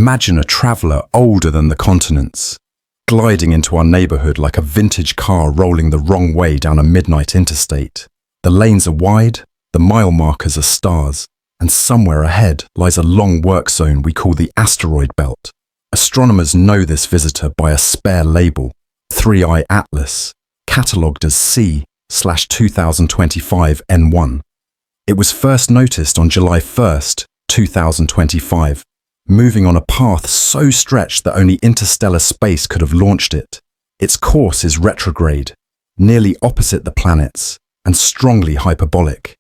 Imagine a traveller older than the continents, gliding into our neighbourhood like a vintage car rolling the wrong way down a midnight interstate. The lanes are wide, the mile markers are stars, and somewhere ahead lies a long work zone we call the asteroid belt. Astronomers know this visitor by a spare label, 3I Atlas, catalogued as C/2025 N1. It was first noticed on July 1st, 2025, moving on a path so stretched that only interstellar space could have launched it. Its course is retrograde, nearly opposite the planets, and strongly hyperbolic,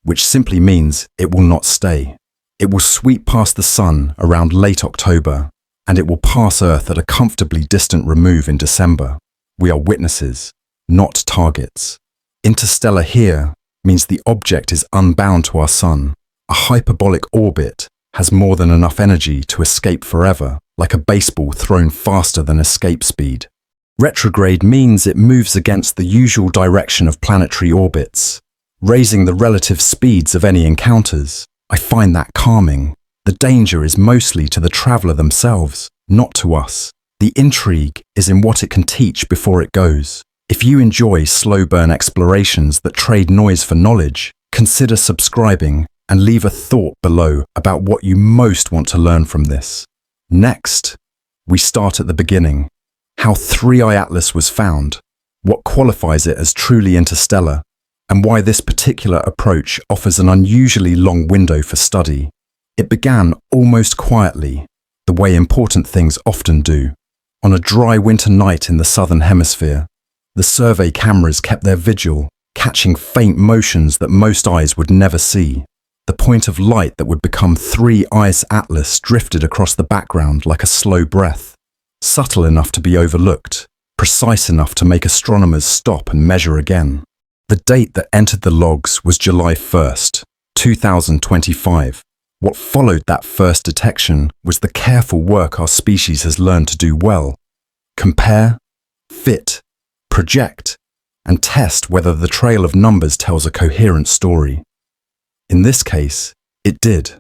which simply means it will not stay. It will sweep past the Sun around late October, and it will pass Earth at a comfortably distant remove in December. We are witnesses, not targets. Interstellar here means the object is unbound to our Sun. A hyperbolic orbit has more than enough energy to escape forever, like a baseball thrown faster than escape speed. Retrograde means it moves against the usual direction of planetary orbits, raising the relative speeds of any encounters. I find that calming. The danger is mostly to the traveller themselves, not to us. The intrigue is in what it can teach before it goes. If you enjoy slow-burn explorations that trade noise for knowledge, consider subscribing and leave a thought below about what you most want to learn from this. Next, we start at the beginning. How 3I Atlas was found, what qualifies it as truly interstellar, and why this particular approach offers an unusually long window for study. It began almost quietly, the way important things often do. On a dry winter night in the southern hemisphere, the survey cameras kept their vigil, catching faint motions that most eyes would never see. The point of light that would become 3I Atlas drifted across the background like a slow breath, subtle enough to be overlooked, precise enough to make astronomers stop and measure again. The date that entered the logs was July 1st, 2025. What followed that first detection was the careful work our species has learned to do well: compare, fit, project, and test whether the trail of numbers tells a coherent story. In this case, it did.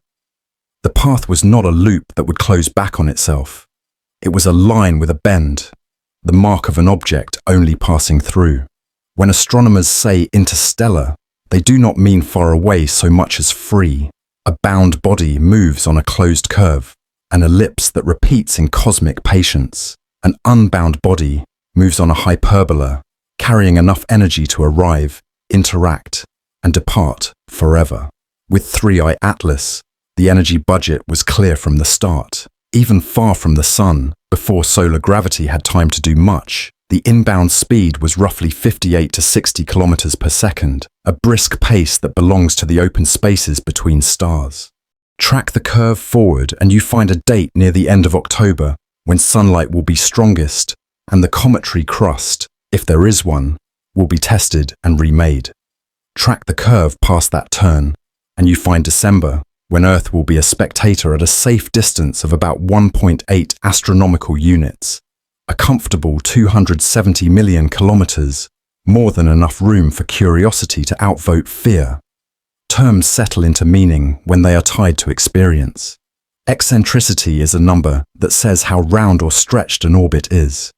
The path was not a loop that would close back on itself. It was a line with a bend, the mark of an object only passing through. When astronomers say interstellar, they do not mean far away so much as free. A bound body moves on a closed curve, an ellipse that repeats in cosmic patience. An unbound body moves on a hyperbola, carrying enough energy to arrive, interact, and depart forever. With 3I Atlas, the energy budget was clear from the start. Even far from the Sun, before solar gravity had time to do much, the inbound speed was roughly 58 to 60 kilometers per second, a brisk pace that belongs to the open spaces between stars. Track the curve forward and you find a date near the end of October when sunlight will be strongest and the cometary crust, if there is one, will be tested and remade. Track the curve past that turn and you find December, when Earth will be a spectator at a safe distance of about 1.8 astronomical units, a comfortable 270 million kilometers, more than enough room for curiosity to outvote fear. Terms settle into meaning when they are tied to experience. Eccentricity is a number that says how round or stretched an orbit is.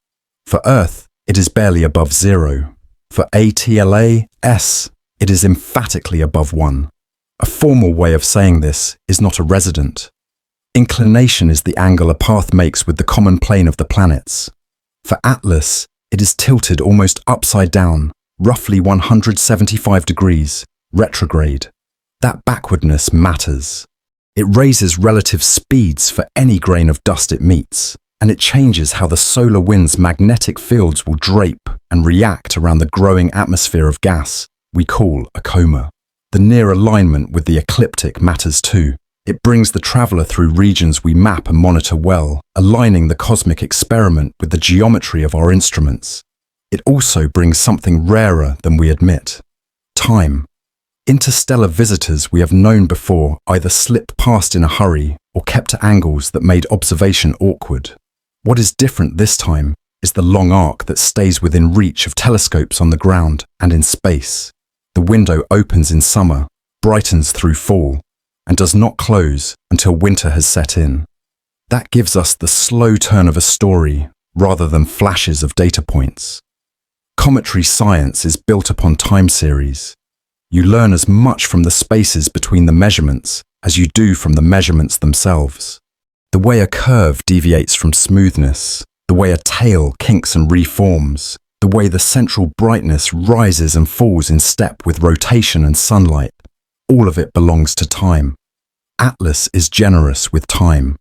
For Earth, it is barely above 0. For ATLAS, it is emphatically above 1. A formal way of saying this is not a resident. Inclination is the angle a path makes with the common plane of the planets. For Atlas, it is tilted almost upside down, roughly 175 degrees, retrograde. That backwardness matters. It raises relative speeds for any grain of dust it meets, and it changes how the solar wind's magnetic fields will drape and react around the growing atmosphere of gas we call a coma. The near alignment with the ecliptic matters too. It brings the traveller through regions we map and monitor well, aligning the cosmic experiment with the geometry of our instruments. It also brings something rarer than we admit: time. Interstellar visitors we have known before either slipped past in a hurry or kept at angles that made observation awkward. What is different this time is the long arc that stays within reach of telescopes on the ground and in space. The window opens in summer, brightens through fall, and does not close until winter has set in. That gives us the slow turn of a story rather than flashes of data points. Cometary science is built upon time series. You learn as much from the spaces between the measurements as you do from the measurements themselves. The way a curve deviates from smoothness, the way a tail kinks and reforms, the way the central brightness rises and falls in step with rotation and sunlight, all of it belongs to time. Atlas is generous with time.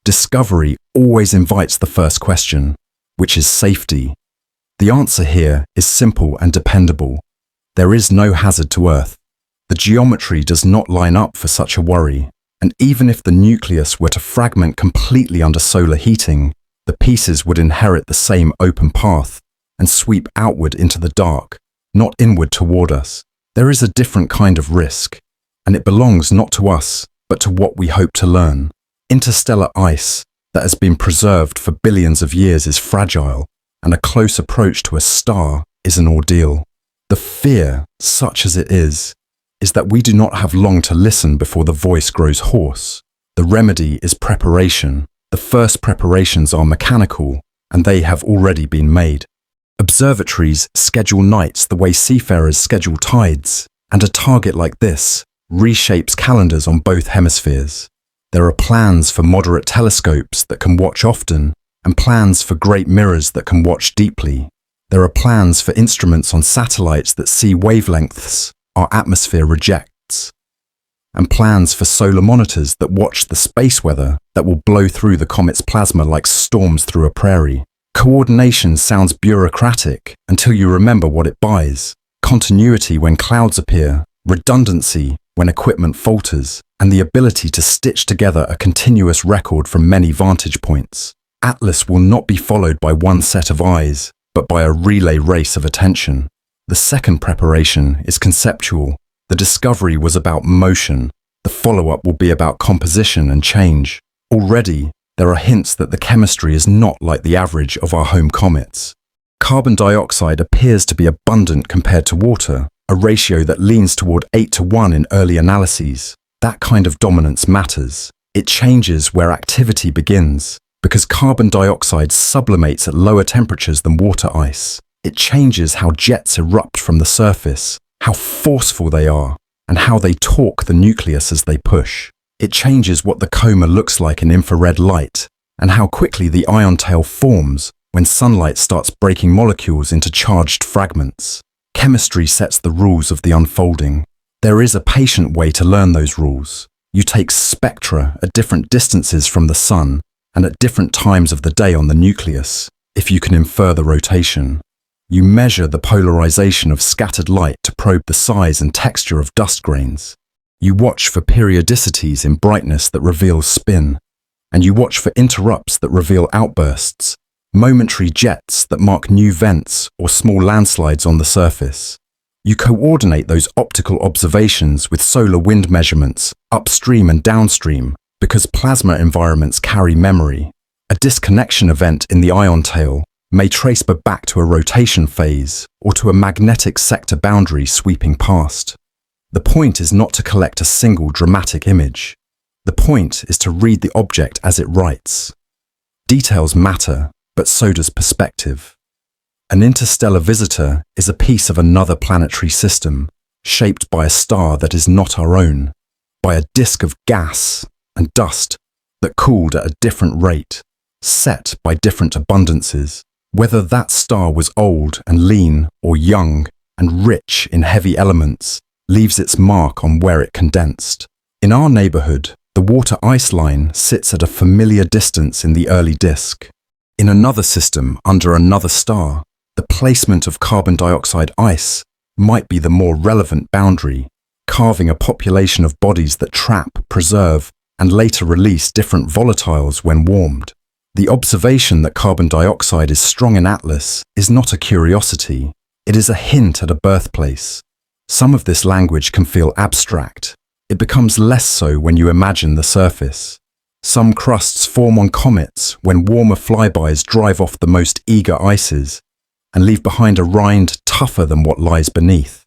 Discovery always invites the first question, which is safety. The answer here is simple and dependable. There is no hazard to Earth. The geometry does not line up for such a worry, and even if the nucleus were to fragment completely under solar heating, the pieces would inherit the same open path and sweep outward into the dark, not inward toward us. There is a different kind of risk, and it belongs not to us, but to what we hope to learn. Interstellar ice that has been preserved for billions of years is fragile, and a close approach to a star is an ordeal. The fear, such as it is that we do not have long to listen before the voice grows hoarse. The remedy is preparation. The first preparations are mechanical, and they have already been made. Observatories schedule nights the way seafarers schedule tides, and a target like this reshapes calendars on both hemispheres. There are plans for moderate telescopes that can watch often, and plans for great mirrors that can watch deeply. There are plans for instruments on satellites that see wavelengths our atmosphere rejects, and plans for solar monitors that watch the space weather that will blow through the comet's plasma like storms through a prairie. Coordination sounds bureaucratic until you remember what it buys. Continuity when clouds appear, redundancy when equipment falters, and the ability to stitch together a continuous record from many vantage points. Atlas will not be followed by one set of eyes, but by a relay race of attention. The second preparation is conceptual. The discovery was about motion. The follow-up will be about composition and change. Already, there are hints that the chemistry is not like the average of our home comets. Carbon dioxide appears to be abundant compared to water, a ratio that leans toward 8:1 in early analyses. That kind of dominance matters. It changes where activity begins, because carbon dioxide sublimates at lower temperatures than water ice. It changes how jets erupt from the surface, how forceful they are, and how they torque the nucleus as they push. It changes what the coma looks like in infrared light, and how quickly the ion tail forms when sunlight starts breaking molecules into charged fragments. Chemistry sets the rules of the unfolding. There is a patient way to learn those rules. You take spectra at different distances from the sun and at different times of the day on the nucleus, if you can infer the rotation. You measure the polarization of scattered light to probe the size and texture of dust grains. You watch for periodicities in brightness that reveal spin, and you watch for interrupts that reveal outbursts, momentary jets that mark new vents or small landslides on the surface. You coordinate those optical observations with solar wind measurements upstream and downstream because plasma environments carry memory. A disconnection event in the ion tail may trace back to a rotation phase or to a magnetic sector boundary sweeping past. The point is not to collect a single dramatic image. The point is to read the object as it writes. Details matter, but so does perspective. An interstellar visitor is a piece of another planetary system, shaped by a star that is not our own, by a disk of gas and dust that cooled at a different rate, set by different abundances. Whether that star was old and lean or young and rich in heavy elements leaves its mark on where it condensed. In our neighborhood, the water ice line sits at a familiar distance in the early disk. In another system under another star, the placement of carbon dioxide ice might be the more relevant boundary, carving a population of bodies that trap, preserve, and later release different volatiles when warmed. The observation that carbon dioxide is strong in Atlas is not a curiosity. It is a hint at a birthplace. Some of this language can feel abstract. It becomes less so when you imagine the surface. Some crusts form on comets when warmer flybys drive off the most eager ices and leave behind a rind tougher than what lies beneath.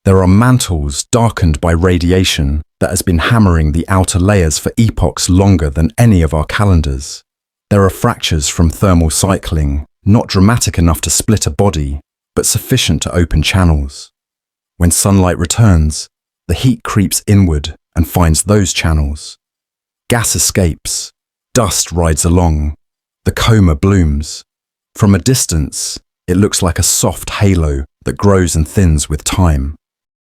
There are mantles darkened by radiation that has been hammering the outer layers for epochs longer than any of our calendars. There are fractures from thermal cycling, not dramatic enough to split a body, but sufficient to open channels. When sunlight returns, the heat creeps inward and finds those channels. Gas escapes, dust rides along, the coma blooms. From a distance, it looks like a soft halo that grows and thins with time.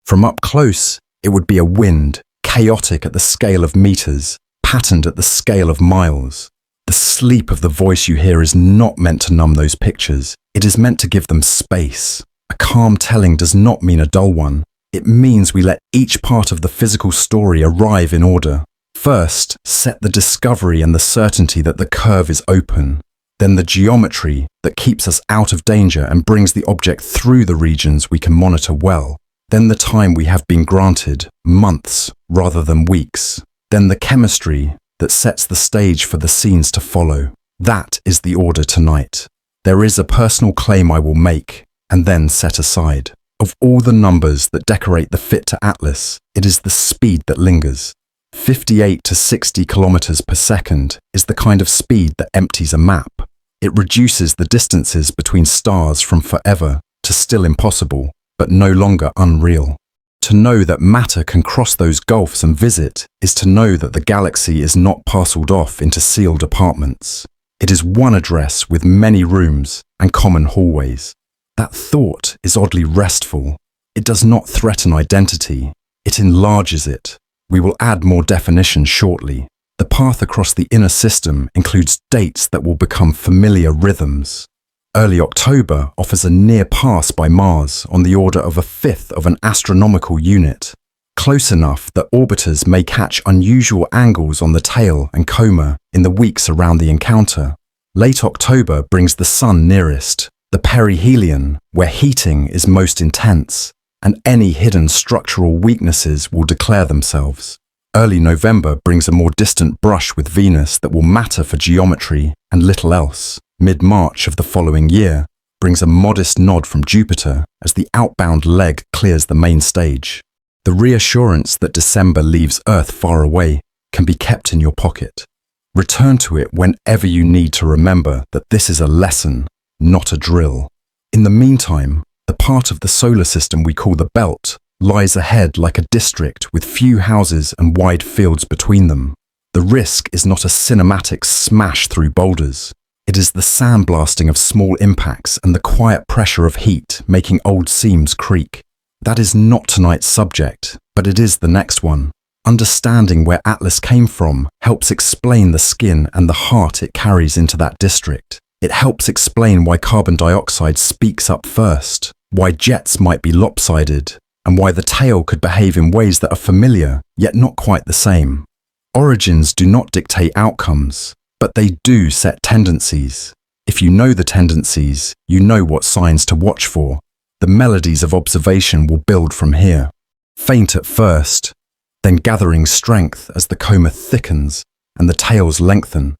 From up close, it would be a wind, chaotic at the scale of meters, patterned at the scale of miles. The sleep of the voice you hear is not meant to numb those pictures. It is meant to give them space. A calm telling does not mean a dull one. It means we let each part of the physical story arrive in order. First, set the discovery and the certainty that the curve is open. Then the geometry that keeps us out of danger and brings the object through the regions we can monitor well. Then the time we have been granted, months rather than weeks. Then the chemistry that sets the stage for the scenes to follow. That is the order tonight. There is a personal claim I will make and then set aside. Of all the numbers that decorate the fit to Atlas, it is the speed that lingers. 58 to 60 kilometers per second is the kind of speed that empties a map. It reduces the distances between stars from forever to still impossible, but no longer unreal. To know that matter can cross those gulfs and visit is to know that the galaxy is not parceled off into sealed apartments. It is one address with many rooms and common hallways. That thought is oddly restful. It does not threaten identity. It enlarges it. We will add more definition shortly. The path across the inner system includes dates that will become familiar rhythms. Early October offers a near pass by Mars on the order of a fifth of an astronomical unit, close enough that orbiters may catch unusual angles on the tail and coma in the weeks around the encounter. Late October brings the Sun nearest, the perihelion, where heating is most intense, and any hidden structural weaknesses will declare themselves. Early November brings a more distant brush with Venus that will matter for geometry and little else. Mid-March of the following year brings a modest nod from Jupiter as the outbound leg clears the main stage. The reassurance that December leaves Earth far away can be kept in your pocket. Return to it whenever you need to remember that this is a lesson, not a drill. In the meantime, the part of the solar system we call the belt lies ahead like a district with few houses and wide fields between them. The risk is not a cinematic smash through boulders. It is the sandblasting of small impacts and the quiet pressure of heat making old seams creak. That is not tonight's subject, but it is the next one. Understanding where Atlas came from helps explain the skin and the heart it carries into that district. It helps explain why carbon dioxide speaks up first, why jets might be lopsided, and why the tail could behave in ways that are familiar, yet not quite the same. Origins do not dictate outcomes, but they do set tendencies. If you know the tendencies, you know what signs to watch for. The melodies of observation will build from here. Faint at first, then gathering strength as the coma thickens and the tails lengthen.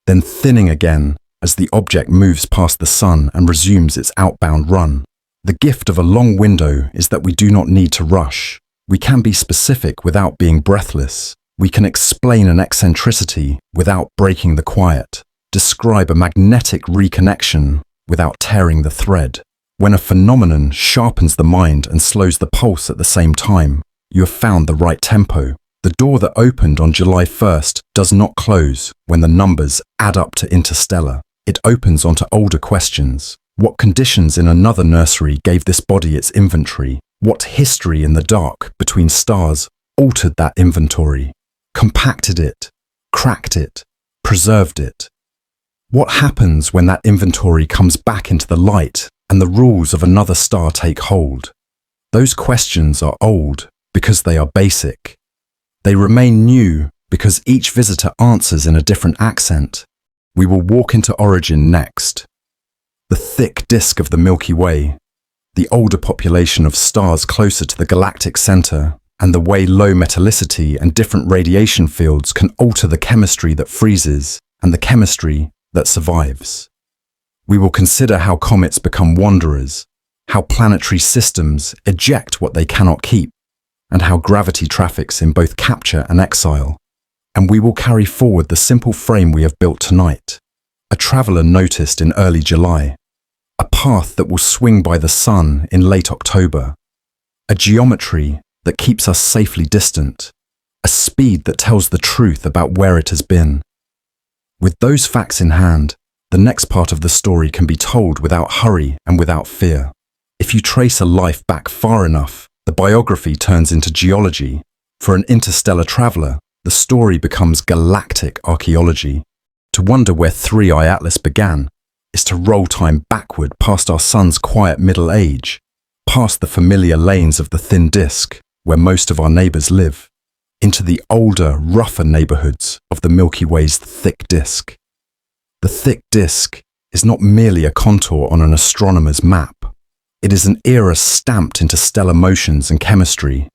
Then thinning again as the object moves past the sun and resumes its outbound run. The gift of a long window is that we do not need to rush. We can be specific without being breathless. We can explain an eccentricity without breaking the quiet, describe a magnetic reconnection without tearing the thread. When a phenomenon sharpens the mind and slows the pulse at the same time, you have found the right tempo. The door that opened on July 1st does not close when the numbers add up to interstellar. It opens onto older questions. What conditions in another nursery gave this body its inventory? What history in the dark between stars altered that inventory? Compacted it, cracked it, preserved it. What happens when that inventory comes back into the light and the rules of another star take hold? Those questions are old because they are basic. They remain new because each visitor answers in a different accent. We will walk into origin next. The thick disk of the Milky Way, the older population of stars closer to the galactic center, and the way low metallicity and different radiation fields can alter the chemistry that freezes and the chemistry that survives. We will consider how comets become wanderers, how planetary systems eject what they cannot keep, and how gravity traffics in both capture and exile. and we will carry forward the simple frame we have built tonight. A traveller noticed in early July, a path that will swing by the sun in late October, a geometry that keeps us safely distant, a speed that tells the truth about where it has been. With those facts in hand, the next part of the story can be told without hurry and without fear. If you trace a life back far enough, the biography turns into geology. For an interstellar traveller, the story becomes galactic archaeology. To wonder where 3i Atlas began is to roll time backward past our sun's quiet middle age, past the familiar lanes of the thin disk where most of our neighbours live, into the older, rougher neighbourhoods of the Milky Way's thick disk. The thick disk is not merely a contour on an astronomer's map. It is an era stamped into stellar motions and chemistry,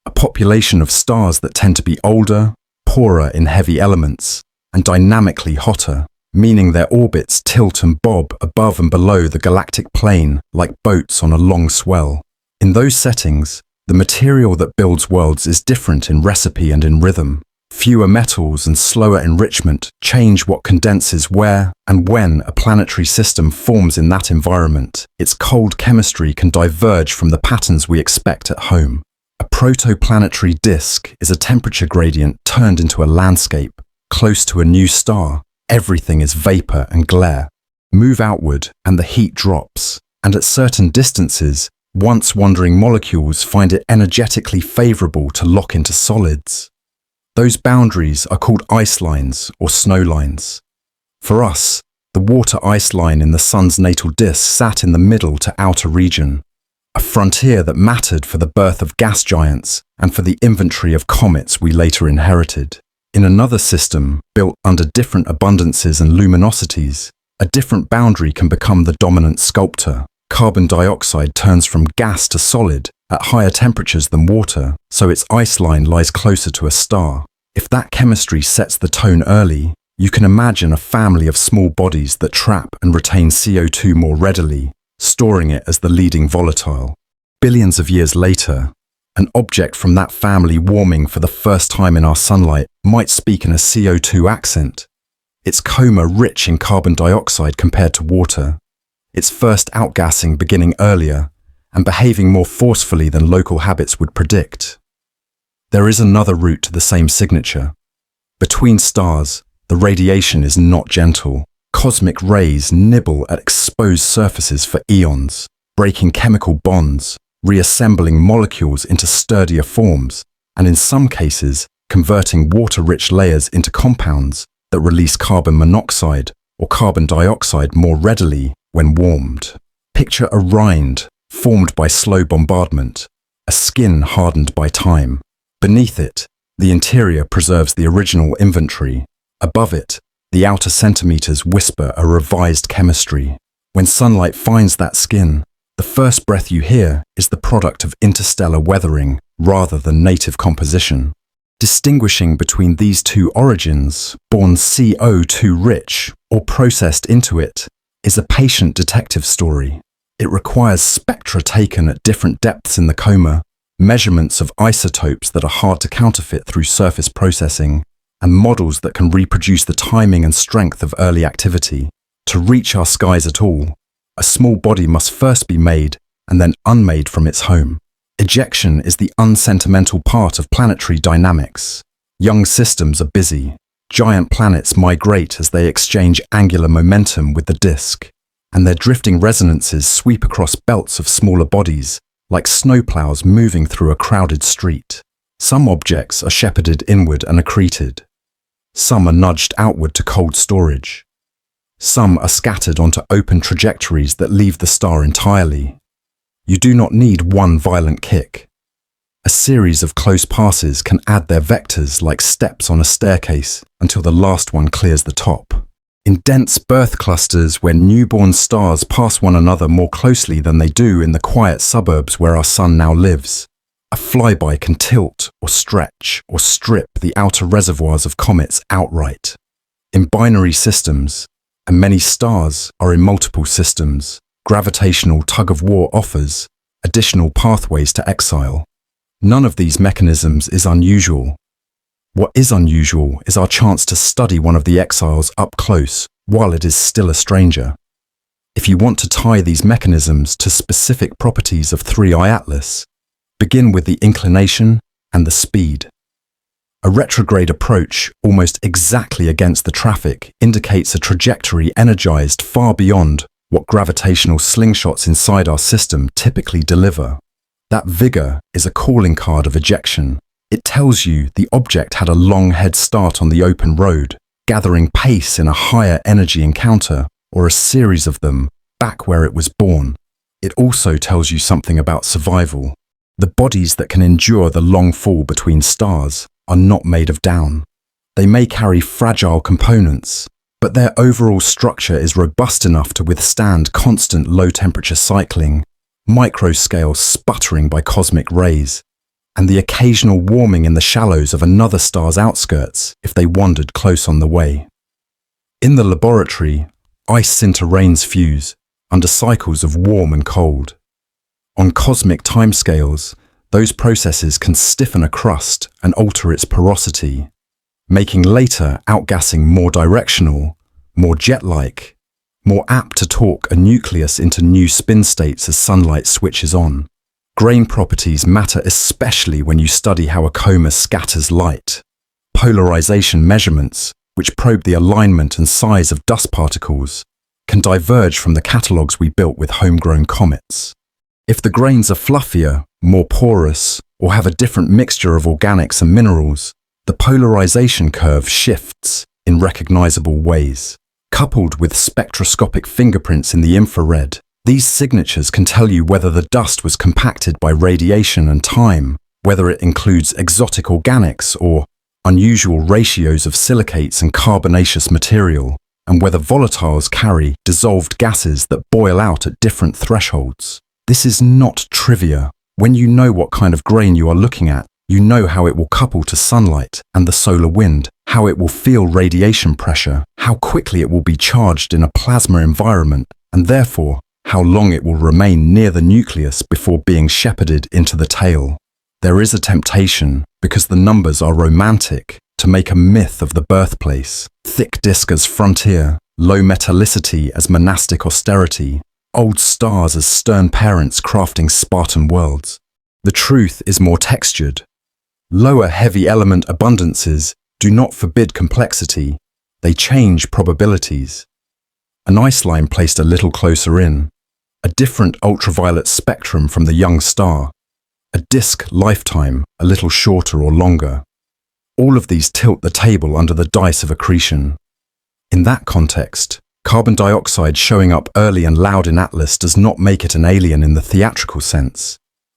a population of stars that tend to be older, poorer in heavy elements, and dynamically hotter, meaning their orbits tilt and bob above and below the galactic plane like boats on a long swell. In those settings, the material that builds worlds is different in recipe and in rhythm. Fewer metals and slower enrichment change what condenses where and when a planetary system forms in that environment. Its cold chemistry can diverge from the patterns we expect at home. A protoplanetary disk is a temperature gradient turned into a landscape. Close to a new star, everything is vapor and glare. Move outward and the heat drops, and at certain distances, once wandering molecules find it energetically favorable to lock into solids. Those boundaries are called ice lines or snow lines. For us, the water ice line in the sun's natal disk sat in the middle to outer region, a frontier that mattered for the birth of gas giants and for the inventory of comets we later inherited. In another system, built under different abundances and luminosities, a different boundary can become the dominant sculptor. Carbon dioxide turns from gas to solid at higher temperatures than water, so its ice line lies closer to a star. If that chemistry sets the tone early, you can imagine a family of small bodies that trap and retain CO2 more readily, storing it as the leading volatile. Billions of years later, an object from that family warming for the first time in our sunlight might speak in a CO2 accent, its coma rich in carbon dioxide compared to water, its first outgassing beginning earlier and behaving more forcefully than local habits would predict. There is another route to the same signature. Between stars, the radiation is not gentle. Cosmic rays nibble at exposed surfaces for eons, breaking chemical bonds, reassembling molecules into sturdier forms, and in some cases, converting water-rich layers into compounds that release carbon monoxide or carbon dioxide more readily when warmed. Picture a rind formed by slow bombardment, a skin hardened by time. Beneath it, the interior preserves the original inventory. Above it, the outer centimeters whisper a revised chemistry. When sunlight finds that skin, the first breath you hear is the product of interstellar weathering rather than native composition. Distinguishing between these two origins, born CO2 rich or processed into it, is a patient detective story. It requires spectra taken at different depths in the coma, measurements of isotopes that are hard to counterfeit through surface processing, and models that can reproduce the timing and strength of early activity. To reach our skies at all, a small body must first be made and then unmade from its home. Ejection is the unsentimental part of planetary dynamics. Young systems are busy. Giant planets migrate as they exchange angular momentum with the disk, and their drifting resonances sweep across belts of smaller bodies, like snowplows moving through a crowded street. Some objects are shepherded inward and accreted. Some are nudged outward to cold storage. Some are scattered onto open trajectories that leave the star entirely. You do not need one violent kick. A series of close passes can add their vectors like steps on a staircase until the last one clears the top. In dense birth clusters where newborn stars pass one another more closely than they do in the quiet suburbs where our sun now lives, a flyby can tilt or stretch or strip the outer reservoirs of comets outright. In binary systems, and many stars are in multiple systems, gravitational tug-of-war offers additional pathways to exile. None of these mechanisms is unusual. What is unusual is our chance to study one of the exiles up close while it is still a stranger. If you want to tie these mechanisms to specific properties of 3i Atlas, begin with the inclination and the speed. A retrograde approach, almost exactly against the traffic, indicates a trajectory energized far beyond what gravitational slingshots inside our system typically deliver. That vigor is a calling card of ejection. It tells you the object had a long head start on the open road, gathering pace in a higher energy encounter, or a series of them, back where it was born. It also tells you something about survival. The bodies that can endure the long fall between stars are not made of down. They may carry fragile components, but their overall structure is robust enough to withstand constant low-temperature cycling, microscale sputtering by cosmic rays, and the occasional warming in the shallows of another star's outskirts if they wandered close on the way. In the laboratory, ice sinter rains fuse under cycles of warm and cold. On cosmic timescales, those processes can stiffen a crust and alter its porosity, making later outgassing more directional, more jet-like, more apt to torque a nucleus into new spin states as sunlight switches on. Grain properties matter especially when you study how a coma scatters light. Polarization measurements, which probe the alignment and size of dust particles, can diverge from the catalogues we built with homegrown comets. If the grains are fluffier, more porous, or have a different mixture of organics and minerals, the polarization curve shifts in recognizable ways. Coupled with spectroscopic fingerprints in the infrared, these signatures can tell you whether the dust was compacted by radiation and time, whether it includes exotic organics or unusual ratios of silicates and carbonaceous material, and whether volatiles carry dissolved gases that boil out at different thresholds. This is not trivia. When you know what kind of grain you are looking at, you know how it will couple to sunlight and the solar wind, how it will feel radiation pressure, how quickly it will be charged in a plasma environment, and therefore, how long it will remain near the nucleus before being shepherded into the tail. There is a temptation, because the numbers are romantic, to make a myth of the birthplace, thick disk as frontier, low metallicity as monastic austerity, old stars as stern parents crafting Spartan worlds. The truth is more textured. Lower heavy element abundances do not forbid complexity, they change probabilities. An ice line placed a little closer in, a different ultraviolet spectrum from the young star, a disk lifetime a little shorter or longer. All of these tilt the table under the dice of accretion. In that context, carbon dioxide showing up early and loud in Atlas does not make it an alien in the theatrical sense.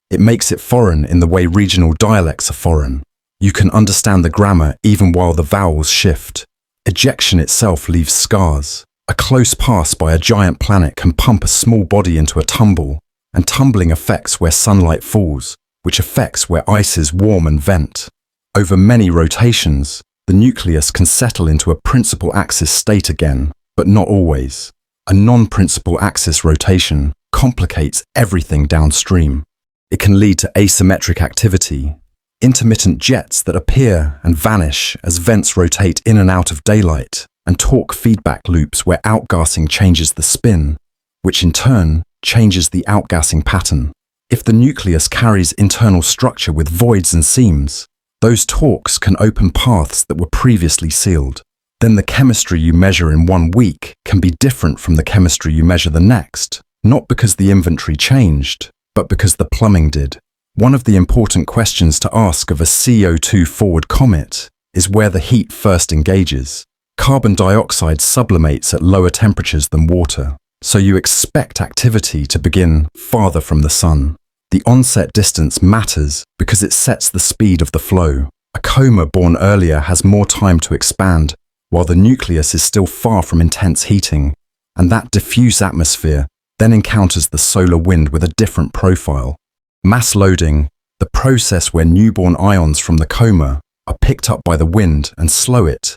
It makes it foreign in the way regional dialects are foreign. You can understand the grammar even while the vowels shift. Ejection itself leaves scars. A close pass by a giant planet can pump a small body into a tumble, and tumbling affects where sunlight falls, which affects where ice is warm and vent. Over many rotations, the nucleus can settle into a principal axis state again, but not always. A non-principal axis rotation complicates everything downstream. It can lead to asymmetric activity, intermittent jets that appear and vanish as vents rotate in and out of daylight, and torque feedback loops where outgassing changes the spin, which in turn changes the outgassing pattern. If the nucleus carries internal structure with voids and seams, those torques can open paths that were previously sealed. Then the chemistry you measure in 1 week can be different from the chemistry you measure the next, not because the inventory changed, but because the plumbing did. One of the important questions to ask of a CO2-forward comet is where the heat first engages. Carbon dioxide sublimates at lower temperatures than water, so you expect activity to begin farther from the sun. The onset distance matters because it sets the speed of the flow. A coma born earlier has more time to expand, while the nucleus is still far from intense heating, and that diffuse atmosphere then encounters the solar wind with a different profile. Mass loading, the process where newborn ions from the coma are picked up by the wind and slow it,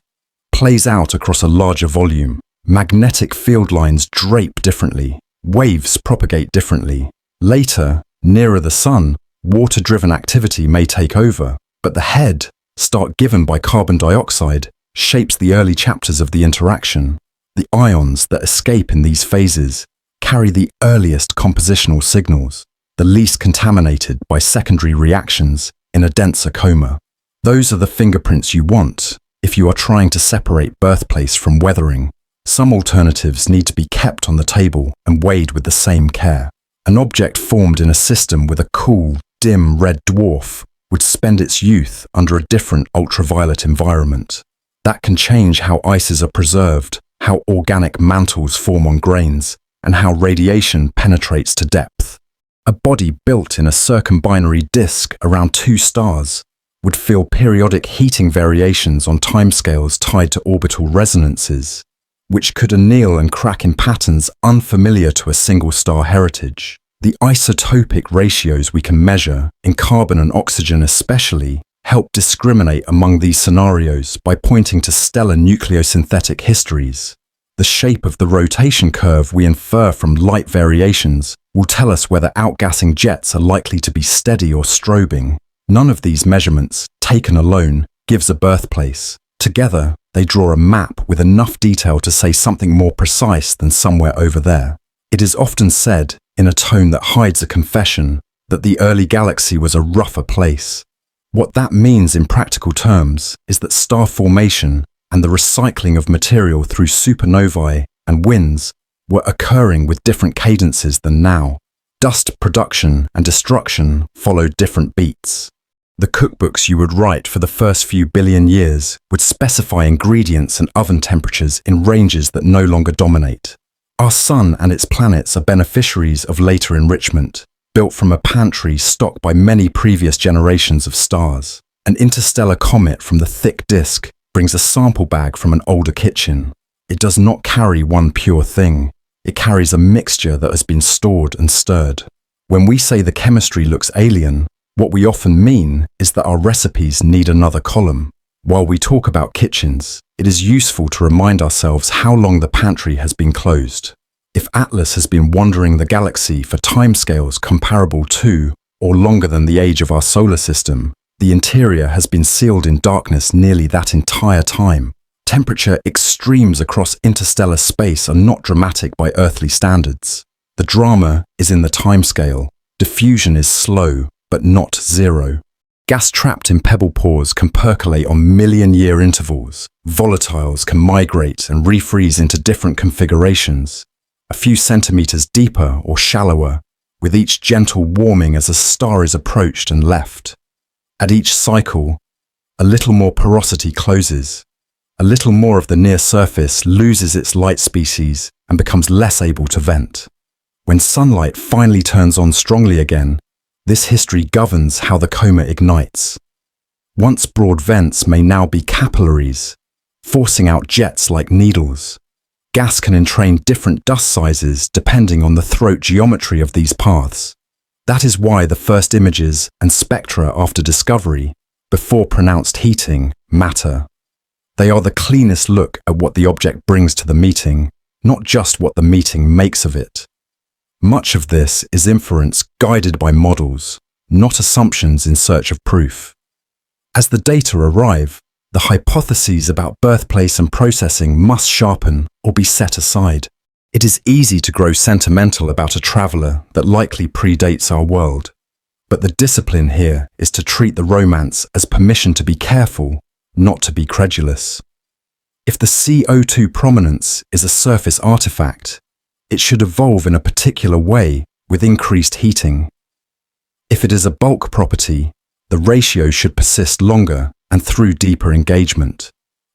plays out across a larger volume. Magnetic field lines drape differently, waves propagate differently. Later, nearer the sun, water-driven activity may take over, but the head, start given by carbon dioxide, shapes the early chapters of the interaction. The ions that escape in these phases carry the earliest compositional signals, the least contaminated by secondary reactions in a denser coma. Those are the fingerprints you want if you are trying to separate birthplace from weathering. Some alternatives need to be kept on the table and weighed with the same care. An object formed in a system with a cool, dim red dwarf would spend its youth under a different ultraviolet environment. That can change how ices are preserved, how organic mantles form on grains, and how radiation penetrates to depth. A body built in a circumbinary disk around two stars would feel periodic heating variations on timescales tied to orbital resonances, which could anneal and crack in patterns unfamiliar to a single star heritage. The isotopic ratios we can measure, in carbon and oxygen especially, help discriminate among these scenarios by pointing to stellar nucleosynthetic histories. The shape of the rotation curve we infer from light variations will tell us whether outgassing jets are likely to be steady or strobing. None of these measurements, taken alone, gives a birthplace. Together, they draw a map with enough detail to say something more precise than somewhere over there. It is often said, in a tone that hides a confession, that the early galaxy was a rougher place. What that means in practical terms is that star formation and the recycling of material through supernovae and winds were occurring with different cadences than now. Dust production and destruction followed different beats. The cookbooks you would write for the first few billion years would specify ingredients and oven temperatures in ranges that no longer dominate. Our sun and its planets are beneficiaries of later enrichment, built from a pantry stocked by many previous generations of stars. An interstellar comet from the thick disk brings a sample bag from an older kitchen. It does not carry one pure thing. It carries a mixture that has been stored and stirred. When we say the chemistry looks alien, what we often mean is that our recipes need another column. While we talk about kitchens, it is useful to remind ourselves how long the pantry has been closed. If Atlas has been wandering the galaxy for timescales comparable to or longer than the age of our solar system, the interior has been sealed in darkness nearly that entire time. Temperature extremes across interstellar space are not dramatic by earthly standards. The drama is in the timescale. Diffusion is slow, but not zero. Gas trapped in pebble pores can percolate on million-year intervals. Volatiles can migrate and refreeze into different configurations, a few centimeters deeper or shallower, with each gentle warming as a star is approached and left. At each cycle, a little more porosity closes. A little more of the near surface loses its light species and becomes less able to vent. When sunlight finally turns on strongly again, this history governs how the coma ignites. Once broad vents may now be capillaries, forcing out jets like needles. Gas can entrain different dust sizes depending on the throat geometry of these paths. That is why the first images and spectra after discovery, before pronounced heating, matter. They are the cleanest look at what the object brings to the meeting, not just what the meeting makes of it. Much of this is inference guided by models, not assumptions in search of proof. As the data arrive, the hypotheses about birthplace and processing must sharpen or be set aside. It is easy to grow sentimental about a traveler that likely predates our world, but the discipline here is to treat the romance as permission to be careful, not to be credulous. If the CO2 prominence is a surface artifact, it should evolve in a particular way with increased heating. If it is a bulk property, the ratio should persist longer and through deeper engagement.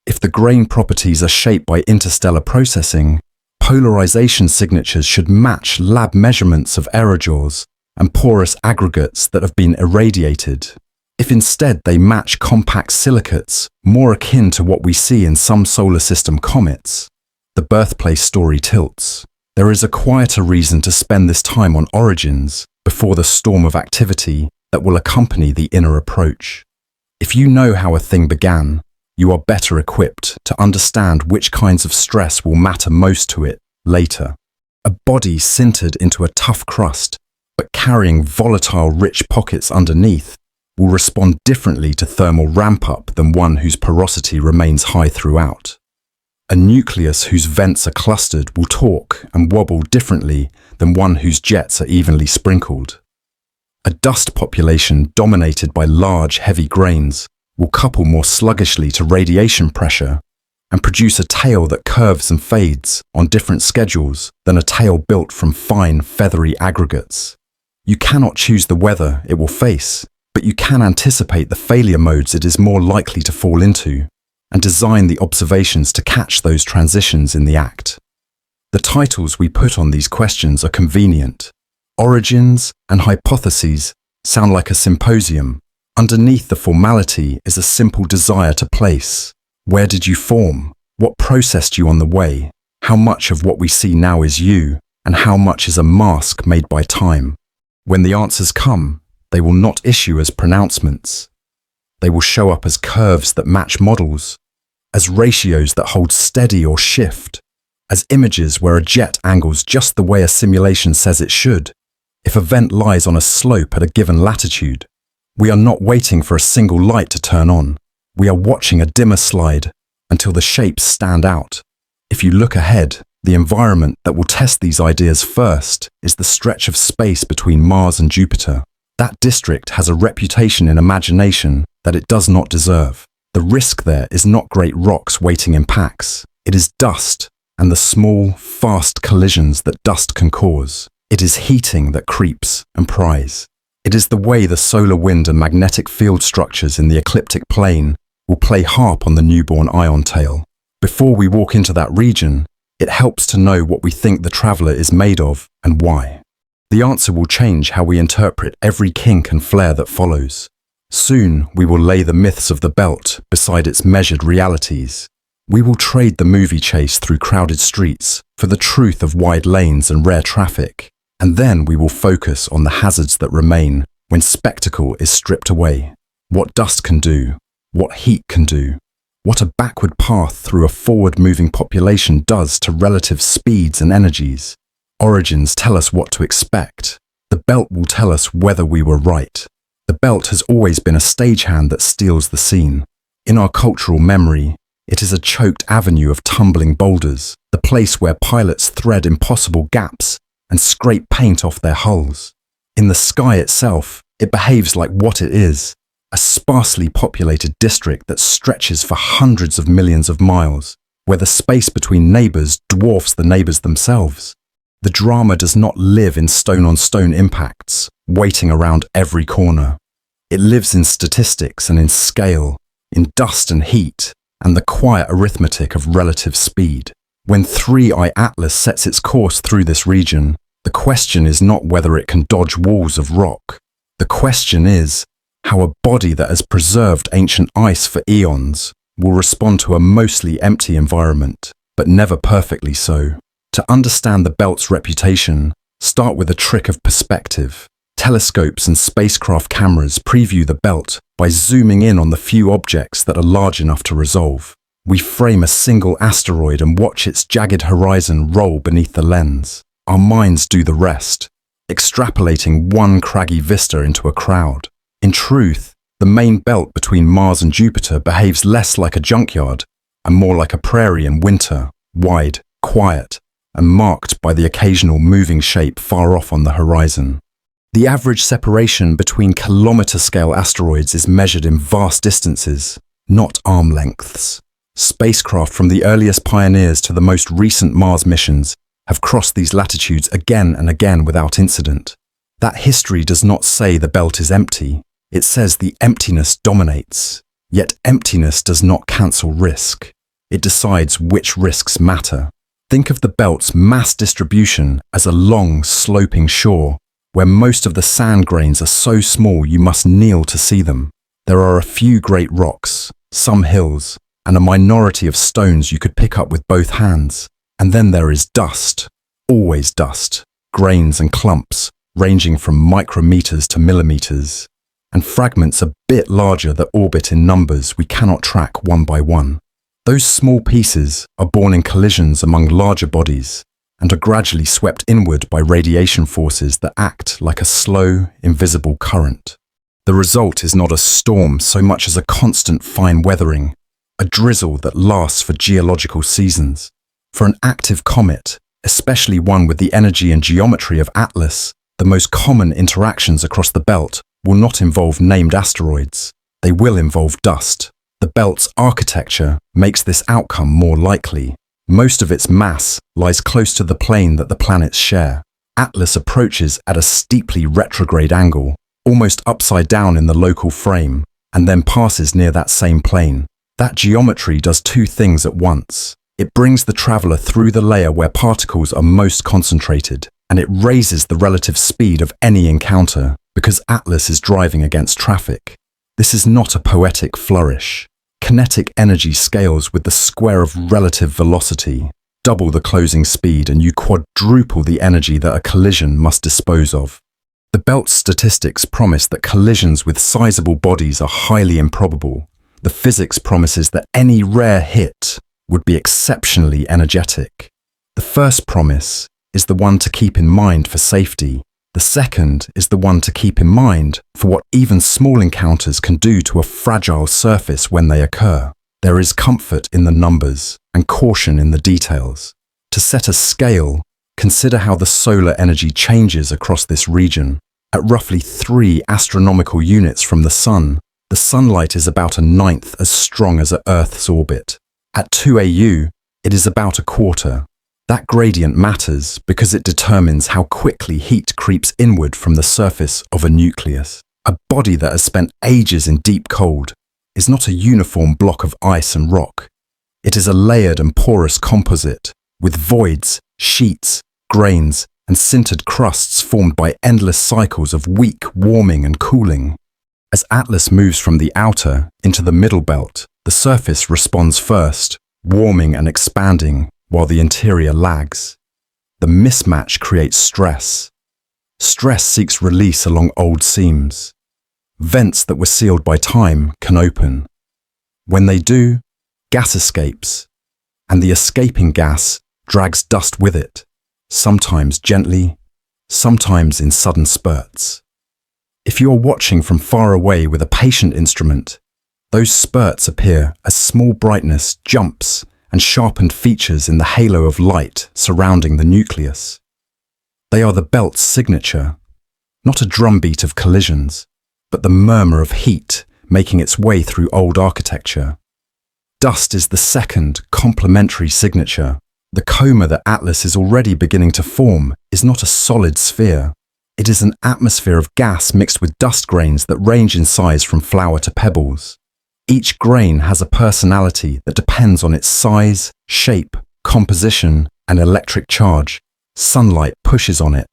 If the grain properties are shaped by interstellar processing, polarization signatures should match lab measurements of aerojaws and porous aggregates that have been irradiated. If instead they match compact silicates, more akin to what we see in some solar system comets, the birthplace story tilts. There is a quieter reason to spend this time on origins before the storm of activity that will accompany the inner approach. If you know how a thing began, you are better equipped to understand which kinds of stress will matter most to it later. A body sintered into a tough crust, but carrying volatile rich pockets underneath, will respond differently to thermal ramp-up than one whose porosity remains high throughout. A nucleus whose vents are clustered will torque and wobble differently than one whose jets are evenly sprinkled. A dust population dominated by large, heavy grains will couple more sluggishly to radiation pressure and produce a tail that curves and fades on different schedules than a tail built from fine, feathery aggregates. You cannot choose the weather it will face, but you can anticipate the failure modes it is more likely to fall into and design the observations to catch those transitions in the act. The titles we put on these questions are convenient. Origins and hypotheses sound like a symposium. Underneath the formality is a simple desire to place. Where did you form? What processed you on the way? How much of what we see now is you, and how much is a mask made by time? When the answers come, they will not issue as pronouncements. They will show up as curves that match models, as ratios that hold steady or shift, as images where a jet angles just the way a simulation says it should. If a vent lies on a slope at a given latitude, we are not waiting for a single light to turn on. We are watching a dimmer slide until the shapes stand out. If you look ahead, the environment that will test these ideas first is the stretch of space between Mars and Jupiter. That district has a reputation in imagination that it does not deserve. The risk there is not great rocks waiting in packs. It is dust and the small, fast collisions that dust can cause. It is heating that creeps and pries. It is the way the solar wind and magnetic field structures in the ecliptic plane will play harp on the newborn ion tail. Before we walk into that region, it helps to know what we think the traveler is made of and why. The answer will change how we interpret every kink and flare that follows. Soon, we will lay the myths of the belt beside its measured realities. We will trade the movie chase through crowded streets for the truth of wide lanes and rare traffic. And then we will focus on the hazards that remain when spectacle is stripped away. What dust can do, what heat can do, what a backward path through a forward-moving population does to relative speeds and energies. Origins tell us what to expect. The belt will tell us whether we were right. The belt has always been a stagehand that steals the scene. In our cultural memory, it is a choked avenue of tumbling boulders, the place where pilots thread impossible gaps and scrape paint off their hulls. In the sky itself, it behaves like what it is, a sparsely populated district that stretches for hundreds of millions of miles, where the space between neighbors dwarfs the neighbors themselves. The drama does not live in stone-on-stone impacts, waiting around every corner. It lives in statistics and in scale, in dust and heat, and the quiet arithmetic of relative speed. When 3i Atlas sets its course through this region, the question is not whether it can dodge walls of rock. The question is how a body that has preserved ancient ice for eons will respond to a mostly empty environment, but never perfectly so. To understand the belt's reputation, start with a trick of perspective. Telescopes and spacecraft cameras preview the belt by zooming in on the few objects that are large enough to resolve. We frame a single asteroid and watch its jagged horizon roll beneath the lens. Our minds do the rest, extrapolating one craggy vista into a crowd. In truth, the main belt between Mars and Jupiter behaves less like a junkyard and more like a prairie in winter, wide, quiet, and marked by the occasional moving shape far off on the horizon. The average separation between kilometer-scale asteroids is measured in vast distances, not arm lengths. Spacecraft from the earliest pioneers to the most recent Mars missions have crossed these latitudes again and again without incident. That history does not say the belt is empty. It says the emptiness dominates. Yet emptiness does not cancel risk. It decides which risks matter. Think of the belt's mass distribution as a long, sloping shore, where most of the sand grains are so small you must kneel to see them. There are a few great rocks, some hills, and a minority of stones you could pick up with both hands. And then there is dust, always dust, grains and clumps, ranging from micrometers to millimeters, and fragments a bit larger that orbit in numbers we cannot track one by one. Those small pieces are born in collisions among larger bodies and are gradually swept inward by radiation forces that act like a slow, invisible current. The result is not a storm so much as a constant fine weathering, a drizzle that lasts for geological seasons. For an active comet, especially one with the energy and geometry of Atlas, the most common interactions across the belt will not involve named asteroids. They will involve dust. The belt's architecture makes this outcome more likely. Most of its mass lies close to the plane that the planets share. Atlas approaches at a steeply retrograde angle, almost upside down in the local frame, and then passes near that same plane. That geometry does two things at once. It brings the traveler through the layer where particles are most concentrated, and it raises the relative speed of any encounter because Atlas is driving against traffic. This is not a poetic flourish. Kinetic energy scales with the square of relative velocity. Double the closing speed and you quadruple the energy that a collision must dispose of. The belt's statistics promise that collisions with sizable bodies are highly improbable. The physics promises that any rare hit would be exceptionally energetic. The first promise is the one to keep in mind for safety. The second is the one to keep in mind for what even small encounters can do to a fragile surface when they occur. There is comfort in the numbers and caution in the details. To set a scale, consider how the solar energy changes across this region. At roughly 3 astronomical units from the Sun, the sunlight is about a ninth as strong as Earth's orbit. At 2 AU, it is about a quarter. That gradient matters because it determines how quickly heat creeps inward from the surface of a nucleus. A body that has spent ages in deep cold is not a uniform block of ice and rock. It is a layered and porous composite with voids, sheets, grains, and sintered crusts formed by endless cycles of weak warming and cooling. As Atlas moves from the outer into the middle belt, the surface responds first, warming and expanding, while the interior lags. The mismatch creates stress. Stress seeks release along old seams. Vents that were sealed by time can open. When they do, gas escapes, and the escaping gas drags dust with it, sometimes gently, sometimes in sudden spurts. If you are watching from far away with a patient instrument, those spurts appear as small brightness jumps and sharpened features in the halo of light surrounding the nucleus. They are the belt's signature, not a drumbeat of collisions, but the murmur of heat making its way through old architecture. Dust is the second, complementary signature. The coma that Atlas is already beginning to form is not a solid sphere. It is an atmosphere of gas mixed with dust grains that range in size from flour to pebbles. Each grain has a personality that depends on its size, shape, composition, and electric charge. Sunlight pushes on it.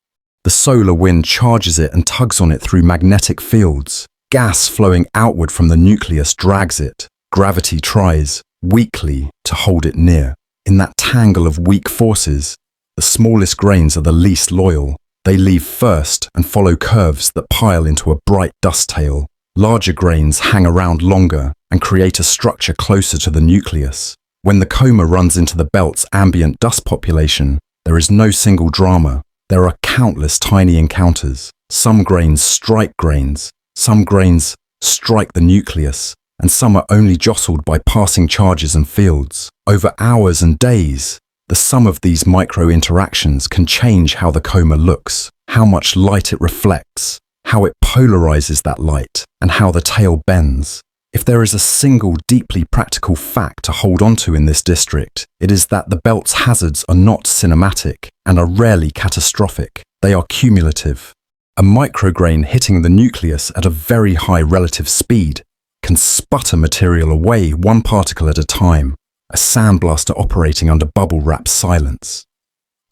The solar wind charges it and tugs on it through magnetic fields. Gas flowing outward from the nucleus drags it. Gravity tries, weakly, to hold it near. In that tangle of weak forces, the smallest grains are the least loyal. They leave first and follow curves that pile into a bright dust tail. Larger grains hang around longer and create a structure closer to the nucleus. When the coma runs into the belt's ambient dust population, there is no single drama. There are countless tiny encounters. Some grains strike grains, some grains strike the nucleus, and some are only jostled by passing charges and fields. Over hours and days, the sum of these micro-interactions can change how the coma looks, how much light it reflects, how it polarizes that light, and how the tail bends. If there is a single deeply practical fact to hold onto in this district, it is that the belt's hazards are not cinematic and are rarely catastrophic. They are cumulative. A micrograin hitting the nucleus at a very high relative speed can sputter material away one particle at a time, a sandblaster operating under bubble-wrap silence.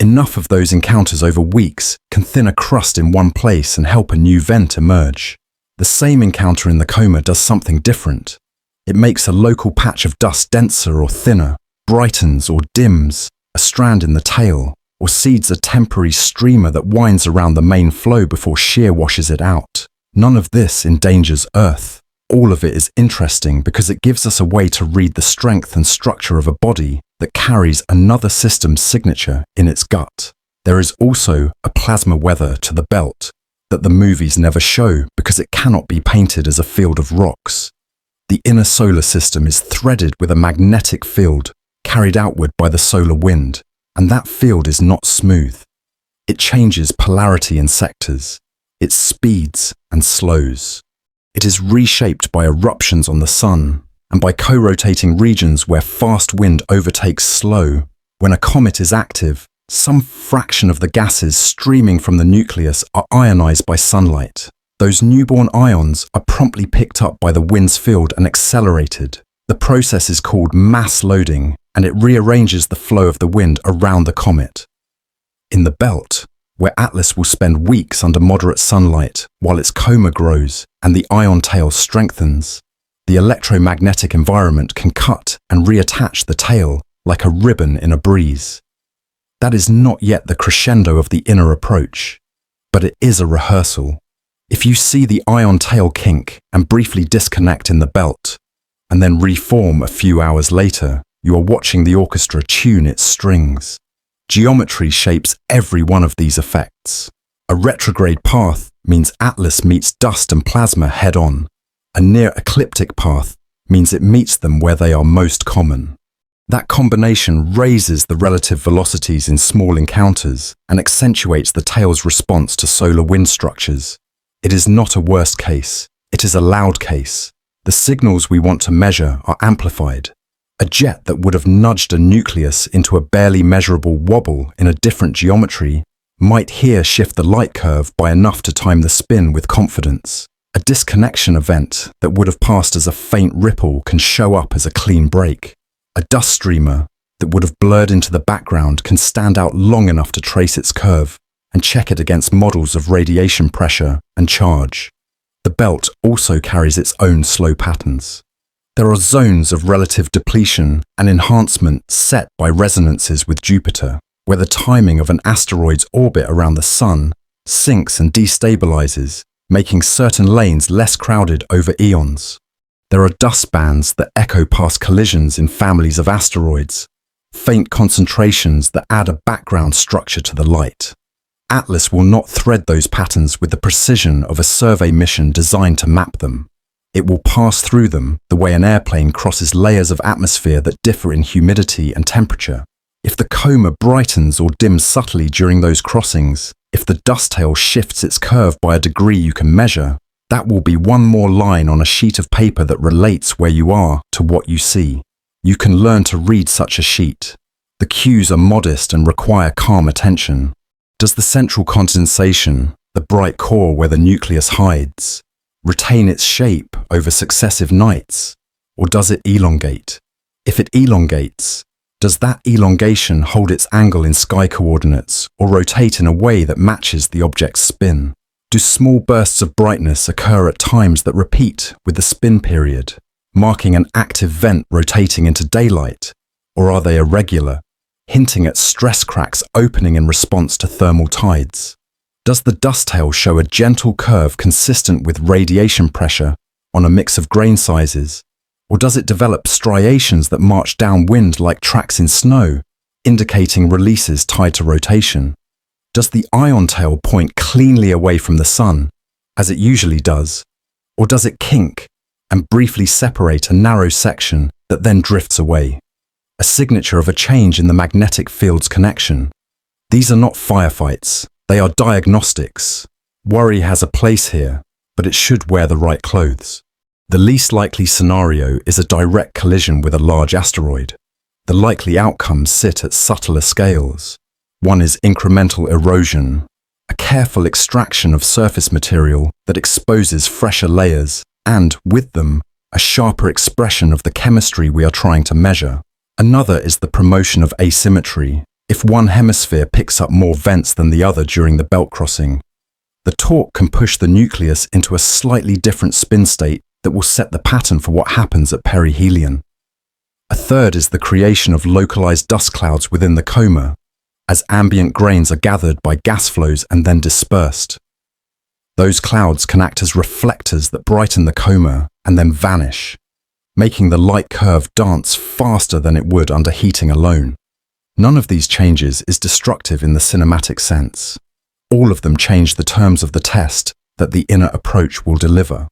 Enough of those encounters over weeks can thin a crust in one place and help a new vent emerge. The same encounter in the coma does something different. It makes a local patch of dust denser or thinner, brightens or dims a strand in the tail, or seeds a temporary streamer that winds around the main flow before shear washes it out. None of this endangers Earth. All of it is interesting because it gives us a way to read the strength and structure of a body that carries another system's signature in its gut. There is also a plasma weather to the belt, that the movies never show because it cannot be painted as a field of rocks. The inner solar system is threaded with a magnetic field carried outward by the solar wind, and that field is not smooth. It changes polarity in sectors. It speeds and slows. It is reshaped by eruptions on the sun and by co-rotating regions where fast wind overtakes slow. When a comet is active, some fraction of the gases streaming from the nucleus are ionized by sunlight. Those newborn ions are promptly picked up by the wind's field and accelerated. The process is called mass loading, and it rearranges the flow of the wind around the comet. In the belt, where Atlas will spend weeks under moderate sunlight while its coma grows and the ion tail strengthens, the electromagnetic environment can cut and reattach the tail like a ribbon in a breeze. That is not yet the crescendo of the inner approach, but it is a rehearsal. If you see the ion tail kink and briefly disconnect in the belt, and then reform a few hours later, you are watching the orchestra tune its strings. Geometry shapes every one of these effects. A retrograde path means Atlas meets dust and plasma head-on. A near-ecliptic path means it meets them where they are most common. That combination raises the relative velocities in small encounters and accentuates the tail's response to solar wind structures. It is not a worst case, it is a loud case. The signals we want to measure are amplified. A jet that would have nudged a nucleus into a barely measurable wobble in a different geometry might here shift the light curve by enough to time the spin with confidence. A disconnection event that would have passed as a faint ripple can show up as a clean break. A dust streamer that would have blurred into the background can stand out long enough to trace its curve and check it against models of radiation pressure and charge. The belt also carries its own slow patterns. There are zones of relative depletion and enhancement set by resonances with Jupiter, where the timing of an asteroid's orbit around the Sun sinks and destabilizes, making certain lanes less crowded over eons. There are dust bands that echo past collisions in families of asteroids, faint concentrations that add a background structure to the light. Atlas will not thread those patterns with the precision of a survey mission designed to map them. It will pass through them the way an airplane crosses layers of atmosphere that differ in humidity and temperature. If the coma brightens or dims subtly during those crossings, if the dust tail shifts its curve by a degree you can measure, that will be one more line on a sheet of paper that relates where you are to what you see. You can learn to read such a sheet. The cues are modest and require calm attention. Does the central condensation, the bright core where the nucleus hides, retain its shape over successive nights, or does it elongate? If it elongates, does that elongation hold its angle in sky coordinates or rotate in a way that matches the object's spin? Do small bursts of brightness occur at times that repeat with the spin period, marking an active vent rotating into daylight, or are they irregular, hinting at stress cracks opening in response to thermal tides? Does the dust tail show a gentle curve consistent with radiation pressure on a mix of grain sizes, or does it develop striations that march downwind like tracks in snow, indicating releases tied to rotation? Does the ion tail point cleanly away from the sun, as it usually does, or does it kink and briefly separate a narrow section that then drifts away? A signature of a change in the magnetic field's connection. These are not firefights, they are diagnostics. Worry has a place here, but it should wear the right clothes. The least likely scenario is a direct collision with a large asteroid. The likely outcomes sit at subtler scales. One is incremental erosion, a careful extraction of surface material that exposes fresher layers, and, with them, a sharper expression of the chemistry we are trying to measure. Another is the promotion of asymmetry. If one hemisphere picks up more vents than the other during the belt crossing, the torque can push the nucleus into a slightly different spin state that will set the pattern for what happens at perihelion. A third is the creation of localized dust clouds within the coma, as ambient grains are gathered by gas flows and then dispersed. Those clouds can act as reflectors that brighten the coma and then vanish, making the light curve dance faster than it would under heating alone. None of these changes is destructive in the cinematic sense. All of them change the terms of the test that the inner approach will deliver.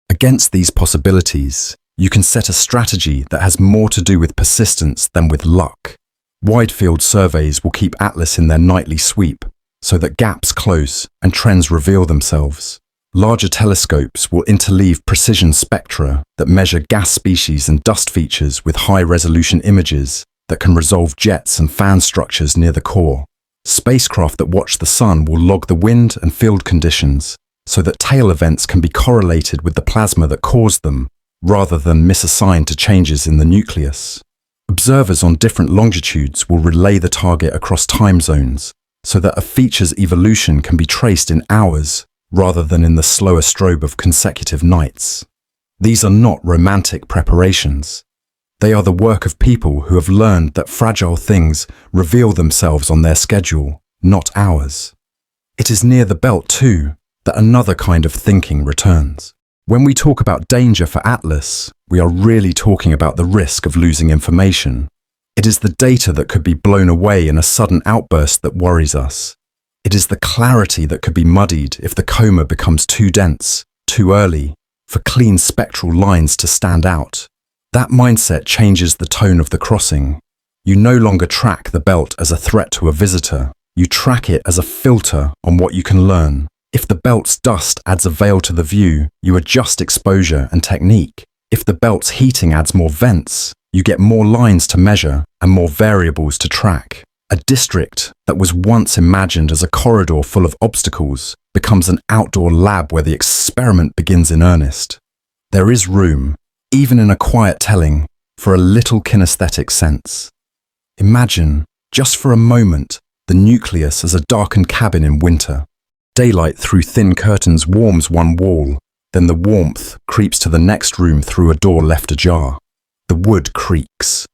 Against these possibilities, you can set a strategy that has more to do with persistence than with luck. Wide-field surveys will keep Atlas in their nightly sweep so that gaps close and trends reveal themselves. Larger telescopes will interleave precision spectra that measure gas species and dust features with high-resolution images that can resolve jets and fan structures near the core. Spacecraft that watch the sun will log the wind and field conditions so that tail events can be correlated with the plasma that caused them, rather than misassigned to changes in the nucleus. Observers on different longitudes will relay the target across time zones so that a feature's evolution can be traced in hours rather than in the slower strobe of consecutive nights. These are not romantic preparations. They are the work of people who have learned that fragile things reveal themselves on their schedule, not ours. It is near the belt, too, that another kind of thinking returns. When we talk about danger for Atlas, we are really talking about the risk of losing information. It is the data that could be blown away in a sudden outburst that worries us. It is the clarity that could be muddied if the coma becomes too dense, too early, for clean spectral lines to stand out. That mindset changes the tone of the crossing. You no longer track the belt as a threat to a visitor. You track it as a filter on what you can learn. If the belt's dust adds a veil to the view, you adjust exposure and technique. If the belt's heating adds more vents, you get more lines to measure and more variables to track. A district that was once imagined as a corridor full of obstacles becomes an outdoor lab where the experiment begins in earnest. There is room, even in a quiet telling, for a little kinesthetic sense. Imagine, just for a moment, the nucleus as a darkened cabin in winter. Daylight through thin curtains warms one wall, then the warmth creeps to the next room through a door left ajar. The wood creaks.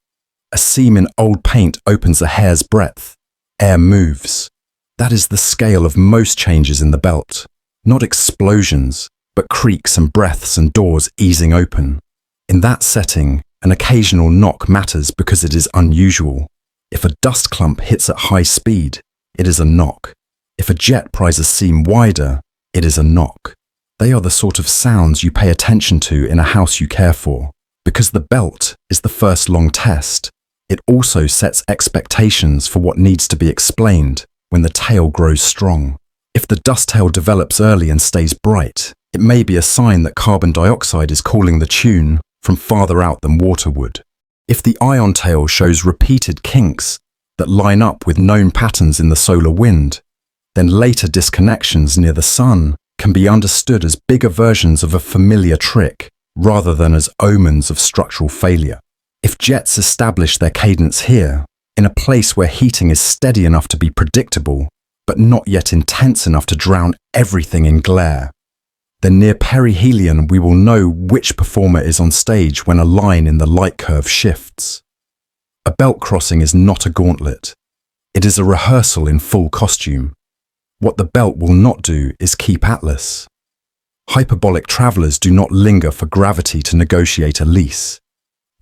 A seam in old paint opens a hair's breadth. Air moves. That is the scale of most changes in the belt. Not explosions, but creaks and breaths and doors easing open. In that setting, an occasional knock matters because it is unusual. If a dust clump hits at high speed, it is a knock. If a jet pries a seam wider, it is a knock. They are the sort of sounds you pay attention to in a house you care for. Because the belt is the first long test, it also sets expectations for what needs to be explained when the tail grows strong. If the dust tail develops early and stays bright, it may be a sign that carbon dioxide is calling the tune from farther out than water would. If the ion tail shows repeated kinks that line up with known patterns in the solar wind, then later disconnections near the sun can be understood as bigger versions of a familiar trick rather than as omens of structural failure. If jets establish their cadence here, in a place where heating is steady enough to be predictable, but not yet intense enough to drown everything in glare, then near perihelion we will know which performer is on stage when a line in the light curve shifts. A belt crossing is not a gauntlet. It is a rehearsal in full costume. What the belt will not do is keep Atlas. Hyperbolic travelers do not linger for gravity to negotiate a lease.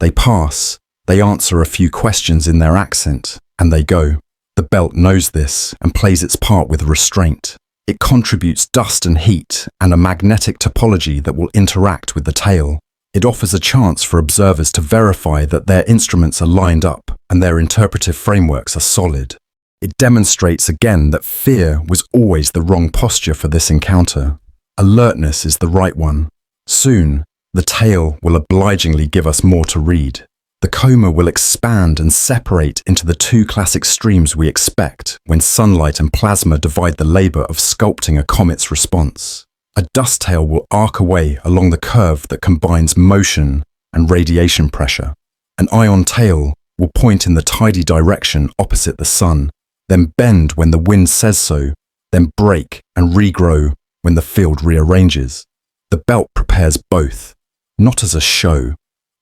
They pass, they answer a few questions in their accent, and they go. The belt knows this and plays its part with restraint. It contributes dust and heat and a magnetic topology that will interact with the tail. It offers a chance for observers to verify that their instruments are lined up and their interpretive frameworks are solid. It demonstrates again that fear was always the wrong posture for this encounter. Alertness is the right one. Soon, the tail will obligingly give us more to read. The coma will expand and separate into the two classic streams we expect when sunlight and plasma divide the labor of sculpting a comet's response. A dust tail will arc away along the curve that combines motion and radiation pressure. An ion tail will point in the tidy direction opposite the sun, then bend when the wind says so, then break and regrow when the field rearranges. The belt prepares both, not as a show,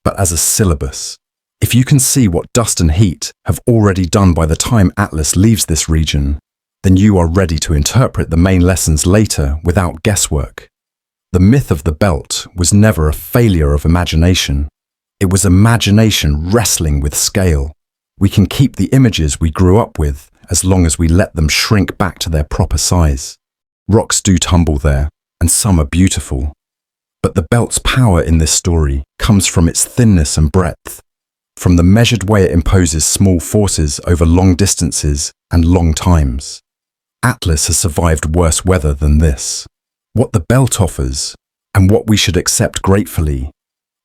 but as a syllabus. If you can see what dust and heat have already done by the time Atlas leaves this region, then you are ready to interpret the main lessons later without guesswork. The myth of the belt was never a failure of imagination. It was imagination wrestling with scale. We can keep the images we grew up with as long as we let them shrink back to their proper size. Rocks do tumble there, and some are beautiful. But the belt's power in this story comes from its thinness and breadth, from the measured way it imposes small forces over long distances and long times. Atlas has survived worse weather than this. What the belt offers, and what we should accept gratefully,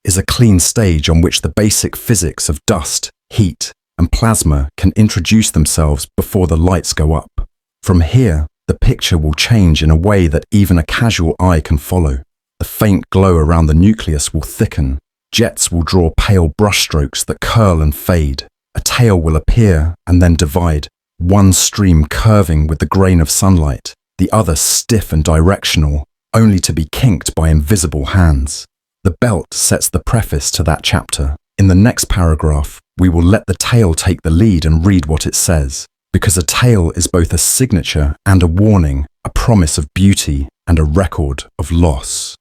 is a clean stage on which the basic physics of dust, heat, and plasma can introduce themselves before the lights go up. From here, the picture will change in a way that even a casual eye can follow. The faint glow around the nucleus will thicken. Jets will draw pale brushstrokes that curl and fade. A tail will appear and then divide, one stream curving with the grain of sunlight, the other stiff and directional, only to be kinked by invisible hands. The belt sets the preface to that chapter. In the next paragraph, we will let the tail take the lead and read what it says, because a tail is both a signature and a warning, a promise of beauty and a record of loss.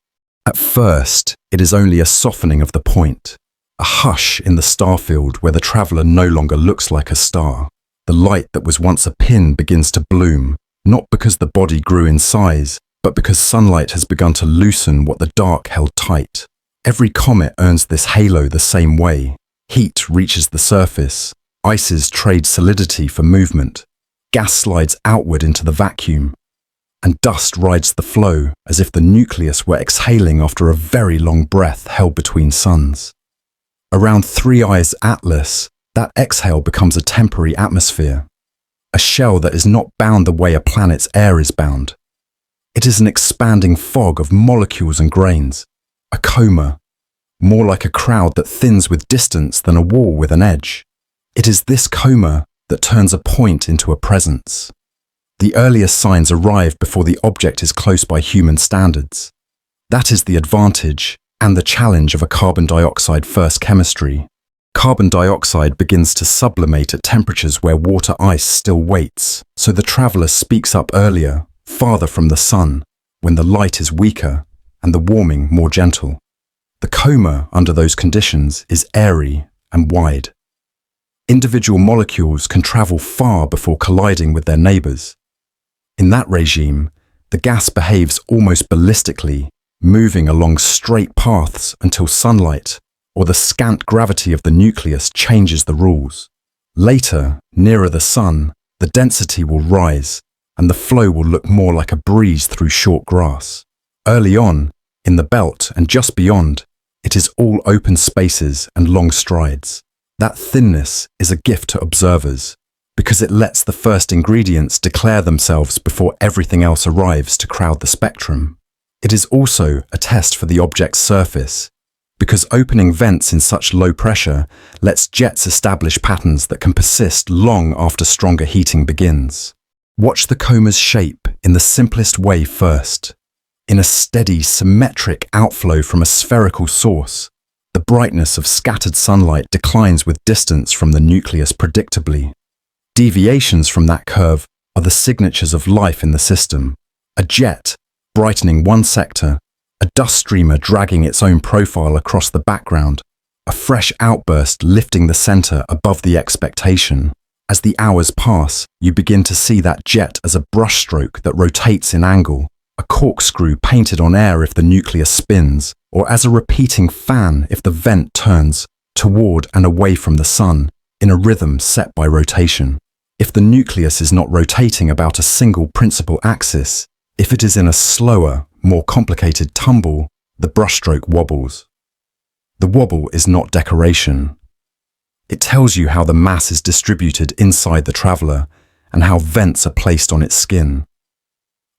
At first, it is only a softening of the point, a hush in the starfield where the traveller no longer looks like a star. The light that was once a pin begins to bloom, not because the body grew in size, but because sunlight has begun to loosen what the dark held tight. Every comet earns this halo the same way. Heat reaches the surface, ices trade solidity for movement, gas slides outward into the vacuum, and dust rides the flow as if the nucleus were exhaling after a very long breath held between suns. Around Three Eyes Atlas, that exhale becomes a temporary atmosphere, a shell that is not bound the way a planet's air is bound. It is an expanding fog of molecules and grains, a coma, more like a crowd that thins with distance than a wall with an edge. It is this coma that turns a point into a presence. The earliest signs arrive before the object is close by human standards. That is the advantage and the challenge of a carbon dioxide first chemistry. Carbon dioxide begins to sublimate at temperatures where water ice still waits, so the traveller speaks up earlier, farther from the sun, when the light is weaker and the warming more gentle. The coma under those conditions is airy and wide. Individual molecules can travel far before colliding with their neighbours. In that regime, the gas behaves almost ballistically, moving along straight paths until sunlight or the scant gravity of the nucleus changes the rules. Later, nearer the sun, the density will rise and the flow will look more like a breeze through short grass. Early on, in the belt and just beyond, it is all open spaces and long strides. That thinness is a gift to observers, because it lets the first ingredients declare themselves before everything else arrives to crowd the spectrum. It is also a test for the object's surface, because opening vents in such low pressure lets jets establish patterns that can persist long after stronger heating begins. Watch the coma's shape in the simplest way first. In a steady, symmetric outflow from a spherical source, the brightness of scattered sunlight declines with distance from the nucleus predictably. Deviations from that curve are the signatures of life in the system. A jet, brightening one sector, a dust streamer dragging its own profile across the background, a fresh outburst lifting the center above the expectation. As the hours pass, you begin to see that jet as a brushstroke that rotates in angle, a corkscrew painted on air if the nucleus spins, or as a repeating fan if the vent turns toward and away from the sun, in a rhythm set by rotation. If the nucleus is not rotating about a single principal axis, if it is in a slower, more complicated tumble, the brushstroke wobbles. The wobble is not decoration. It tells you how the mass is distributed inside the traveller and how vents are placed on its skin.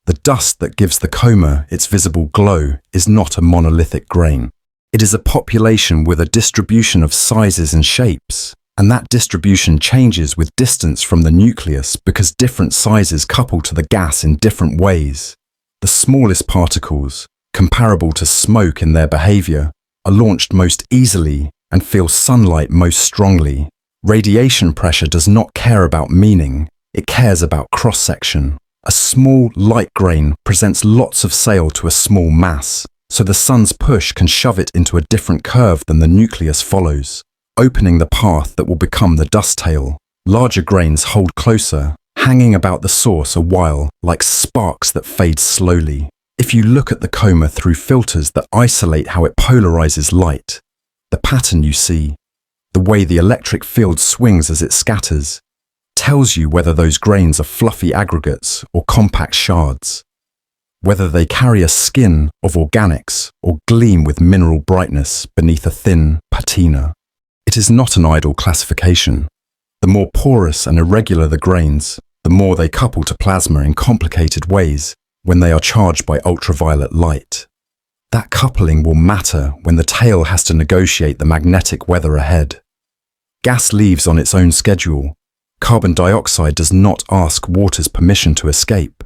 The dust that gives the coma its visible glow is not a monolithic grain. It is a population with a distribution of sizes and shapes, and that distribution changes with distance from the nucleus because different sizes couple to the gas in different ways. The smallest particles, comparable to smoke in their behaviour, are launched most easily and feel sunlight most strongly. Radiation pressure does not care about meaning, it cares about cross-section. A small light grain presents lots of sail to a small mass, so the sun's push can shove it into a different curve than the nucleus follows, opening the path that will become the dust tail. Larger grains hold closer, hanging about the source a while like sparks that fade slowly. If you look at the coma through filters that isolate how it polarizes light, the pattern you see, the way the electric field swings as it scatters, tells you whether those grains are fluffy aggregates or compact shards, whether they carry a skin of organics or gleam with mineral brightness beneath a thin patina. It is not an idle classification. The more porous and irregular the grains, the more they couple to plasma in complicated ways when they are charged by ultraviolet light. That coupling will matter when the tail has to negotiate the magnetic weather ahead. Gas leaves on its own schedule. Carbon dioxide does not ask water's permission to escape.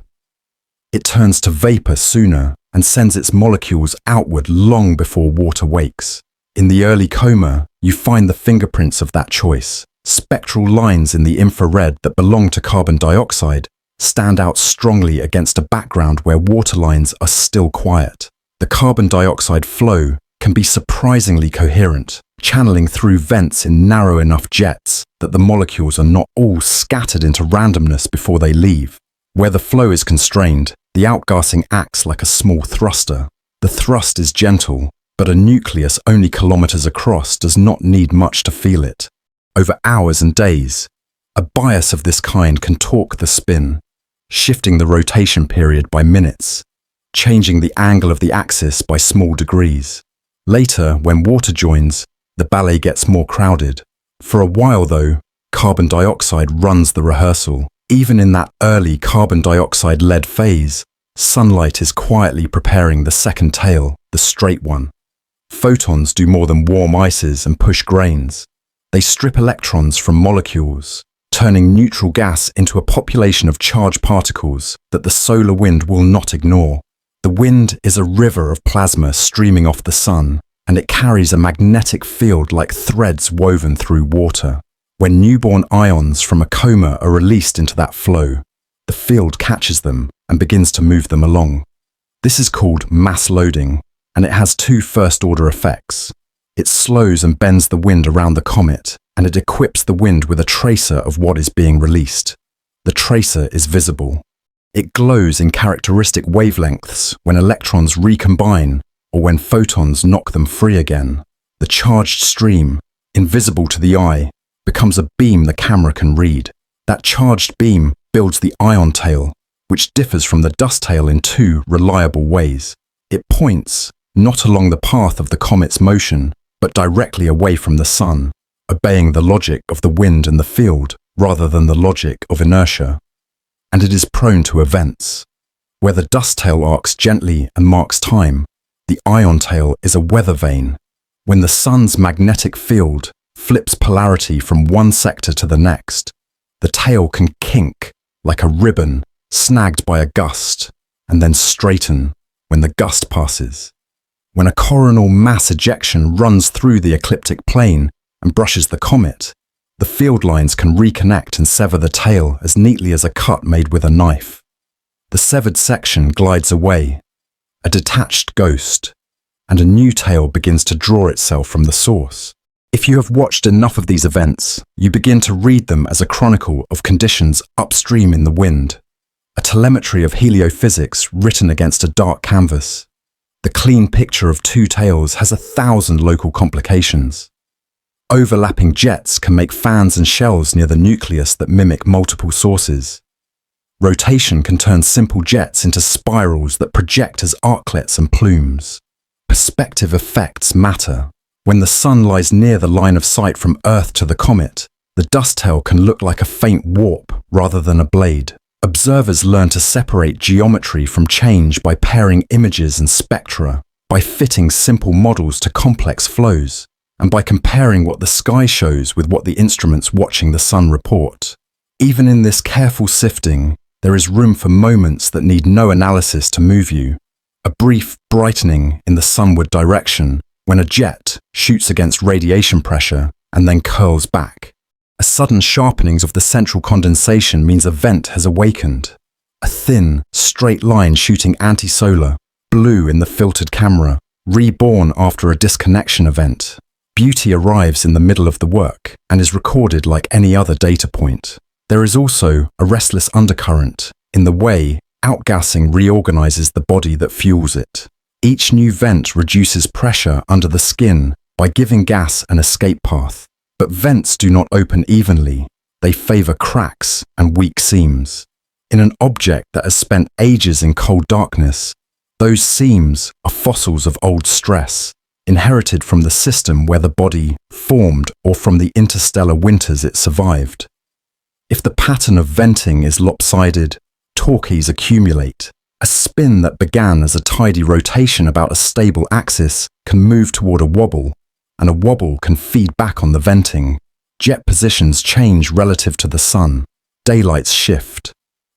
It turns to vapor sooner and sends its molecules outward long before water wakes. In the early coma, you find the fingerprints of that choice. Spectral lines in the infrared that belong to carbon dioxide stand out strongly against a background where water lines are still quiet. The carbon dioxide flow can be surprisingly coherent, channeling through vents in narrow enough jets that the molecules are not all scattered into randomness before they leave. Where the flow is constrained, the outgassing acts like a small thruster. The thrust is gentle, but a nucleus only kilometers across does not need much to feel it. Over hours and days, a bias of this kind can torque the spin, shifting the rotation period by minutes, changing the angle of the axis by small degrees. Later, when water joins, the ballet gets more crowded. For a while, though, carbon dioxide runs the rehearsal. Even in that early carbon dioxide-led phase, sunlight is quietly preparing the second tail, the straight one. Photons do more than warm ices and push grains. They strip electrons from molecules, turning neutral gas into a population of charged particles that the solar wind will not ignore. The wind is a river of plasma streaming off the sun, and it carries a magnetic field like threads woven through water. When newborn ions from a coma are released into that flow, the field catches them and begins to move them along. This is called mass loading, and it has two first-order effects. It slows and bends the wind around the comet, and it equips the wind with a tracer of what is being released. The tracer is visible. It glows in characteristic wavelengths when electrons recombine or when photons knock them free again. The charged stream, invisible to the eye, becomes a beam the camera can read. That charged beam builds the ion tail, which differs from the dust tail in two reliable ways. It points not along the path of the comet's motion, but directly away from the sun, obeying the logic of the wind and the field rather than the logic of inertia. And it is prone to events. Where the dust tail arcs gently and marks time, the ion tail is a weather vane. When the sun's magnetic field flips polarity from one sector to the next, the tail can kink like a ribbon snagged by a gust, and then straighten when the gust passes. When a coronal mass ejection runs through the ecliptic plane and brushes the comet, the field lines can reconnect and sever the tail as neatly as a cut made with a knife. The severed section glides away, a detached ghost, and a new tail begins to draw itself from the source. If you have watched enough of these events, you begin to read them as a chronicle of conditions upstream in the wind, a telemetry of heliophysics written against a dark canvas. The clean picture of two tails has 1,000 local complications. Overlapping jets can make fans and shells near the nucleus that mimic multiple sources. Rotation can turn simple jets into spirals that project as arclets and plumes. Perspective effects matter. When the sun lies near the line of sight from Earth to the comet, the dust tail can look like a faint warp rather than a blade. Observers learn to separate geometry from change by pairing images and spectra, by fitting simple models to complex flows, and by comparing what the sky shows with what the instruments watching the sun report. Even in this careful sifting, there is room for moments that need no analysis to move you. A brief brightening in the sunward direction when a jet shoots against radiation pressure and then curls back. A sudden sharpening of the central condensation means a vent has awakened. A thin, straight line shooting anti-solar, blue in the filtered camera, reborn after a disconnection event. Beauty arrives in the middle of the work and is recorded like any other data point. There is also a restless undercurrent in the way outgassing reorganizes the body that fuels it. Each new vent reduces pressure under the skin by giving gas an escape path. But vents do not open evenly. They favor cracks and weak seams. In an object that has spent ages in cold darkness, those seams are fossils of old stress, inherited from the system where the body formed or from the interstellar winters it survived. If the pattern of venting is lopsided, torques accumulate. A spin that began as a tidy rotation about a stable axis can move toward a wobble, and a wobble can feed back on the venting. Jet positions change relative to the sun. Daylights shift.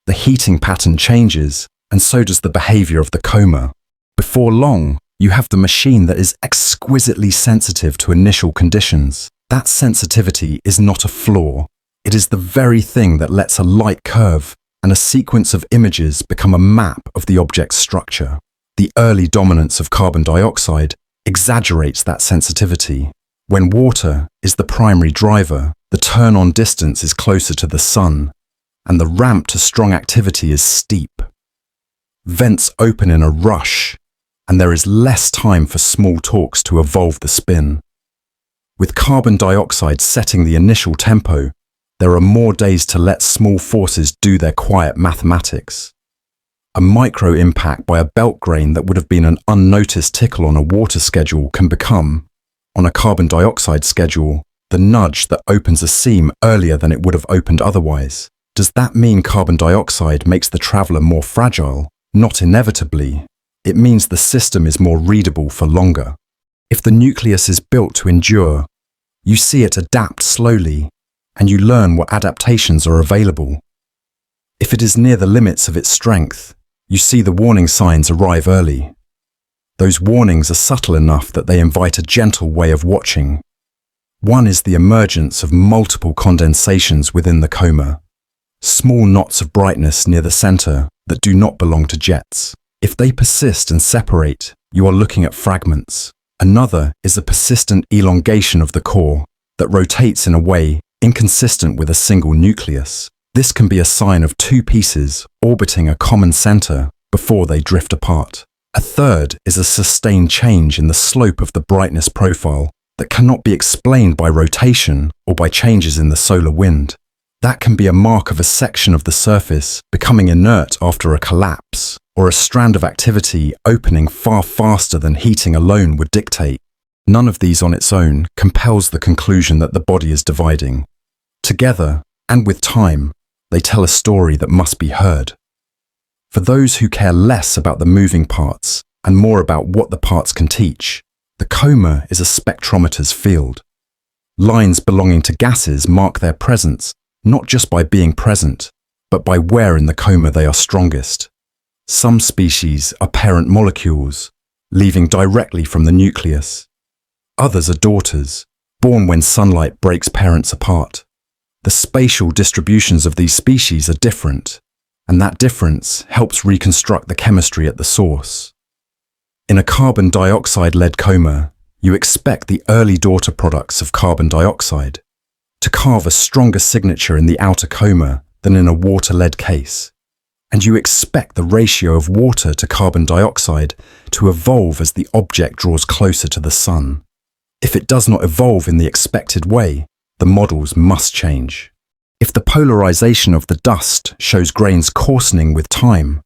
The heating pattern changes, and so does the behavior of the coma. Before long, you have the machine that is exquisitely sensitive to initial conditions. That sensitivity is not a flaw. It is the very thing that lets a light curve and a sequence of images become a map of the object's structure. The early dominance of carbon dioxide exaggerates that sensitivity. When water is the primary driver, the turn-on distance is closer to the sun, and the ramp to strong activity is steep. Vents open in a rush, and there is less time for small torques to evolve the spin. With carbon dioxide setting the initial tempo, there are more days to let small forces do their quiet mathematics. A micro impact by a belt grain that would have been an unnoticed tickle on a water schedule can become, on a carbon dioxide schedule, the nudge that opens a seam earlier than it would have opened otherwise. Does that mean carbon dioxide makes the traveler more fragile? Not inevitably. It means the system is more readable for longer. If the nucleus is built to endure, you see it adapt slowly, and you learn what adaptations are available. If it is near the limits of its strength, you see the warning signs arrive early. Those warnings are subtle enough that they invite a gentle way of watching. One is the emergence of multiple condensations within the coma, small knots of brightness near the center that do not belong to jets. If they persist and separate, you are looking at fragments. Another is a persistent elongation of the core that rotates in a way inconsistent with a single nucleus. This can be a sign of two pieces orbiting a common center before they drift apart. A third is a sustained change in the slope of the brightness profile that cannot be explained by rotation or by changes in the solar wind. That can be a mark of a section of the surface becoming inert after a collapse, or a strand of activity opening far faster than heating alone would dictate. None of these on its own compels the conclusion that the body is dividing. Together, and with time, they tell a story that must be heard. For those who care less about the moving parts and more about what the parts can teach, the coma is a spectrometer's field. Lines belonging to gases mark their presence not just by being present, but by where in the coma they are strongest. Some species are parent molecules, leaving directly from the nucleus. Others are daughters, born when sunlight breaks parents apart. The spatial distributions of these species are different, and that difference helps reconstruct the chemistry at the source. In a carbon dioxide-led coma, you expect the early daughter products of carbon dioxide to carve a stronger signature in the outer coma than in a water-led case. And you expect the ratio of water to carbon dioxide to evolve as the object draws closer to the sun. If it does not evolve in the expected way, the models must change. If the polarization of the dust shows grains coarsening with time,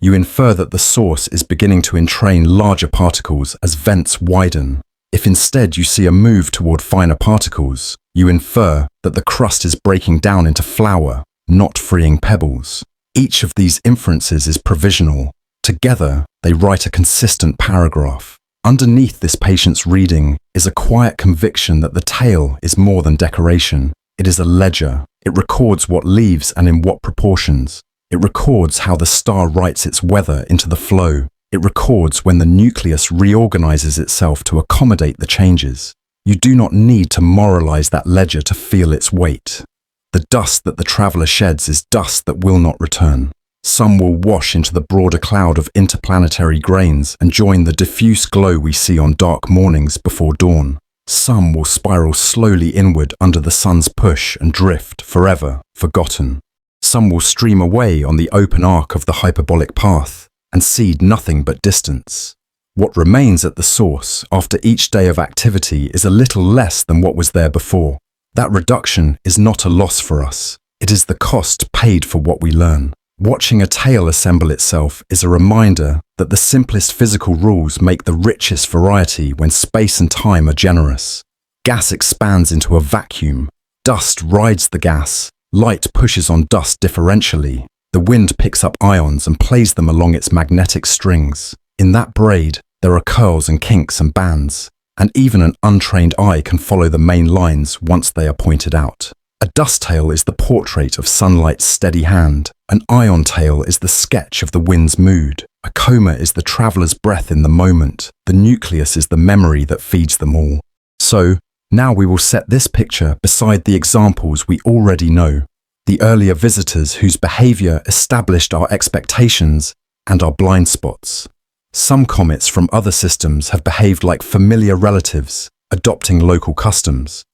you infer that the source is beginning to entrain larger particles as vents widen. If instead you see a move toward finer particles, you infer that the crust is breaking down into flour, not freeing pebbles. Each of these inferences is provisional. Together, they write a consistent paragraph. Underneath this patient's reading is a quiet conviction that the tale is more than decoration. It is a ledger. It records what leaves and in what proportions. It records how the star writes its weather into the flow. It records when the nucleus reorganizes itself to accommodate the changes. You do not need to moralize that ledger to feel its weight. The dust that the traveler sheds is dust that will not return. Some will wash into the broader cloud of interplanetary grains and join the diffuse glow we see on dark mornings before dawn. Some will spiral slowly inward under the sun's push and drift forever, forgotten. Some will stream away on the open arc of the hyperbolic path and cede nothing but distance. What remains at the source after each day of activity is a little less than what was there before. That reduction is not a loss for us. It is the cost paid for what we learn. Watching a tail assemble itself is a reminder that the simplest physical rules make the richest variety when space and time are generous. Gas expands into a vacuum. Dust rides the gas. Light pushes on dust differentially. The wind picks up ions and plays them along its magnetic strings. In that braid, there are curls and kinks and bands, and even an untrained eye can follow the main lines once they are pointed out. A dust tail is the portrait of sunlight's steady hand. An ion tail is the sketch of the wind's mood. A coma is the traveler's breath in the moment. The nucleus is the memory that feeds them all. So, now we will set this picture beside the examples we already know, the earlier visitors whose behavior established our expectations and our blind spots. Some comets from other systems have behaved like familiar relatives, adopting local customs.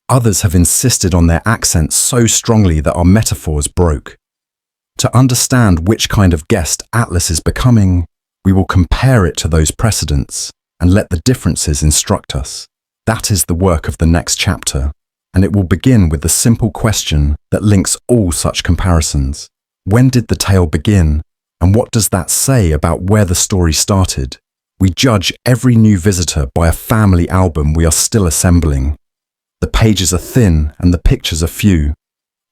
Others have insisted on their accents so strongly that our metaphors broke. To understand which kind of guest Atlas is becoming, we will compare it to those precedents and let the differences instruct us. That is the work of the next chapter, and it will begin with the simple question that links all such comparisons. When did the tale begin, and what does that say about where the story started? We judge every new visitor by a family album we are still assembling. The pages are thin and the pictures are few,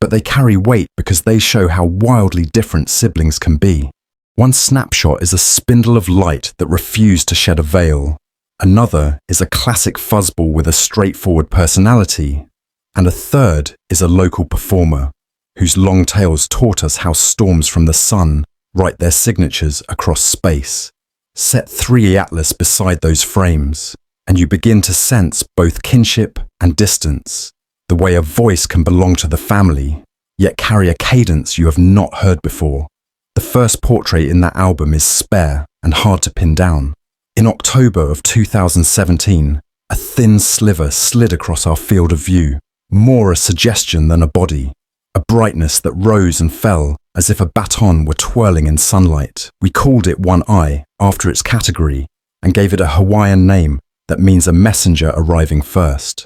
but they carry weight because they show how wildly different siblings can be. One snapshot is a spindle of light that refused to shed a veil. Another is a classic fuzzball with a straightforward personality. And a third is a local performer, whose long tales taught us how storms from the sun write their signatures across space. Set 3 Atlas beside those frames, and you begin to sense both kinship and distance, the way a voice can belong to the family, yet carry a cadence you have not heard before. The first portrait in that album is spare and hard to pin down. In October of 2017, a thin sliver slid across our field of view, more a suggestion than a body, a brightness that rose and fell as if a baton were twirling in sunlight. We called it One Eye after its category and gave it a Hawaiian name that means a messenger arriving first.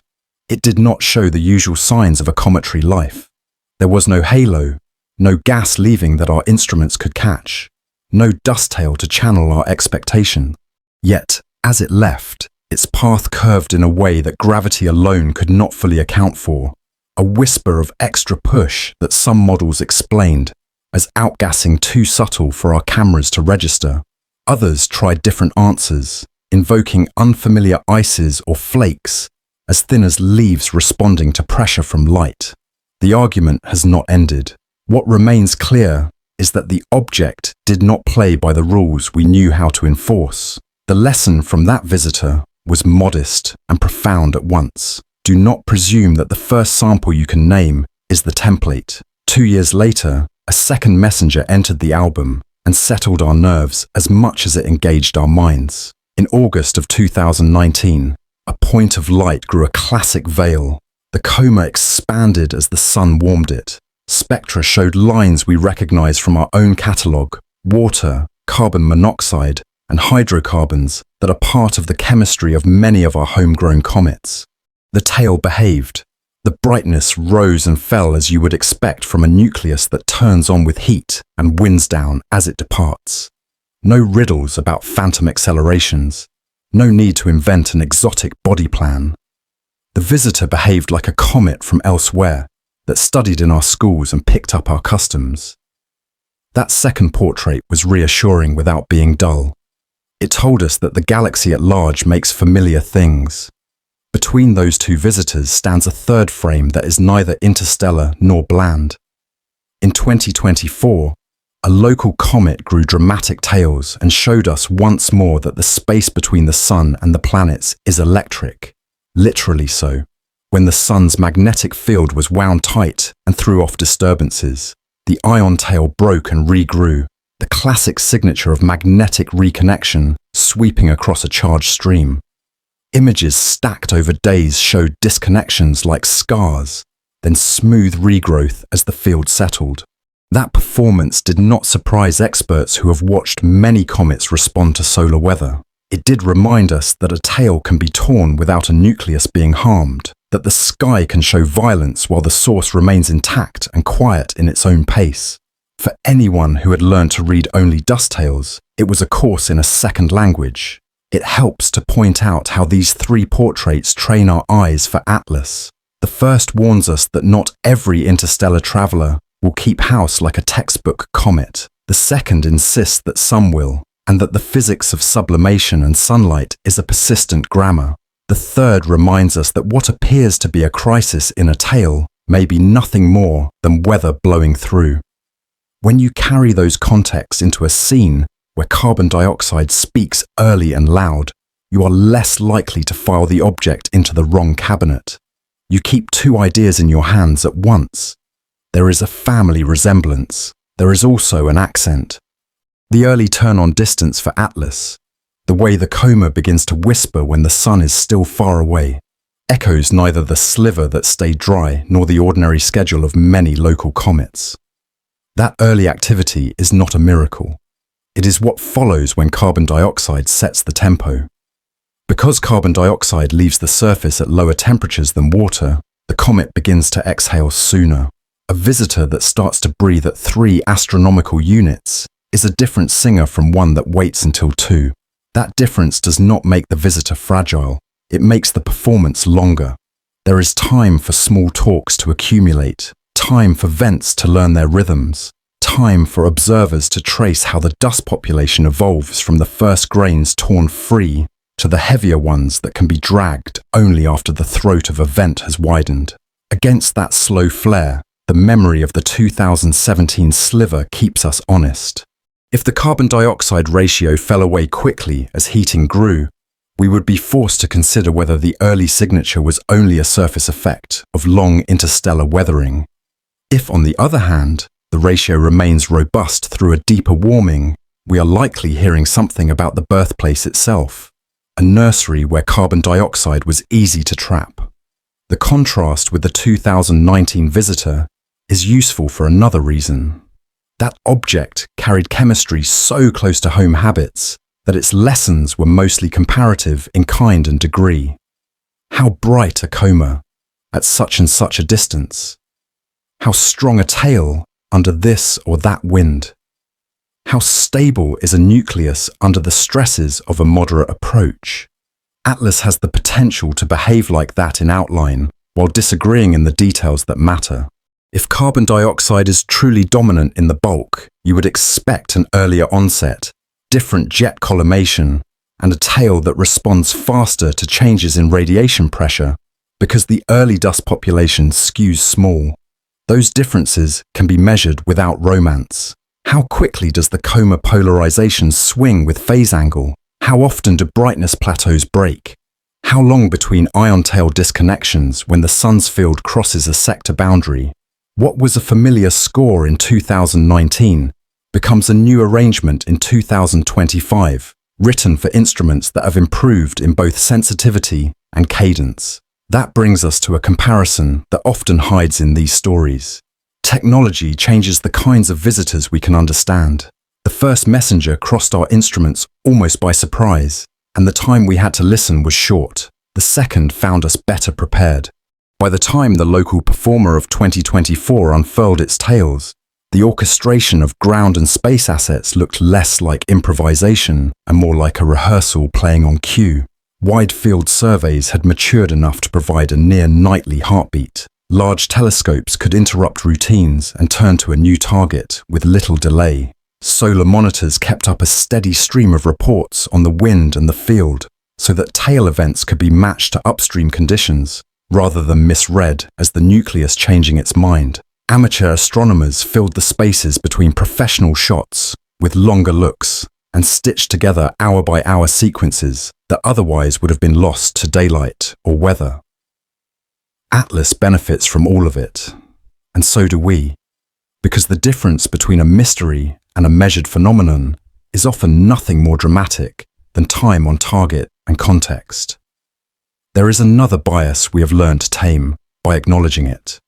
It did not show the usual signs of a cometary life. There was no halo, no gas leaving that our instruments could catch, no dust tail to channel our expectation. Yet, as it left, its path curved in a way that gravity alone could not fully account for, a whisper of extra push that some models explained as outgassing too subtle for our cameras to register. Others tried different answers, invoking unfamiliar ices or flakes, as thin as leaves responding to pressure from light. The argument has not ended. What remains clear is that the object did not play by the rules we knew how to enforce. The lesson from that visitor was modest and profound at once. Do not presume that the first sample you can name is the template. 2 years later, a second messenger entered the album and settled our nerves as much as it engaged our minds. In August of 2019, a point of light grew a classic veil. The coma expanded as the sun warmed it. Spectra showed lines we recognize from our own catalogue: water, carbon monoxide, and hydrocarbons that are part of the chemistry of many of our homegrown comets. The tail behaved. The brightness rose and fell as you would expect from a nucleus that turns on with heat and winds down as it departs. No riddles about phantom accelerations. No need to invent an exotic body plan. The visitor behaved like a comet from elsewhere that studied in our schools and picked up our customs. That second portrait was reassuring without being dull. It told us that the galaxy at large makes familiar things. Between those two visitors stands a third frame that is neither interstellar nor bland. In 2024, a local comet grew dramatic tails and showed us once more that the space between the sun and the planets is electric, literally so. When the sun's magnetic field was wound tight and threw off disturbances, the ion tail broke and regrew, the classic signature of magnetic reconnection sweeping across a charged stream. Images stacked over days showed disconnections like scars, then smooth regrowth as the field settled. That performance did not surprise experts who have watched many comets respond to solar weather. It did remind us that a tail can be torn without a nucleus being harmed, that the sky can show violence while the source remains intact and quiet in its own pace. For anyone who had learned to read only dust tails, it was a course in a second language. It helps to point out how these three portraits train our eyes for Atlas. The first warns us that not every interstellar traveler will keep house like a textbook comet. The second insists that some will, and that the physics of sublimation and sunlight is a persistent grammar. The third reminds us that what appears to be a crisis in a tail may be nothing more than weather blowing through. When you carry those contexts into a scene where carbon dioxide speaks early and loud, you are less likely to file the object into the wrong cabinet. You keep two ideas in your hands at once. There is a family resemblance. There is also an accent. The early turn-on distance for Atlas, the way the coma begins to whisper when the sun is still far away, echoes neither the sliver that stayed dry nor the ordinary schedule of many local comets. That early activity is not a miracle. It is what follows when carbon dioxide sets the tempo. Because carbon dioxide leaves the surface at lower temperatures than water, the comet begins to exhale sooner. A visitor that starts to breathe at 3 astronomical units is a different singer from one that waits until 2. That difference does not make the visitor fragile. It makes the performance longer. There is time for small talks to accumulate, time for vents to learn their rhythms, time for observers to trace how the dust population evolves from the first grains torn free to the heavier ones that can be dragged only after the throat of a vent has widened. Against that slow flare, the memory of the 2017 sliver keeps us honest. If the carbon dioxide ratio fell away quickly as heating grew, we would be forced to consider whether the early signature was only a surface effect of long interstellar weathering. If, on the other hand, the ratio remains robust through a deeper warming, we are likely hearing something about the birthplace itself, a nursery where carbon dioxide was easy to trap. The contrast with the 2019 visitor is useful for another reason. That object carried chemistry so close to home habits that its lessons were mostly comparative in kind and degree. How bright a coma at such and such a distance? How strong a tail under this or that wind? How stable is a nucleus under the stresses of a moderate approach? Atlas has the potential to behave like that in outline, while disagreeing in the details that matter. If carbon dioxide is truly dominant in the bulk, you would expect an earlier onset, different jet collimation, and a tail that responds faster to changes in radiation pressure, because the early dust population skews small. Those differences can be measured without romance. How quickly does the coma polarization swing with phase angle? How often do brightness plateaus break? How long between ion tail disconnections when the sun's field crosses a sector boundary? What was a familiar score in 2019 becomes a new arrangement in 2025, written for instruments that have improved in both sensitivity and cadence. That brings us to a comparison that often hides in these stories. Technology changes the kinds of visitors we can understand. The first messenger crossed our instruments almost by surprise, and the time we had to listen was short. The second found us better prepared. By the time the local performer of 2024 unfurled its tales, the orchestration of ground and space assets looked less like improvisation and more like a rehearsal playing on cue. Wide-field surveys had matured enough to provide a near-nightly heartbeat. Large telescopes could interrupt routines and turn to a new target with little delay. Solar monitors kept up a steady stream of reports on the wind and the field, so that tail events could be matched to upstream conditions, rather than misread as the nucleus changing its mind. Amateur astronomers filled the spaces between professional shots with longer looks and stitched together hour-by-hour sequences that otherwise would have been lost to daylight or weather. Atlas benefits from all of it, and so do we, because the difference between a mystery and a measured phenomenon is often nothing more dramatic than time on target and context. There is another bias we have learned to tame by acknowledging it.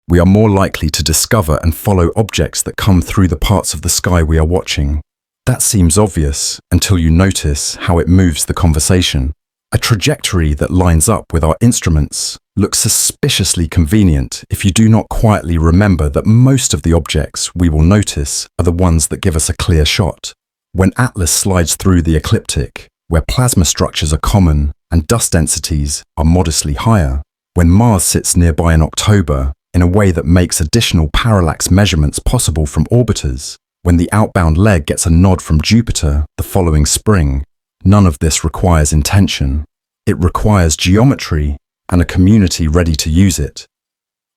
We are more likely to discover and follow objects that come through the parts of the sky we are watching. That seems obvious until you notice how it moves the conversation. A trajectory that lines up with our instruments looks suspiciously convenient if you do not quietly remember that most of the objects we will notice are the ones that give us a clear shot. When Atlas slides through the ecliptic, where plasma structures are common and dust densities are modestly higher, when Mars sits nearby in October in a way that makes additional parallax measurements possible from orbiters, when the outbound leg gets a nod from Jupiter the following spring, none of this requires intention. It requires geometry and a community ready to use it.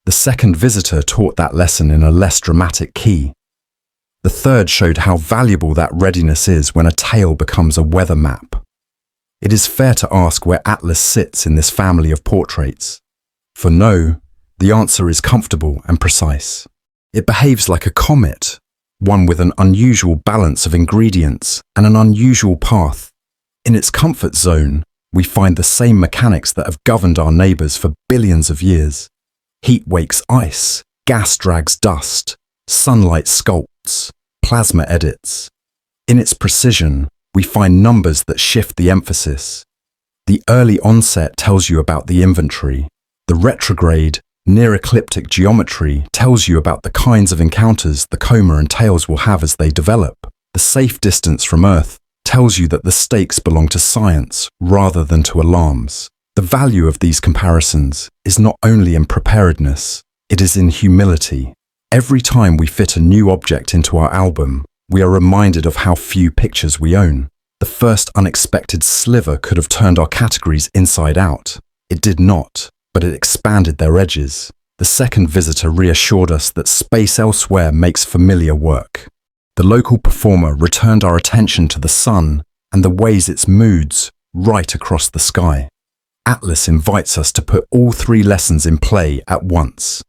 The second visitor taught that lesson in a less dramatic key. The third showed how valuable that readiness is when a tail becomes a weather map. It is fair to ask where Atlas sits in this family of portraits. For no, the answer is comfortable and precise. It behaves like a comet, one with an unusual balance of ingredients and an unusual path. In its comfort zone, we find the same mechanics that have governed our neighbours for billions of years. Heat wakes ice, gas drags dust, sunlight sculpts, plasma edits. In its precision, we find numbers that shift the emphasis. The early onset tells you about the inventory. The retrograde, near-ecliptic geometry tells you about the kinds of encounters the coma and tails will have as they develop. The safe distance from Earth tells you that the stakes belong to science rather than to alarms. The value of these comparisons is not only in preparedness, it is in humility. Every time we fit a new object into our album, we are reminded of how few pictures we own. The first unexpected sliver could have turned our categories inside out. It did not, but it expanded their edges. The second visitor reassured us that space elsewhere makes familiar work. The local performer returned our attention to the sun and the ways it moves right across the sky. Atlas invites us to put all three lessons in play at once.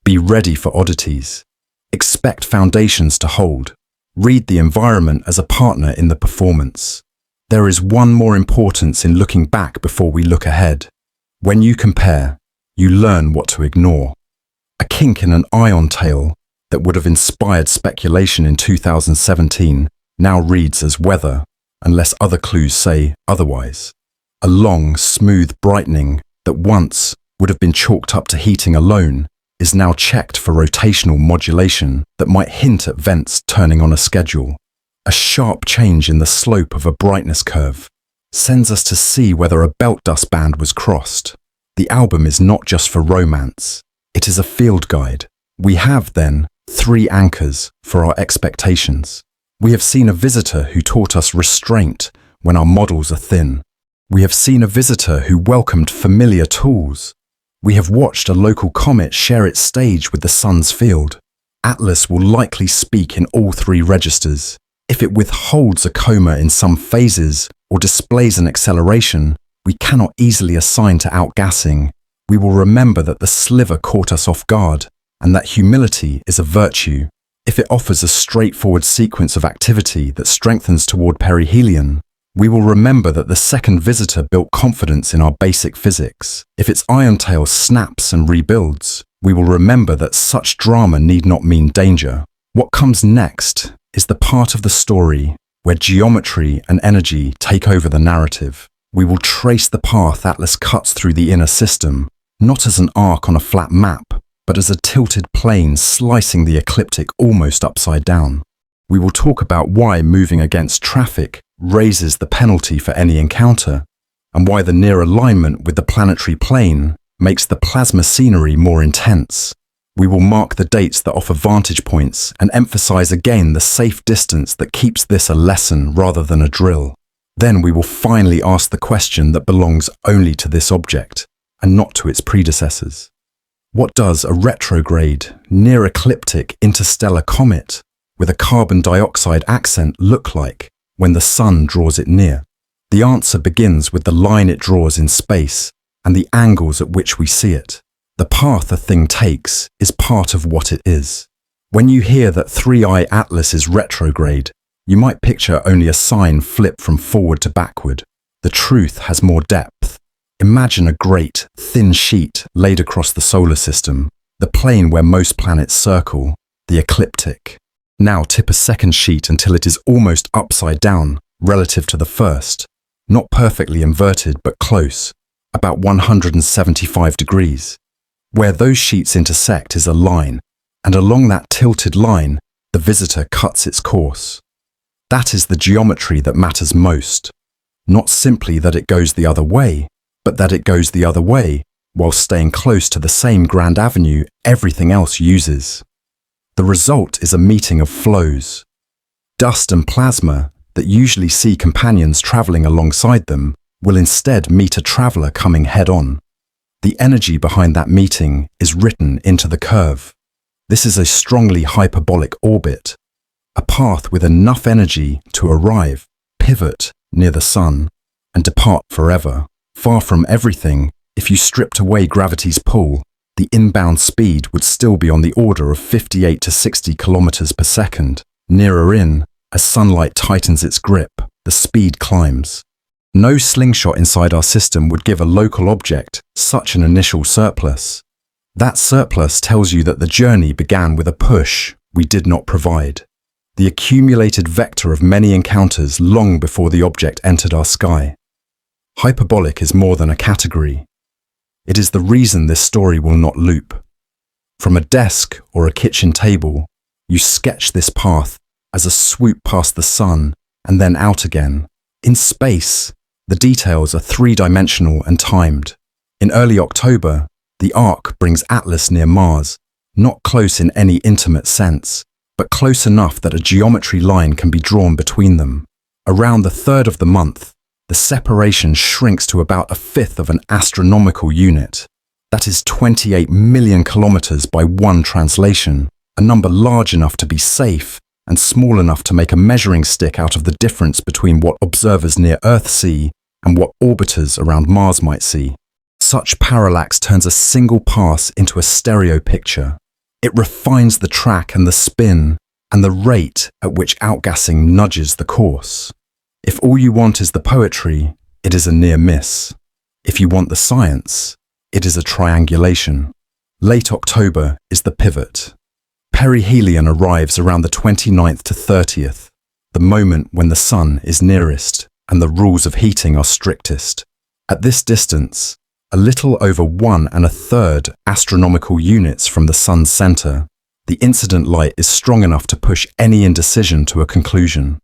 Be ready for oddities. Expect foundations to hold. Read the environment as a partner in the performance. There is one more importance in looking back before we look ahead. When you compare, you learn what to ignore. A kink in an ion tail that would have inspired speculation in 2017 now reads as weather, unless other clues say otherwise. A long, smooth brightening that once would have been chalked up to heating alone is now checked for rotational modulation that might hint at vents turning on a schedule. A sharp change in the slope of a brightness curve sends us to see whether a belt dust band was crossed. The album is not just for romance, it is a field guide. We have, then, three anchors for our expectations. We have seen a visitor who taught us restraint when our models are thin. We have seen a visitor who welcomed familiar tools. We have watched a local comet share its stage with the sun's field. Atlas will likely speak in all three registers. If it withholds a coma in some phases or displays an acceleration we cannot easily assign to outgassing, we will remember that the sliver caught us off guard and that humility is a virtue. If it offers a straightforward sequence of activity that strengthens toward perihelion, we will remember that the second visitor built confidence in our basic physics. If its ion tail snaps and rebuilds, we will remember that such drama need not mean danger. What comes next is the part of the story where geometry and energy take over the narrative. We will trace the path Atlas cuts through the inner system, not as an arc on a flat map, but as a tilted plane slicing the ecliptic almost upside down. We will talk about why moving against traffic raises the penalty for any encounter, and why the near alignment with the planetary plane makes the plasma scenery more intense. We will mark the dates that offer vantage points and emphasize again the safe distance that keeps this a lesson rather than a drill. Then we will finally ask the question that belongs only to this object and not to its predecessors. What does a retrograde, near-ecliptic interstellar comet with a carbon dioxide accent look like when the sun draws it near? The answer begins with the line it draws in space and the angles at which we see it. The path a thing takes is part of what it is. When you hear that 3i Atlas is retrograde, you might picture only a sign flip from forward to backward. The truth has more depth. Imagine a great, thin sheet laid across the solar system, the plane where most planets circle, the ecliptic. Now tip a second sheet until it is almost upside down relative to the first, not perfectly inverted but close, about 175 degrees. Where those sheets intersect is a line, and along that tilted line, the visitor cuts its course. That is the geometry that matters most. Not simply that it goes the other way, but that it goes the other way while staying close to the same grand avenue everything else uses. The result is a meeting of flows. Dust and plasma that usually see companions traveling alongside them will instead meet a traveler coming head-on. The energy behind that meeting is written into the curve. This is a strongly hyperbolic orbit, a path with enough energy to arrive, pivot near the sun, and depart forever. Far from everything, if you stripped away gravity's pull, the inbound speed would still be on the order of 58 to 60 kilometers per second. Nearer in, as sunlight tightens its grip, the speed climbs. No slingshot inside our system would give a local object such an initial surplus. That surplus tells you that the journey began with a push we did not provide, the accumulated vector of many encounters long before the object entered our sky. Hyperbolic is more than a category. It is the reason this story will not loop. From a desk or a kitchen table, you sketch this path as a swoop past the sun and then out again. In space, the details are three-dimensional and timed. In early October, the arc brings Atlas near Mars, not close in any intimate sense, but close enough that a geometry line can be drawn between them. Around the third of the month, the separation shrinks to about a fifth of an astronomical unit. That is 28 million kilometers by one translation, a number large enough to be safe and small enough to make a measuring stick out of the difference between what observers near Earth see and what orbiters around Mars might see. Such parallax turns a single pass into a stereo picture. It refines the track and the spin and the rate at which outgassing nudges the course. If all you want is the poetry, it is a near miss. If you want the science, it is a triangulation. Late October is the pivot. Perihelion arrives around the 29th to 30th, the moment when the sun is nearest and the rules of heating are strictest. At this distance, a little over 1 1/3 astronomical units from the sun's center, the incident light is strong enough to push any indecision to a conclusion.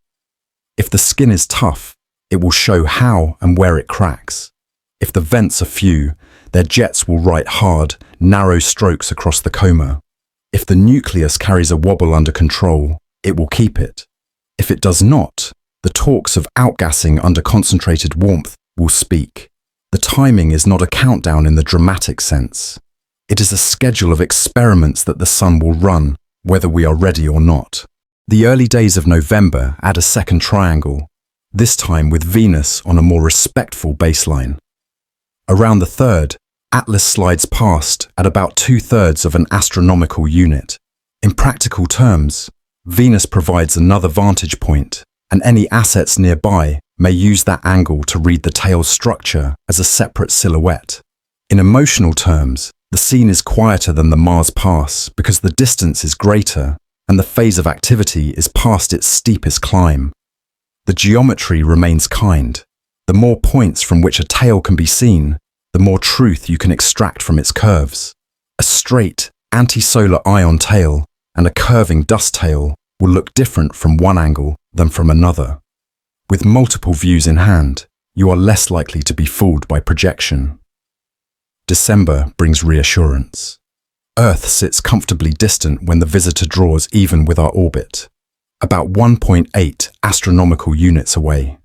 If the skin is tough, it will show how and where it cracks. If the vents are few, their jets will write hard, narrow strokes across the coma. If the nucleus carries a wobble under control, it will keep it. If it does not, the talks of outgassing under concentrated warmth will speak. The timing is not a countdown in the dramatic sense. It is a schedule of experiments that the sun will run, whether we are ready or not. The early days of November add a second triangle, this time with Venus on a more respectful baseline. Around the 3rd, Atlas slides past at about 2/3 of an astronomical unit. In practical terms, Venus provides another vantage point, and any assets nearby may use that angle to read the tail's structure as a separate silhouette. In emotional terms, the scene is quieter than the Mars pass because the distance is greater and the phase of activity is past its steepest climb. The geometry remains kind. The more points from which a tail can be seen, the more truth you can extract from its curves. A straight, anti-solar ion tail and a curving dust tail will look different from one angle than from another. With multiple views in hand, you are less likely to be fooled by projection. December brings reassurance. Earth sits comfortably distant when the visitor draws even with our orbit, about 1.8 astronomical units away.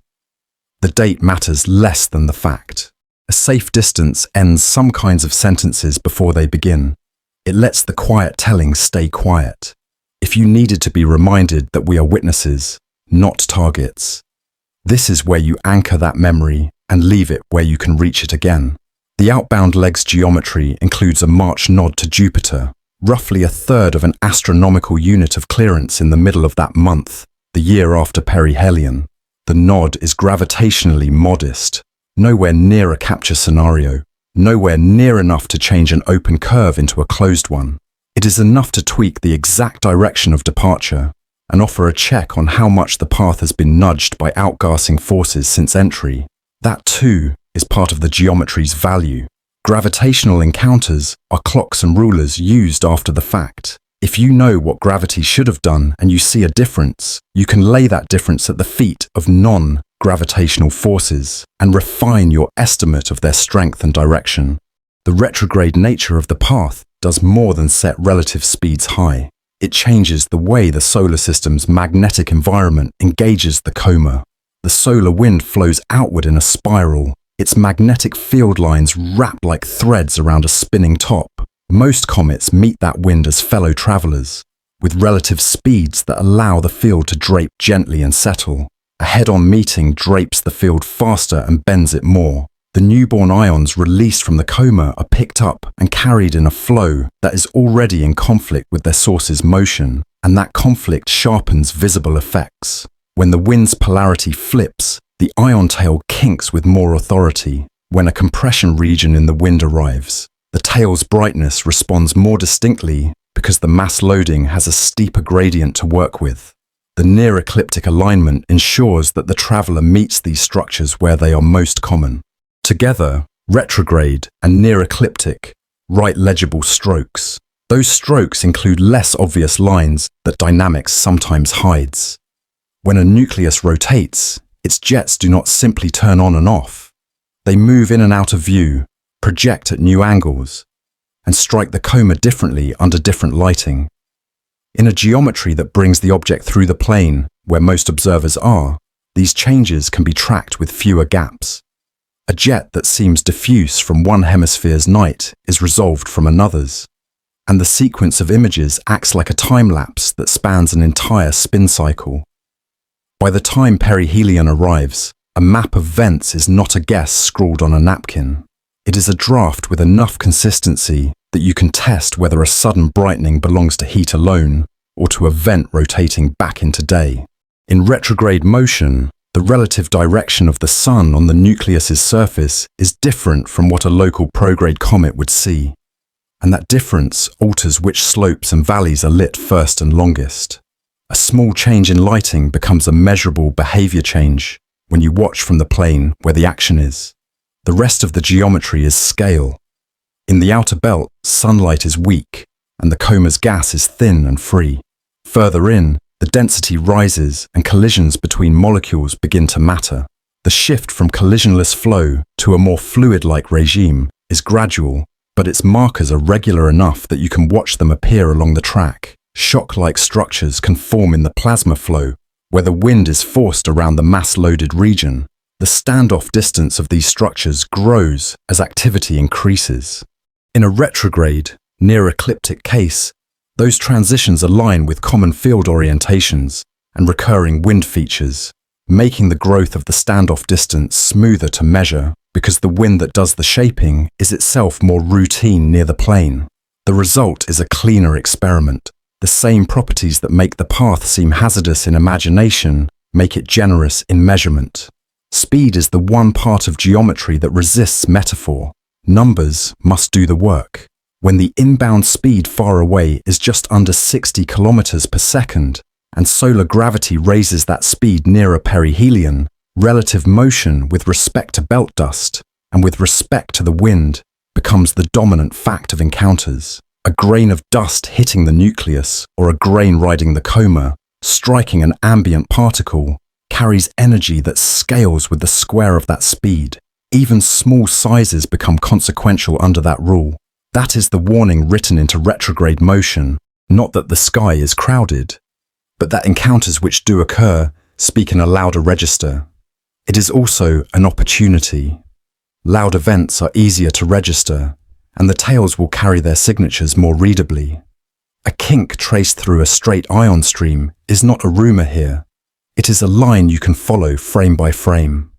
The date matters less than the fact. A safe distance ends some kinds of sentences before they begin. It lets the quiet telling stay quiet. If you needed to be reminded that we are witnesses, not targets, this is where you anchor that memory and leave it where you can reach it again. The outbound leg's geometry includes a March nod to Jupiter, roughly 1/3 of an astronomical unit of clearance in the middle of that month, the year after perihelion. The nod is gravitationally modest, Nowhere near a capture scenario, nowhere near enough to change an open curve into a closed one. It is enough to tweak the exact direction of departure and offer a check on how much the path has been nudged by outgassing forces since entry. That too is part of the geometry's value. Gravitational encounters are clocks and rulers used after the fact. If you know what gravity should have done and you see a difference, you can lay that difference at the feet of non-gravitational forces and refine your estimate of their strength and direction. The retrograde nature of the path does more than set relative speeds high. It changes the way the solar system's magnetic environment engages the coma. The solar wind flows outward in a spiral. Its magnetic field lines wrap like threads around a spinning top. Most comets meet that wind as fellow travelers, with relative speeds that allow the field to drape gently and settle. A head-on meeting drapes the field faster and bends it more. The newborn ions released from the coma are picked up and carried in a flow that is already in conflict with their source's motion, and that conflict sharpens visible effects. When the wind's polarity flips, the ion tail kinks with more authority. When a compression region in the wind arrives, the tail's brightness responds more distinctly because the mass loading has a steeper gradient to work with. The near-ecliptic alignment ensures that the traveler meets these structures where they are most common. Together, retrograde and near-ecliptic write legible strokes. Those strokes include less obvious lines that dynamics sometimes hides. When a nucleus rotates, its jets do not simply turn on and off. They move in and out of view, project at new angles, and strike the coma differently under different lighting. In a geometry that brings the object through the plane where most observers are, these changes can be tracked with fewer gaps. A jet that seems diffuse from one hemisphere's night is resolved from another's, and the sequence of images acts like a time-lapse that spans an entire spin cycle. By the time perihelion arrives, a map of vents is not a guess scrawled on a napkin. It is a draft with enough consistency that you can test whether a sudden brightening belongs to heat alone or to a vent rotating back into day. In retrograde motion, the relative direction of the sun on the nucleus's surface is different from what a local prograde comet would see, and that difference alters which slopes and valleys are lit first and longest. A small change in lighting becomes a measurable behavior change when you watch from the plane where the action is. The rest of the geometry is scale. In the outer belt, sunlight is weak, and the coma's gas is thin and free. Further in, the density rises and collisions between molecules begin to matter. The shift from collisionless flow to a more fluid-like regime is gradual, but its markers are regular enough that you can watch them appear along the track. Shock-like structures can form in the plasma flow, where the wind is forced around the mass-loaded region. The standoff distance of these structures grows as activity increases. In a retrograde, near-ecliptic case, those transitions align with common field orientations and recurring wind features, making the growth of the standoff distance smoother to measure because the wind that does the shaping is itself more routine near the plane. The result is a cleaner experiment. The same properties that make the path seem hazardous in imagination make it generous in measurement. Speed is the one part of geometry that resists metaphor. Numbers must do the work. When the inbound speed far away is just under 60 kilometers per second, and solar gravity raises that speed nearer perihelion, relative motion with respect to belt dust and with respect to the wind becomes the dominant fact of encounters. A grain of dust hitting the nucleus or a grain riding the coma, striking an ambient particle, carries energy that scales with the square of that speed. Even small sizes become consequential under that rule. That is the warning written into retrograde motion, not that the sky is crowded, but that encounters which do occur speak in a louder register. It is also an opportunity. Loud events are easier to register, and the tails will carry their signatures more readably. A kink traced through a straight ion stream is not a rumor here. It is a line you can follow frame by frame.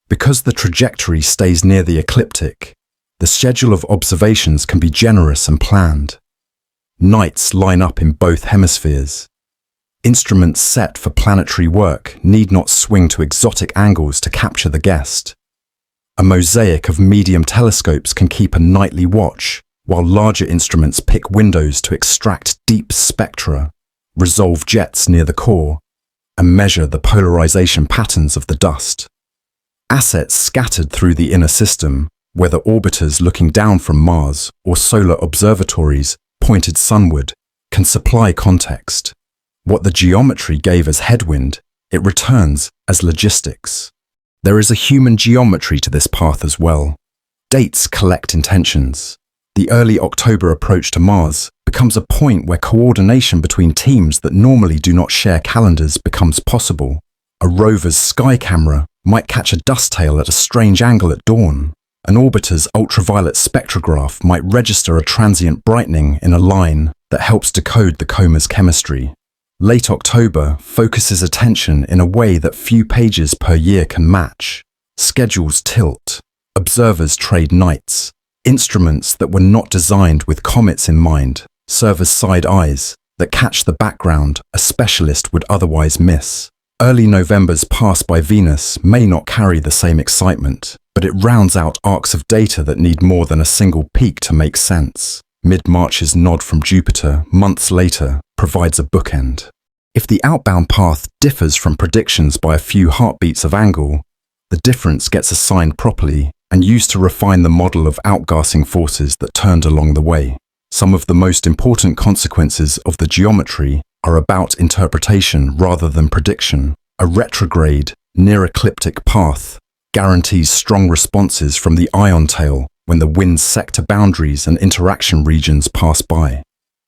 Because the trajectory stays near the ecliptic, the schedule of observations can be generous and planned. Nights line up in both hemispheres. Instruments set for planetary work need not swing to exotic angles to capture the guest. A mosaic of medium telescopes can keep a nightly watch, while larger instruments pick windows to extract deep spectra, resolve jets near the core, and measure the polarization patterns of the dust. Assets scattered through the inner system, whether orbiters looking down from Mars or solar observatories pointed sunward, can supply context. What the geometry gave as headwind, it returns as logistics. There is a human geometry to this path as well. Dates collect intentions. The early October approach to Mars becomes a point where coordination between teams that normally do not share calendars becomes possible. A rover's sky camera might catch a dust tail at a strange angle at dawn. An orbiter's ultraviolet spectrograph might register a transient brightening in a line that helps decode the coma's chemistry. Late October focuses attention in a way that few pages per year can match. Schedules tilt. Observers trade nights. Instruments that were not designed with comets in mind serve as side eyes that catch the background a specialist would otherwise miss. Early November's pass by Venus may not carry the same excitement, but it rounds out arcs of data that need more than a single peak to make sense. Mid-March's nod from Jupiter, months later, provides a bookend. If the outbound path differs from predictions by a few heartbeats of angle, the difference gets assigned properly and used to refine the model of outgassing forces that turned along the way. Some of the most important consequences of the geometry are about interpretation rather than prediction. A retrograde, near-ecliptic path guarantees strong responses from the ion tail when the wind's sector boundaries and interaction regions pass by.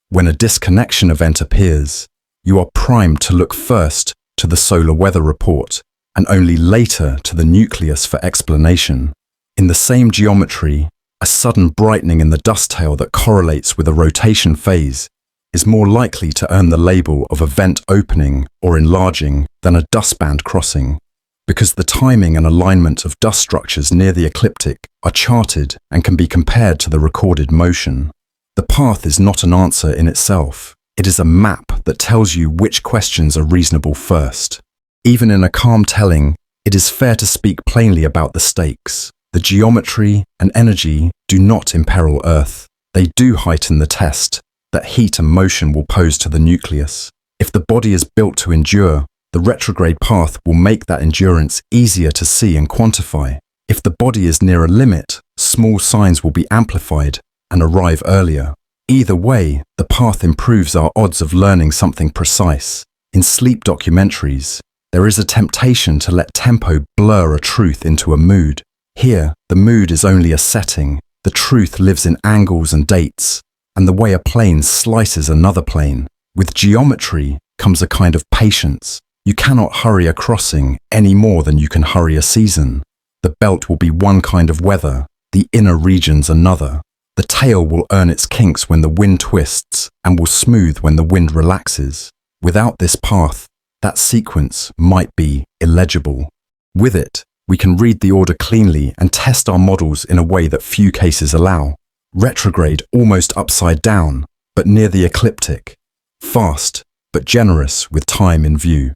When a disconnection event appears, you are primed to look first to the solar weather report and only later to the nucleus for explanation. In the same geometry, a sudden brightening in the dust tail that correlates with a rotation phase is more likely to earn the label of event opening or enlarging than a dustband crossing, because the timing and alignment of dust structures near the ecliptic are charted and can be compared to the recorded motion. The path is not an answer in itself. It is a map that tells you which questions are reasonable first. Even in a calm telling, it is fair to speak plainly about the stakes. The geometry and energy do not imperil Earth. They do heighten the test that heat and motion will pose to the nucleus. If the body is built to endure, the retrograde path will make that endurance easier to see and quantify. If the body is near a limit, small signs will be amplified and arrive earlier. Either way, the path improves our odds of learning something precise. In sleep documentaries, there is a temptation to let tempo blur a truth into a mood. Here, the mood is only a setting. The truth lives in angles and dates, and the way a plane slices another plane. With geometry comes a kind of patience. You cannot hurry a crossing any more than you can hurry a season. The belt will be one kind of weather, the inner regions another. The tail will earn its kinks when the wind twists and will smooth when the wind relaxes. Without this path, that sequence might be illegible. With it, we can read the order cleanly and test our models in a way that few cases allow. Retrograde almost upside down, but near the ecliptic. Fast, but generous with time in view.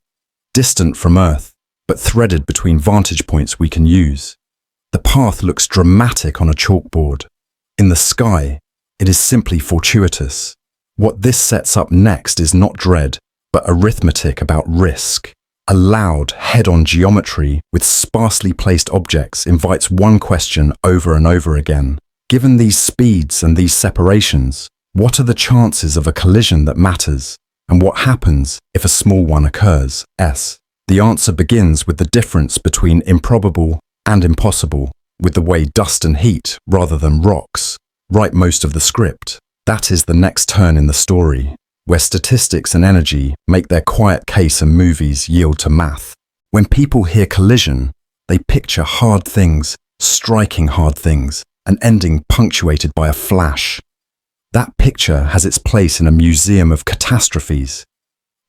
Distant from Earth, but threaded between vantage points we can use. The path looks dramatic on a chalkboard. In the sky, it is simply fortuitous. What this sets up next is not dread, but arithmetic about risk. A loud, head-on geometry with sparsely placed objects invites one question over and over again. Given these speeds and these separations, what are the chances of a collision that matters? And what happens if a small one occurs? The answer begins with the difference between improbable and impossible, with the way dust and heat, rather than rocks, write most of the script. That is the next turn in the story, where statistics and energy make their quiet case and movies yield to math. When people hear collision, they picture hard things, striking hard things, an ending punctuated by a flash. That picture has its place in a museum of catastrophes,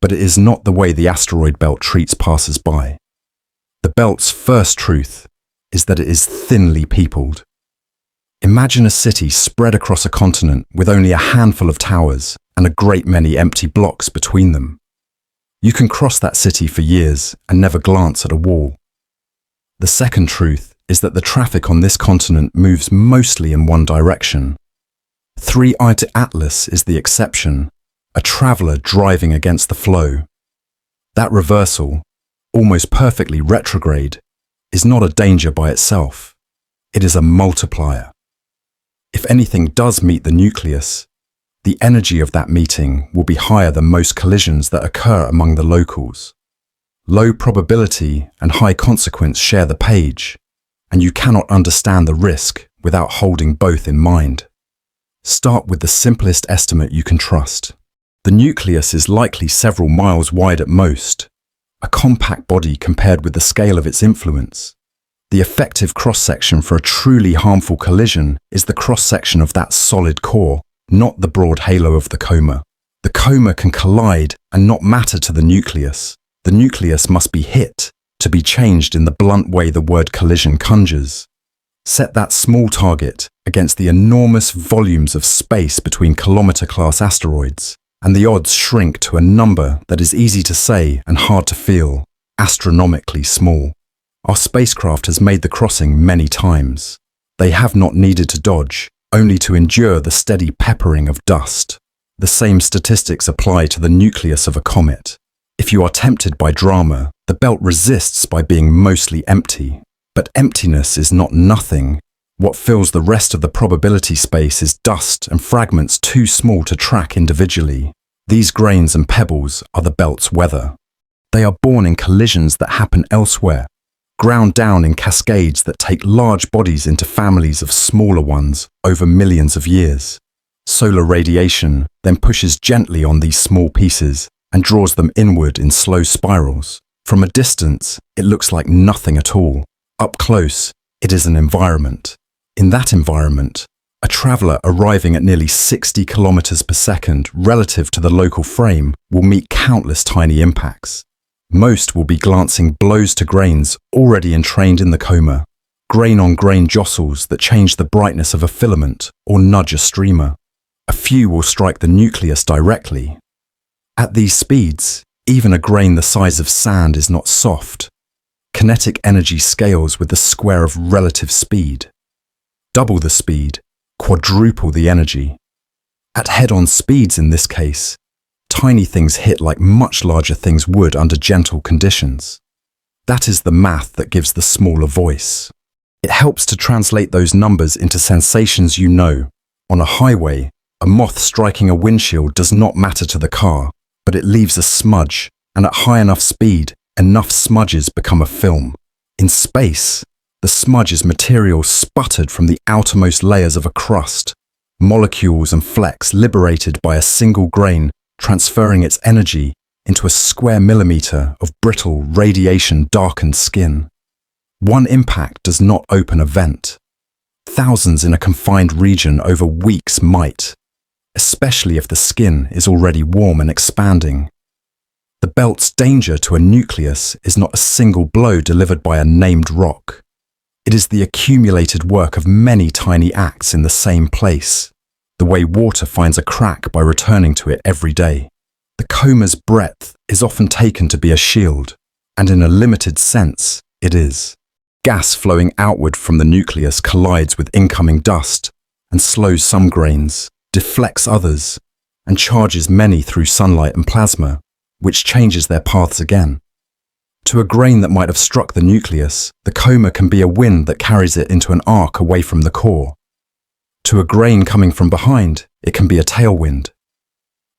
but it is not the way the asteroid belt treats passers-by. The belt's first truth is that it is thinly peopled. Imagine a city spread across a continent with only a handful of towers and a great many empty blocks between them. You can cross that city for years and never glance at a wall. The second truth is that the traffic on this continent moves mostly in one direction. 3i to Atlas is the exception, a traveller driving against the flow. That reversal, almost perfectly retrograde, is not a danger by itself. It is a multiplier. If anything does meet the nucleus, the energy of that meeting will be higher than most collisions that occur among the locals. Low probability and high consequence share the page, and you cannot understand the risk without holding both in mind. Start with the simplest estimate you can trust. The nucleus is likely several miles wide at most, a compact body compared with the scale of its influence. The effective cross-section for a truly harmful collision is the cross-section of that solid core, not the broad halo of the coma. The coma can collide and not matter to the nucleus. The nucleus must be hit to be changed in the blunt way the word collision conjures. Set that small target against the enormous volumes of space between kilometer-class asteroids, and the odds shrink to a number that is easy to say and hard to feel, astronomically small. Our spacecraft has made the crossing many times. They have not needed to dodge, only to endure the steady peppering of dust. The same statistics apply to the nucleus of a comet. If you are tempted by drama, the belt resists by being mostly empty. But emptiness is not nothing. What fills the rest of the probability space is dust and fragments too small to track individually. These grains and pebbles are the belt's weather. They are born in collisions that happen elsewhere, ground down in cascades that take large bodies into families of smaller ones over millions of years. Solar radiation then pushes gently on these small pieces and draws them inward in slow spirals. From a distance, it looks like nothing at all. Up close, it is an environment. In that environment, a traveller arriving at nearly 60 kilometers per second relative to the local frame will meet countless tiny impacts. Most will be glancing blows to grains already entrained in the coma, grain-on-grain jostles that change the brightness of a filament or nudge a streamer. A few will strike the nucleus directly. At these speeds, even a grain the size of sand is not soft. Kinetic energy scales with the square of relative speed. Double the speed, quadruple the energy. At head-on speeds in this case, tiny things hit like much larger things would under gentle conditions. That is the math that gives the smaller voice. It helps to translate those numbers into sensations you know. On a highway, a moth striking a windshield does not matter to the car, but it leaves a smudge, and at high enough speed, enough smudges become a film. In space, the smudge is material sputtered from the outermost layers of a crust, molecules and flecks liberated by a single grain transferring its energy into a square millimeter of brittle, radiation-darkened skin. One impact does not open a vent. Thousands in a confined region over weeks might, especially if the skin is already warm and expanding. The belt's danger to a nucleus is not a single blow delivered by a named rock. It is the accumulated work of many tiny acts in the same place, the way water finds a crack by returning to it every day. The coma's breadth is often taken to be a shield, and in a limited sense, it is. Gas flowing outward from the nucleus collides with incoming dust and slows some grains, deflects others, and charges many through sunlight and plasma, which changes their paths again. To a grain that might have struck the nucleus, the coma can be a wind that carries it into an arc away from the core. To a grain coming from behind, it can be a tailwind.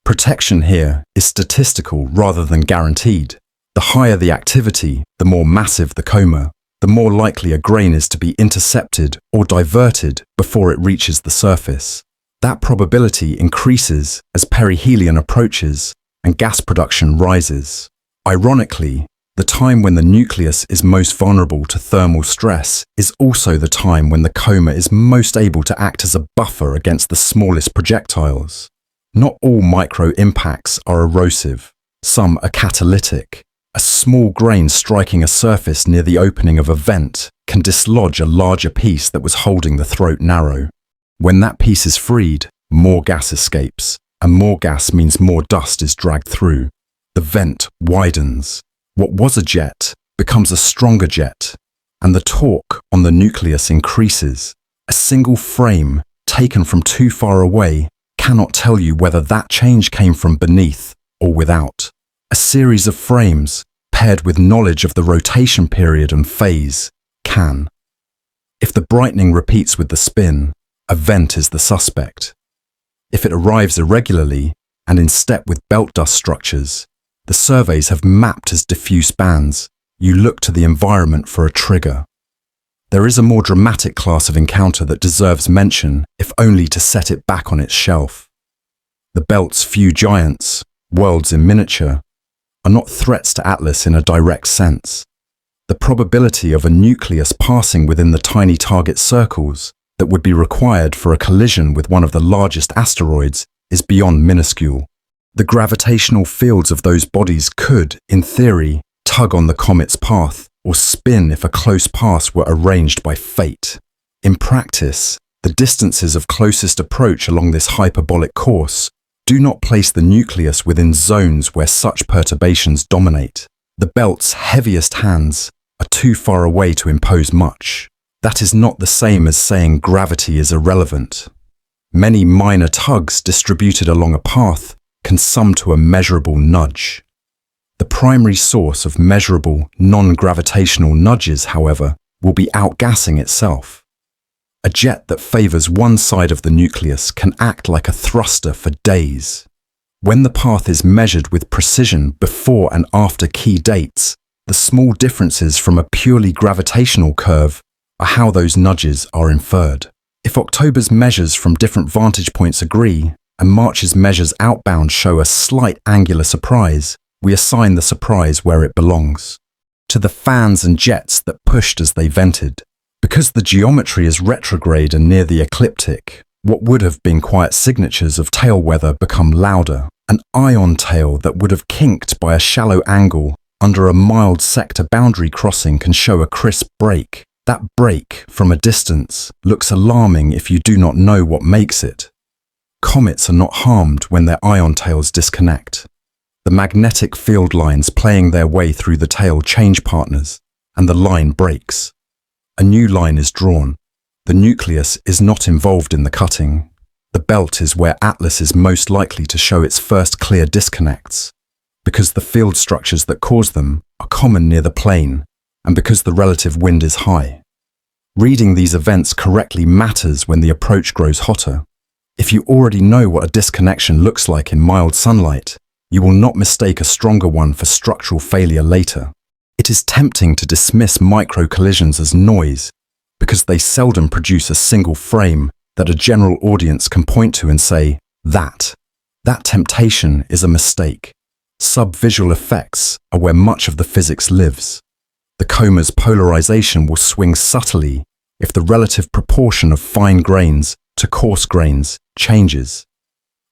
Protection here is statistical rather than guaranteed. The higher the activity, the more massive the coma, the more likely a grain is to be intercepted or diverted before it reaches the surface. That probability increases as perihelion approaches and gas production rises. Ironically, the time when the nucleus is most vulnerable to thermal stress is also the time when the coma is most able to act as a buffer against the smallest projectiles. Not all micro-impacts are erosive. Some are catalytic. A small grain striking a surface near the opening of a vent can dislodge a larger piece that was holding the throat narrow. When that piece is freed, more gas escapes, and more gas means more dust is dragged through. The vent widens. What was a jet becomes a stronger jet. and the torque on the nucleus increases. A single frame taken from too far away cannot tell you whether that change came from beneath or without. A series of frames, paired with knowledge of the rotation period and phase, can. If the brightening repeats with the spin, a vent is the suspect. If it arrives irregularly and in step with belt dust structures, the surveys have mapped as diffuse bands. You look to the environment for a trigger. There is a more dramatic class of encounter that deserves mention, if only to set it back on its shelf. The belt's few giants, worlds in miniature, are not threats to Atlas in a direct sense. The probability of a nucleus passing within the tiny target circles that would be required for a collision with one of the largest asteroids is beyond minuscule. The gravitational fields of those bodies could, in theory, tug on the comet's path or spin if a close pass were arranged by fate. In practice, the distances of closest approach along this hyperbolic course do not place the nucleus within zones where such perturbations dominate. The belt's heaviest hands are too far away to impose much. That is not the same as saying gravity is irrelevant. Many minor tugs distributed along a path can sum to a measurable nudge. The primary source of measurable, non-gravitational nudges, however, will be outgassing itself. A jet that favors one side of the nucleus can act like a thruster for days. When the path is measured with precision before and after key dates, the small differences from a purely gravitational curve are how those nudges are inferred. If October's measures from different vantage points agree, and March's measures outbound show a slight angular surprise, we assign the surprise where it belongs, to the fans and jets that pushed as they vented. Because the geometry is retrograde and near the ecliptic, what would have been quiet signatures of tail weather become louder. An ion tail that would have kinked by a shallow angle under a mild sector boundary crossing can show a crisp break. That break, from a distance, looks alarming if you do not know what makes it. Comets are not harmed when their ion tails disconnect. The magnetic field lines playing their way through the tail change partners, and the line breaks. A new line is drawn. The nucleus is not involved in the cutting. The belt is where Atlas is most likely to show its first clear disconnects, because the field structures that cause them are common near the plane, and because the relative wind is high. Reading these events correctly matters when the approach grows hotter. If you already know what a disconnection looks like in mild sunlight, you will not mistake a stronger one for structural failure later. It is tempting to dismiss micro-collisions as noise, because they seldom produce a single frame that a general audience can point to and say, that. That temptation is a mistake. Subvisual effects are where much of the physics lives. The coma's polarization will swing subtly if the relative proportion of fine grains to coarse grains changes.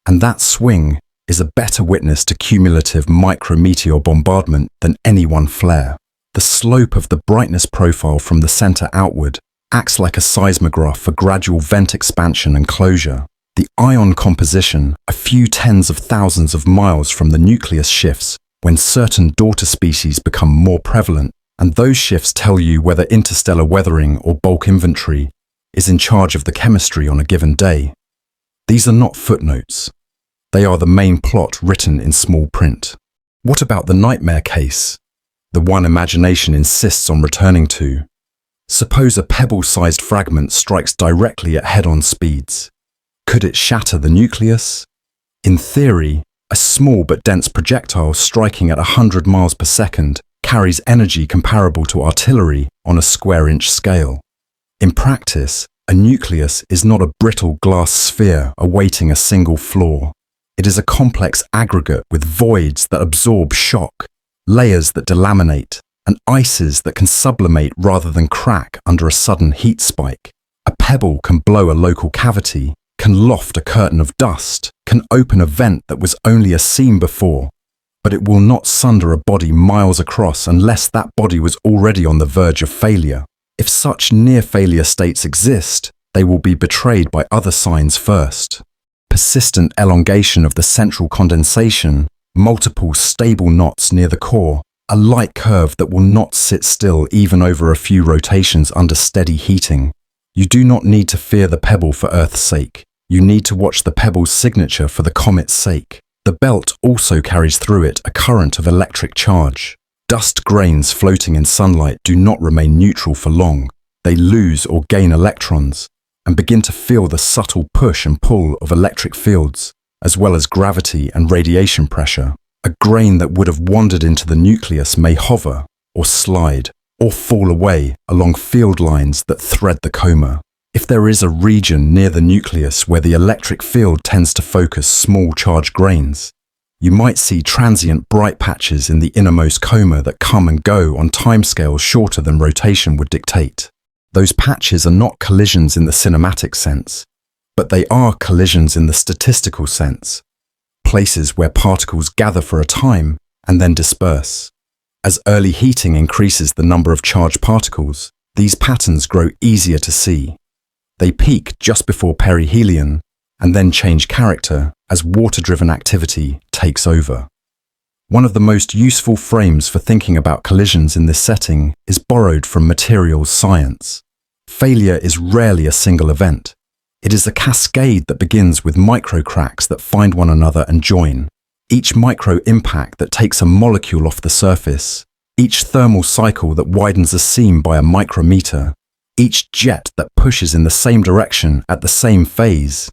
And that swing is a better witness to cumulative micrometeor bombardment than any one flare. The slope of the brightness profile from the center outward acts like a seismograph for gradual vent expansion and closure. The ion composition, a few tens of thousands of miles from the nucleus, shifts when certain daughter species become more prevalent, and those shifts tell you whether interstellar weathering or bulk inventory is in charge of the chemistry on a given day. These are not footnotes. They are the main plot written in small print. What about the nightmare case? The one imagination insists on returning to. Suppose a pebble-sized fragment strikes directly at head-on speeds. Could it shatter the nucleus? In theory, a small but dense projectile striking at 100 miles per second carries energy comparable to artillery on a square-inch scale. In practice, a nucleus is not a brittle glass sphere awaiting a single flaw. It is a complex aggregate with voids that absorb shock, layers that delaminate, and ices that can sublimate rather than crack under a sudden heat spike. A pebble can blow a local cavity, can loft a curtain of dust, can open a vent that was only a seam before, but it will not sunder a body miles across unless that body was already on the verge of failure. If such near-failure states exist, they will be betrayed by other signs first. Persistent elongation of the central condensation, multiple stable knots near the core, A light curve that will not sit still even over a few rotations under steady heating. You do not need to fear the pebble for Earth's sake. You need to watch the pebble's signature for the comet's sake. The belt also carries through it a current of electric charge. Dust grains floating in sunlight do not remain neutral for long. They lose or gain electrons and begin to feel the subtle push and pull of electric fields, as well as gravity and radiation pressure. A grain that would have wandered into the nucleus may hover, or slide, or fall away along field lines that thread the coma. If there is a region near the nucleus where the electric field tends to focus small charged grains, you might see transient bright patches in the innermost coma that come and go on timescales shorter than rotation would dictate. Those patches are not collisions in the cinematic sense, but they are collisions in the statistical sense, places where particles gather for a time and then disperse. As early heating increases the number of charged particles, these patterns grow easier to see. They peak just before perihelion and then change character as water-driven activity takes over. One of the most useful frames for thinking about collisions in this setting is borrowed from materials science. Failure is rarely a single event. It is a cascade that begins with microcracks that find one another and join. Each micro-impact that takes a molecule off the surface, each thermal cycle that widens a seam by a micrometer, each jet that pushes in the same direction at the same phase,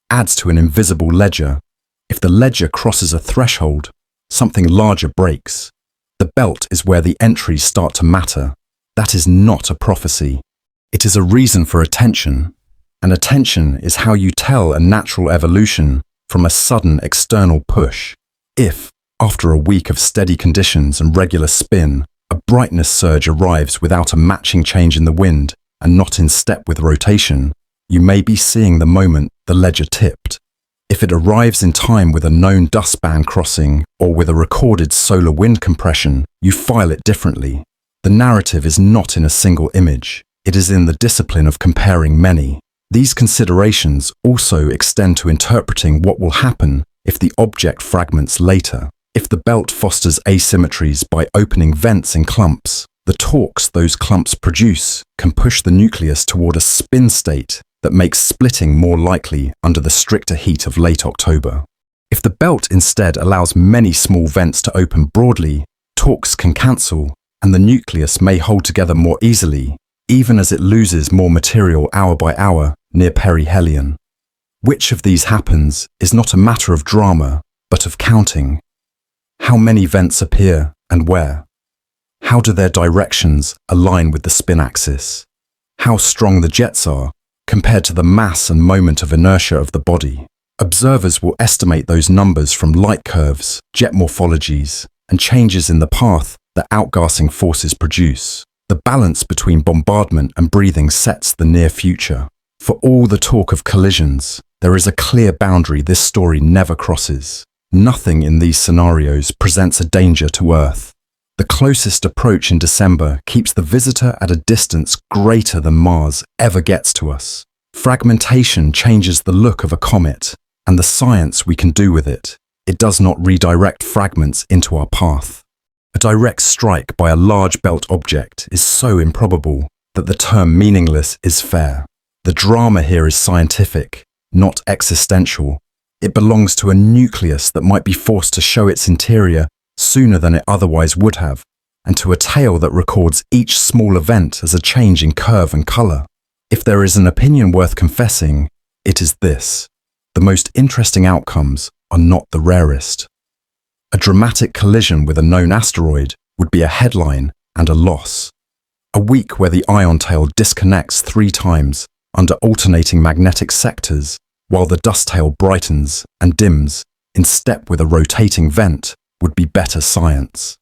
adds to an invisible ledger. If the ledger crosses a threshold, something larger breaks. The belt is where the entries start to matter. That is not a prophecy. It is a reason for attention, and attention is how you tell a natural evolution from a sudden external push. If, after a week of steady conditions and regular spin, a brightness surge arrives without a matching change in the wind and not in step with rotation, you may be seeing the moment the ledger tipped. If it arrives in time with a known dust band crossing or with a recorded solar wind compression, you file it differently. The narrative is not in a single image. It is in the discipline of comparing many. These considerations also extend to interpreting what will happen if the object fragments later. If the belt fosters asymmetries by opening vents in clumps, the torques those clumps produce can push the nucleus toward a spin state that makes splitting more likely under the stricter heat of late October. If the belt instead allows many small vents to open broadly, torques can cancel, and the nucleus may hold together more easily, even as it loses more material hour by hour near perihelion. Which of these happens is not a matter of drama, but of counting. How many vents appear and where? How do their directions align with the spin axis? How strong the jets are compared to the mass and moment of inertia of the body? Observers will estimate those numbers from light curves, jet morphologies, and changes in the path that outgassing forces produce. The balance between bombardment and breathing sets the near future. For all the talk of collisions, there is a clear boundary this story never crosses. Nothing in these scenarios presents a danger to Earth. The closest approach in December keeps the visitor at a distance greater than Mars ever gets to us. Fragmentation changes the look of a comet and the science we can do with it. It does not redirect fragments into our path. A direct strike by a large belt object is so improbable that the term meaningless is fair. The drama here is scientific, not existential. It belongs to a nucleus that might be forced to show its interior sooner than it otherwise would have, and to a tale that records each small event as a change in curve and color. If there is an opinion worth confessing, it is this: the most interesting outcomes are not the rarest. A dramatic collision with a known asteroid would be a headline and a loss. A week where the ion tail disconnects 3 times under alternating magnetic sectors, while the dust tail brightens and dims in step with a rotating vent, would be better science.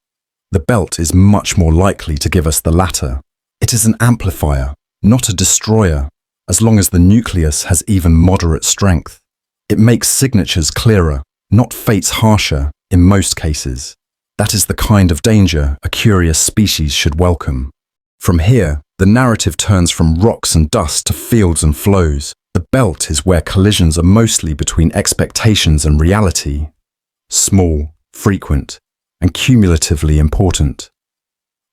The belt is much more likely to give us the latter. It is an amplifier, not a destroyer, as long as the nucleus has even moderate strength. It makes signatures clearer, not fates harsher, in most cases. That is the kind of danger a curious species should welcome. From here, the narrative turns from rocks and dust to fields and flows. The belt is where collisions are mostly between expectations and reality. Small, frequent, and cumulatively important.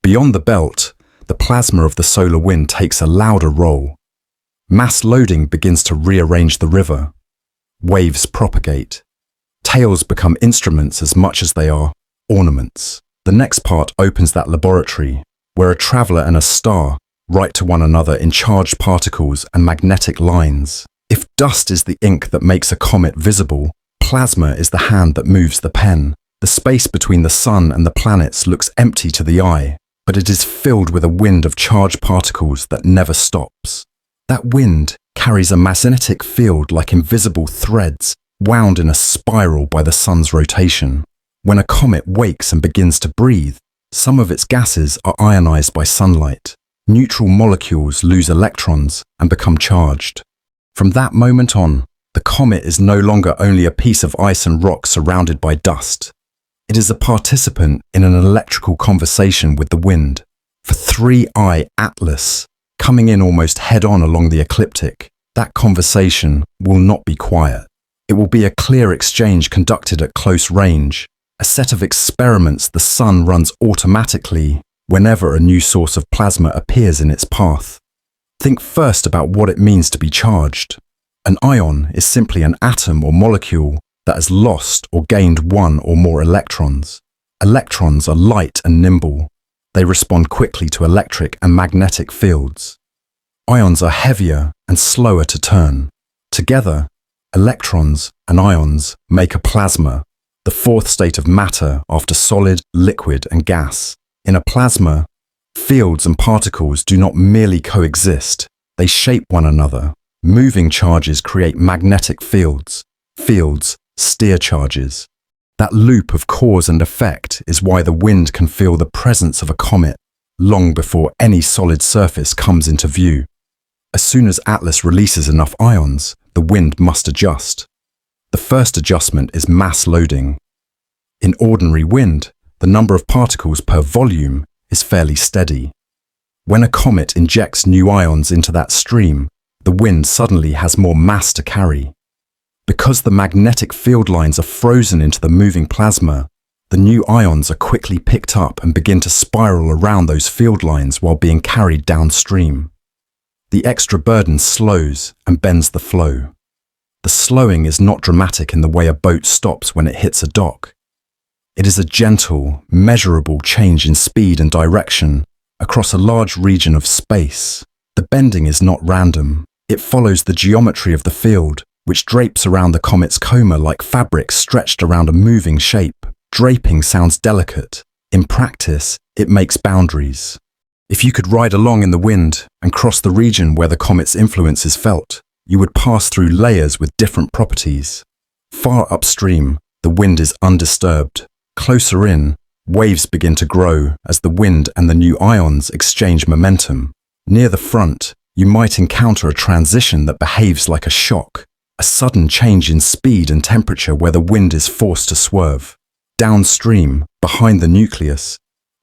Beyond the belt, the plasma of the solar wind takes a louder role. Mass loading begins to rearrange the river. Waves propagate. Tails become instruments as much as they are ornaments. The next part opens that laboratory, where a traveler and a star write to one another in charged particles and magnetic lines. If dust is the ink that makes a comet visible, plasma is the hand that moves the pen. The space between the sun and the planets looks empty to the eye, but it is filled with a wind of charged particles that never stops. That wind carries a magnetic field like invisible threads wound in a spiral by the sun's rotation. When a comet wakes and begins to breathe, some of its gases are ionized by sunlight. Neutral molecules lose electrons and become charged. From that moment on, the comet is no longer only a piece of ice and rock surrounded by dust. It is a participant in an electrical conversation with the wind. For 3I Atlas, coming in almost head-on along the ecliptic, that conversation will not be quiet. It will be a clear exchange conducted at close range, a set of experiments the sun runs automatically whenever a new source of plasma appears in its path. Think first about what it means to be charged. An ion is simply an atom or molecule that has lost or gained one or more electrons. Electrons are light and nimble. They respond quickly to electric and magnetic fields. Ions are heavier and slower to turn. Together, electrons and ions make a plasma, the fourth state of matter after solid, liquid, and gas. In a plasma, fields and particles do not merely coexist, they shape one another. Moving charges create magnetic fields. Fields steer charges. That loop of cause and effect is why the wind can feel the presence of a comet long before any solid surface comes into view. As soon as Atlas releases enough ions, the wind must adjust. The first adjustment is mass loading. In ordinary wind, the number of particles per volume is fairly steady. When a comet injects new ions into that stream, the wind suddenly has more mass to carry. Because the magnetic field lines are frozen into the moving plasma, the new ions are quickly picked up and begin to spiral around those field lines while being carried downstream. The extra burden slows and bends the flow. The slowing is not dramatic in the way a boat stops when it hits a dock. It is a gentle, measurable change in speed and direction across a large region of space. The bending is not random. It follows the geometry of the field, which drapes around the comet's coma like fabric stretched around a moving shape. Draping sounds delicate. In practice, it makes boundaries. If you could ride along in the wind and cross the region where the comet's influence is felt, you would pass through layers with different properties. Far upstream, the wind is undisturbed. Closer in, waves begin to grow as the wind and the new ions exchange momentum. Near the front, you might encounter a transition that behaves like a shock, a sudden change in speed and temperature where the wind is forced to swerve. Downstream, behind the nucleus,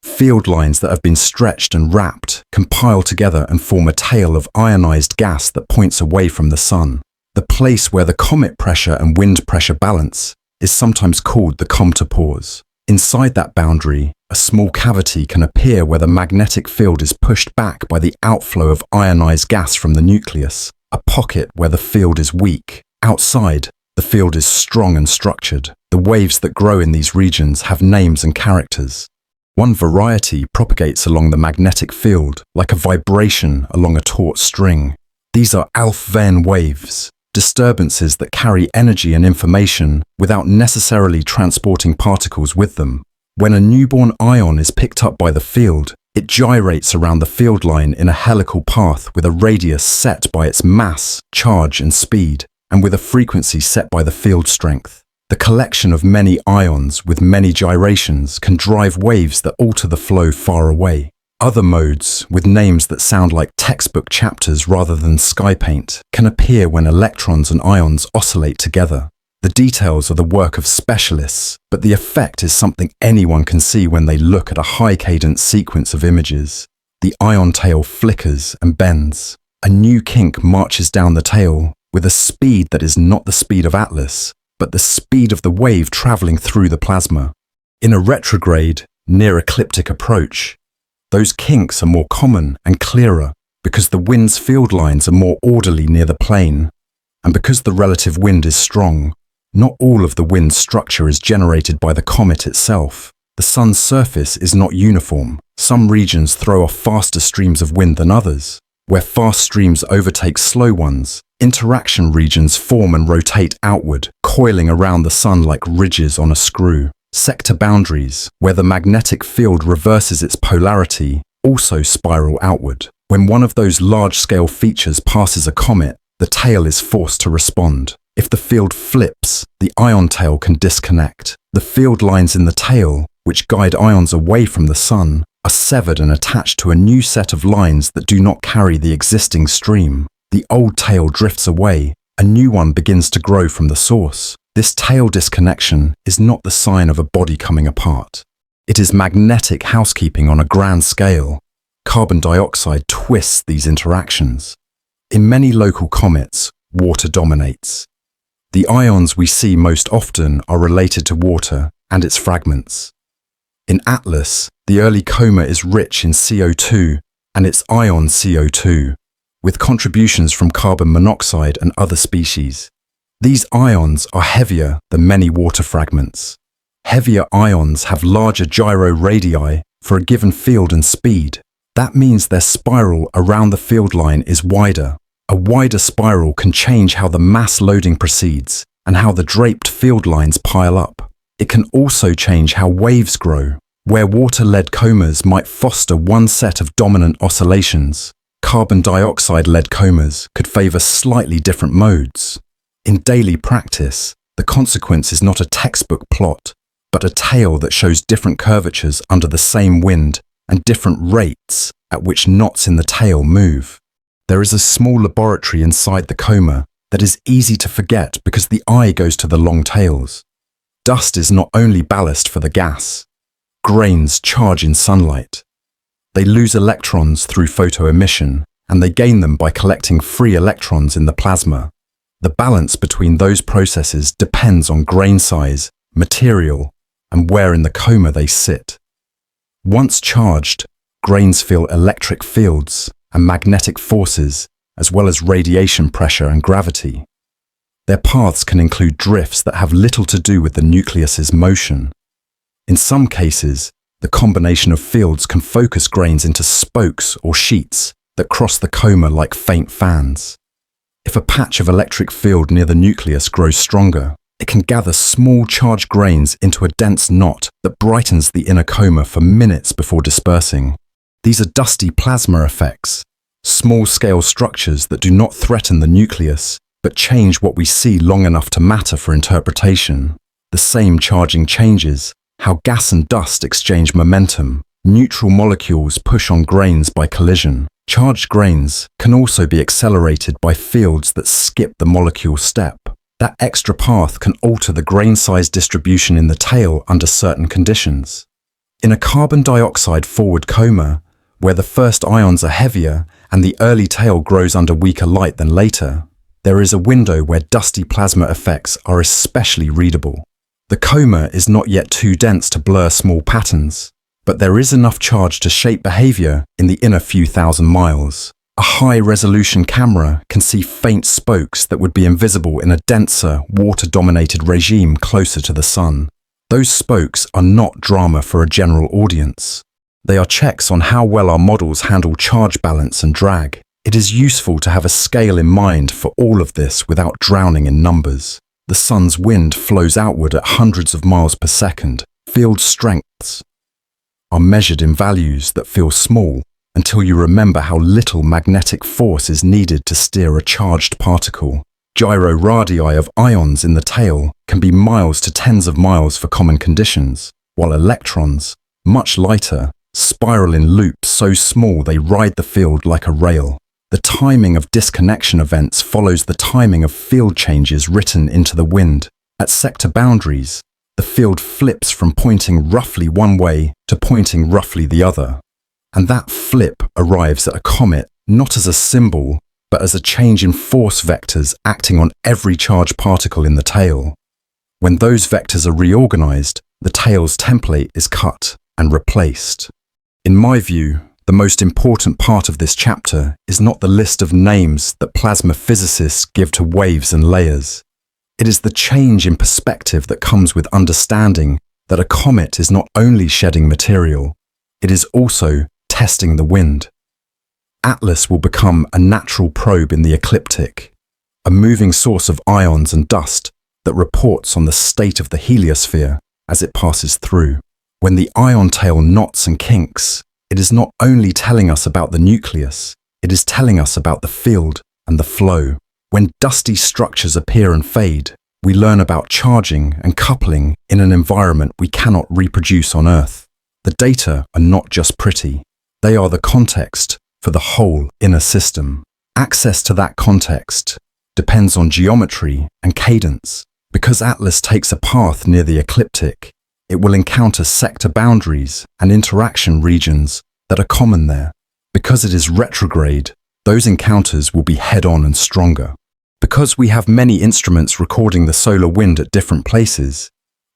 field lines that have been stretched and wrapped compile together and form a tail of ionized gas that points away from the sun. The place where the comet pressure and wind pressure balance is sometimes called the comptopause. Inside that boundary, a small cavity can appear where the magnetic field is pushed back by the outflow of ionized gas from the nucleus, a pocket where the field is weak. Outside, the field is strong and structured. The waves that grow in these regions have names and characters. One variety propagates along the magnetic field like a vibration along a taut string. These are Alfvén waves, disturbances that carry energy and information without necessarily transporting particles with them. When a newborn ion is picked up by the field, it gyrates around the field line in a helical path with a radius set by its mass, charge, and speed, and with a frequency set by the field strength. The collection of many ions with many gyrations can drive waves that alter the flow far away. Other modes, with names that sound like textbook chapters rather than sky paint, can appear when electrons and ions oscillate together. The details are the work of specialists, but the effect is something anyone can see when they look at a high-cadence sequence of images. The ion tail flickers and bends. A new kink marches down the tail with a speed that is not the speed of Atlas, but the speed of the wave traveling through the plasma. In a retrograde, near-ecliptic approach, those kinks are more common and clearer because the wind's field lines are more orderly near the plane, and because the relative wind is strong. Not all of the wind's structure is generated by the comet itself. The sun's surface is not uniform. Some regions throw off faster streams of wind than others. Where fast streams overtake slow ones, interaction regions form and rotate outward, coiling around the sun like ridges on a screw. Sector boundaries, where the magnetic field reverses its polarity, also spiral outward. When one of those large-scale features passes a comet, the tail is forced to respond. If the field flips, the ion tail can disconnect. The field lines in the tail, which guide ions away from the sun, are severed and attached to a new set of lines that do not carry the existing stream. The old tail drifts away, a new one begins to grow from the source. This tail disconnection is not the sign of a body coming apart. It is magnetic housekeeping on a grand scale. Carbon dioxide twists these interactions. In many local comets, water dominates. The ions we see most often are related to water and its fragments. In Atlas, the early coma is rich in CO2 and its ion CO2, with contributions from carbon monoxide and other species. These ions are heavier than many water fragments. Heavier ions have larger gyro radii for a given field and speed. That means their spiral around the field line is wider. A wider spiral can change how the mass loading proceeds and how the draped field lines pile up. It can also change how waves grow. Where water-led comas might foster one set of dominant oscillations, carbon dioxide-led comas could favor slightly different modes. In daily practice, the consequence is not a textbook plot, but a tail that shows different curvatures under the same wind and different rates at which knots in the tail move. There is a small laboratory inside the coma that is easy to forget because the eye goes to the long tails. Dust is not only ballast for the gas. Grains charge in sunlight. They lose electrons through photoemission, and they gain them by collecting free electrons in the plasma. The balance between those processes depends on grain size, material, and where in the coma they sit. Once charged, grains feel electric fields and magnetic forces, as well as radiation pressure and gravity. Their paths can include drifts that have little to do with the nucleus's motion. In some cases, the combination of fields can focus grains into spokes or sheets that cross the coma like faint fans. If a patch of electric field near the nucleus grows stronger, it can gather small charged grains into a dense knot that brightens the inner coma for minutes before dispersing. These are dusty plasma effects, small-scale structures that do not threaten the nucleus, but change what we see long enough to matter for interpretation. The same charging changes how gas and dust exchange momentum. Neutral molecules push on grains by collision. Charged grains can also be accelerated by fields that skip the molecule step. That extra path can alter the grain size distribution in the tail under certain conditions. In a carbon dioxide forward coma, where the first ions are heavier and the early tail grows under weaker light than later, there is a window where dusty plasma effects are especially readable. The coma is not yet too dense to blur small patterns, but there is enough charge to shape behavior in the inner few thousand miles. A high-resolution camera can see faint spokes that would be invisible in a denser, water-dominated regime closer to the sun. Those spokes are not drama for a general audience. They are checks on how well our models handle charge balance and drag. It is useful to have a scale in mind for all of this without drowning in numbers. The sun's wind flows outward at hundreds of miles per second. Field strengths are measured in values that feel small until you remember how little magnetic force is needed to steer a charged particle. Gyro radii of ions in the tail can be miles to tens of miles for common conditions, while electrons, much lighter, spiral in loops so small they ride the field like a rail. The timing of disconnection events follows the timing of field changes written into the wind. At sector boundaries, the field flips from pointing roughly one way to pointing roughly the other. And that flip arrives at a comet not as a symbol, but as a change in force vectors acting on every charged particle in the tail. When those vectors are reorganized, the tail's template is cut and replaced. In my view, the most important part of this chapter is not the list of names that plasma physicists give to waves and layers. It is the change in perspective that comes with understanding that a comet is not only shedding material, it is also testing the wind. Atlas will become a natural probe in the ecliptic, a moving source of ions and dust that reports on the state of the heliosphere as it passes through. When the ion tail knots and kinks, it is not only telling us about the nucleus, it is telling us about the field and the flow. When dusty structures appear and fade, we learn about charging and coupling in an environment we cannot reproduce on Earth. The data are not just pretty, they are the context for the whole inner system. Access to that context depends on geometry and cadence. Because Atlas takes a path near the ecliptic, it will encounter sector boundaries and interaction regions that are common there. Because it is retrograde, those encounters will be head-on and stronger. Because we have many instruments recording the solar wind at different places,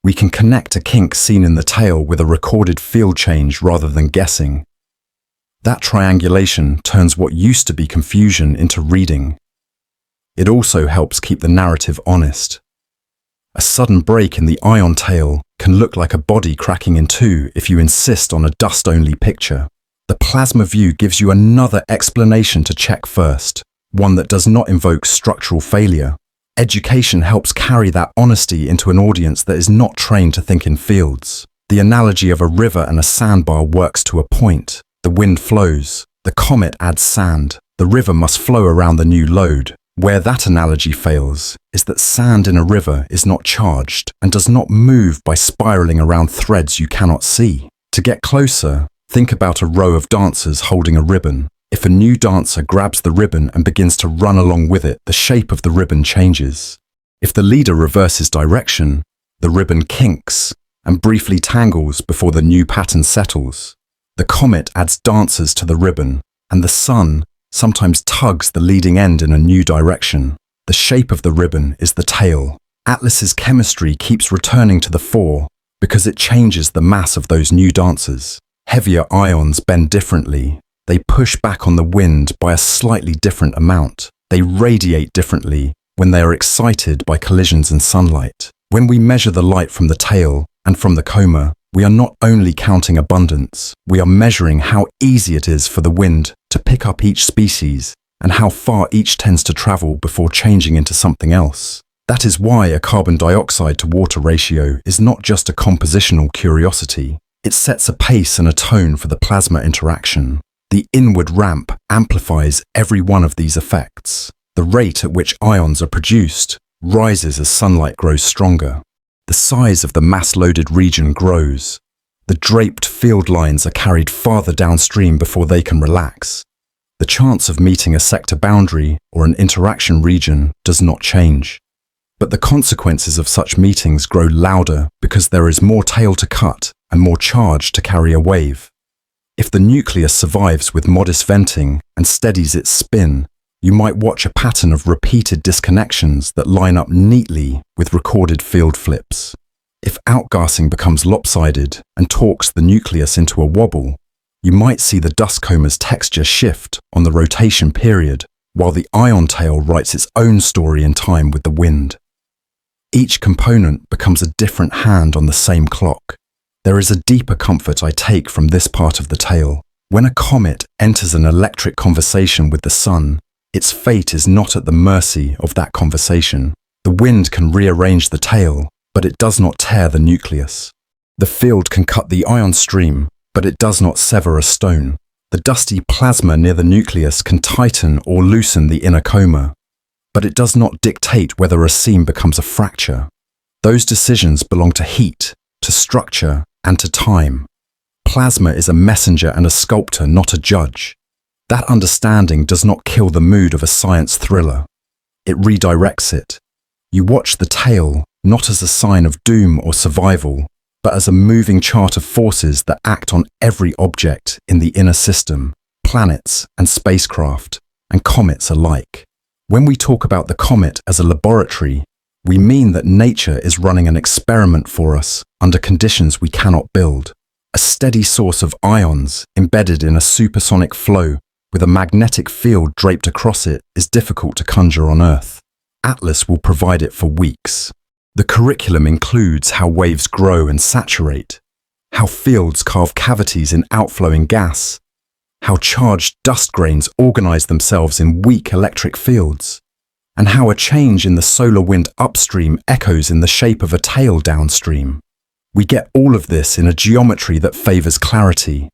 we can connect a kink seen in the tail with a recorded field change rather than guessing. That triangulation turns what used to be confusion into reading. It also helps keep the narrative honest. A sudden break in the ion tail can look like a body cracking in two if you insist on a dust-only picture. The plasma view gives you another explanation to check first, one that does not invoke structural failure. Education helps carry that honesty into an audience that is not trained to think in fields. The analogy of a river and a sandbar works to a point. The wind flows, the comet adds sand, the river must flow around the new load. Where that analogy fails is that sand in a river is not charged and does not move by spiraling around threads you cannot see. To get closer, think about a row of dancers holding a ribbon. If a new dancer grabs the ribbon and begins to run along with it, the shape of the ribbon changes. If the leader reverses direction, the ribbon kinks and briefly tangles before the new pattern settles. The comet adds dancers to the ribbon, and the sun sometimes tugs the leading end in a new direction. The shape of the ribbon is the tail. Atlas's chemistry keeps returning to the fore because it changes the mass of those new dancers. Heavier ions bend differently. They push back on the wind by a slightly different amount. They radiate differently when they are excited by collisions and sunlight. When we measure the light from the tail and from the coma, we are not only counting abundance, we are measuring how easy it is for the wind to pick up each species and how far each tends to travel before changing into something else. That is why a carbon dioxide to water ratio is not just a compositional curiosity. It sets a pace and a tone for the plasma interaction. The inward ramp amplifies every one of these effects. The rate at which ions are produced rises as sunlight grows stronger. The size of the mass-loaded region grows. The draped field lines are carried farther downstream before they can relax. The chance of meeting a sector boundary or an interaction region does not change. But the consequences of such meetings grow louder because there is more tail to cut and more charge to carry a wave. If the nucleus survives with modest venting and steadies its spin, you might watch a pattern of repeated disconnections that line up neatly with recorded field flips. If outgassing becomes lopsided and torques the nucleus into a wobble, you might see the dust coma's texture shift on the rotation period, while the ion tail writes its own story in time with the wind. Each component becomes a different hand on the same clock. There is a deeper comfort I take from this part of the tale. When a comet enters an electric conversation with the sun, its fate is not at the mercy of that conversation. The wind can rearrange the tail, but it does not tear the nucleus. The field can cut the ion stream, but it does not sever a stone. The dusty plasma near the nucleus can tighten or loosen the inner coma, but it does not dictate whether a seam becomes a fracture. Those decisions belong to heat, to structure, and to time. Plasma is a messenger and a sculptor, not a judge. That understanding does not kill the mood of a science thriller. It redirects it. You watch the tail not as a sign of doom or survival, but as a moving chart of forces that act on every object in the inner system, planets and spacecraft, and comets alike. When we talk about the comet as a laboratory, We mean that nature is running an experiment for us under conditions we cannot build. A steady source of ions embedded in a supersonic flow with a magnetic field draped across it is difficult to conjure on Earth. Atlas will provide it for weeks. The curriculum includes how waves grow and saturate, how fields carve cavities in outflowing gas, how charged dust grains organize themselves in weak electric fields, and how a change in the solar wind upstream echoes in the shape of a tail downstream. We get all of this in a geometry that favors clarity.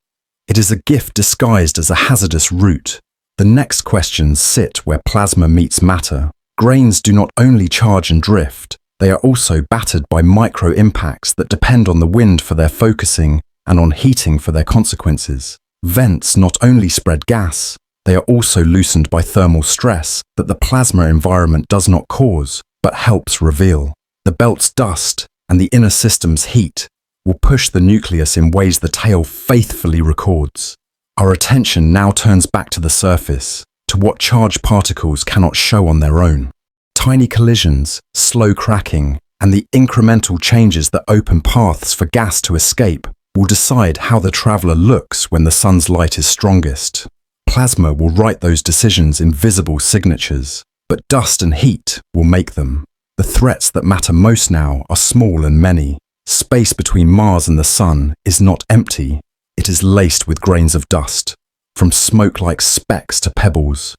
It is a gift disguised as a hazardous route. The next questions sit where plasma meets matter. Grains do not only charge and drift, they are also battered by micro-impacts that depend on the wind for their focusing and on heating for their consequences. Vents not only spread gas, they are also loosened by thermal stress that the plasma environment does not cause, but helps reveal. The belt's dust and the inner system's heat will push the nucleus in ways the tail faithfully records. Our attention now turns back to the surface, to what charged particles cannot show on their own. Tiny collisions, slow cracking, and the incremental changes that open paths for gas to escape will decide how the traveler looks when the sun's light is strongest. Plasma will write those decisions in visible signatures, but dust and heat will make them. The threats that matter most now are small and many. Space between Mars and the Sun is not empty. It is laced with grains of dust, from smoke-like specks to pebbles,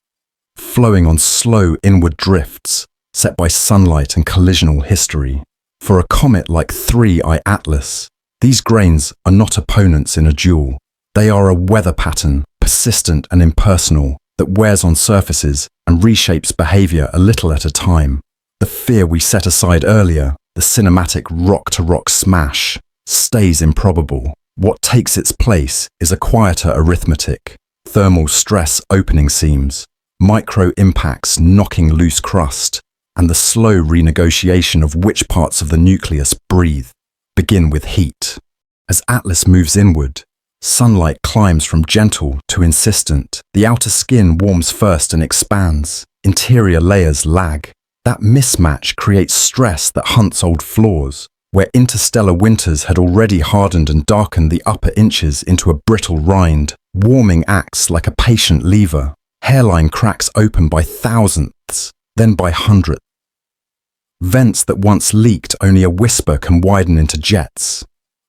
flowing on slow inward drifts set by sunlight and collisional history. For a comet like 3I Atlas, these grains are not opponents in a duel. They are a weather pattern, persistent and impersonal, that wears on surfaces and reshapes behavior a little at a time. The fear we set aside earlier, the cinematic rock-to-rock smash, stays improbable. What takes its place is a quieter arithmetic, thermal stress opening seams, micro-impacts knocking loose crust, and the slow renegotiation of which parts of the nucleus breathe. Begin with heat. As Atlas moves inward, sunlight climbs from gentle to insistent. The outer skin warms first and expands. Interior layers lag. That mismatch creates stress that hunts old flaws. Where interstellar winters had already hardened and darkened the upper inches into a brittle rind, warming acts like a patient lever. Hairline cracks open by thousandths, then by hundredths. Vents that once leaked only a whisper can widen into jets.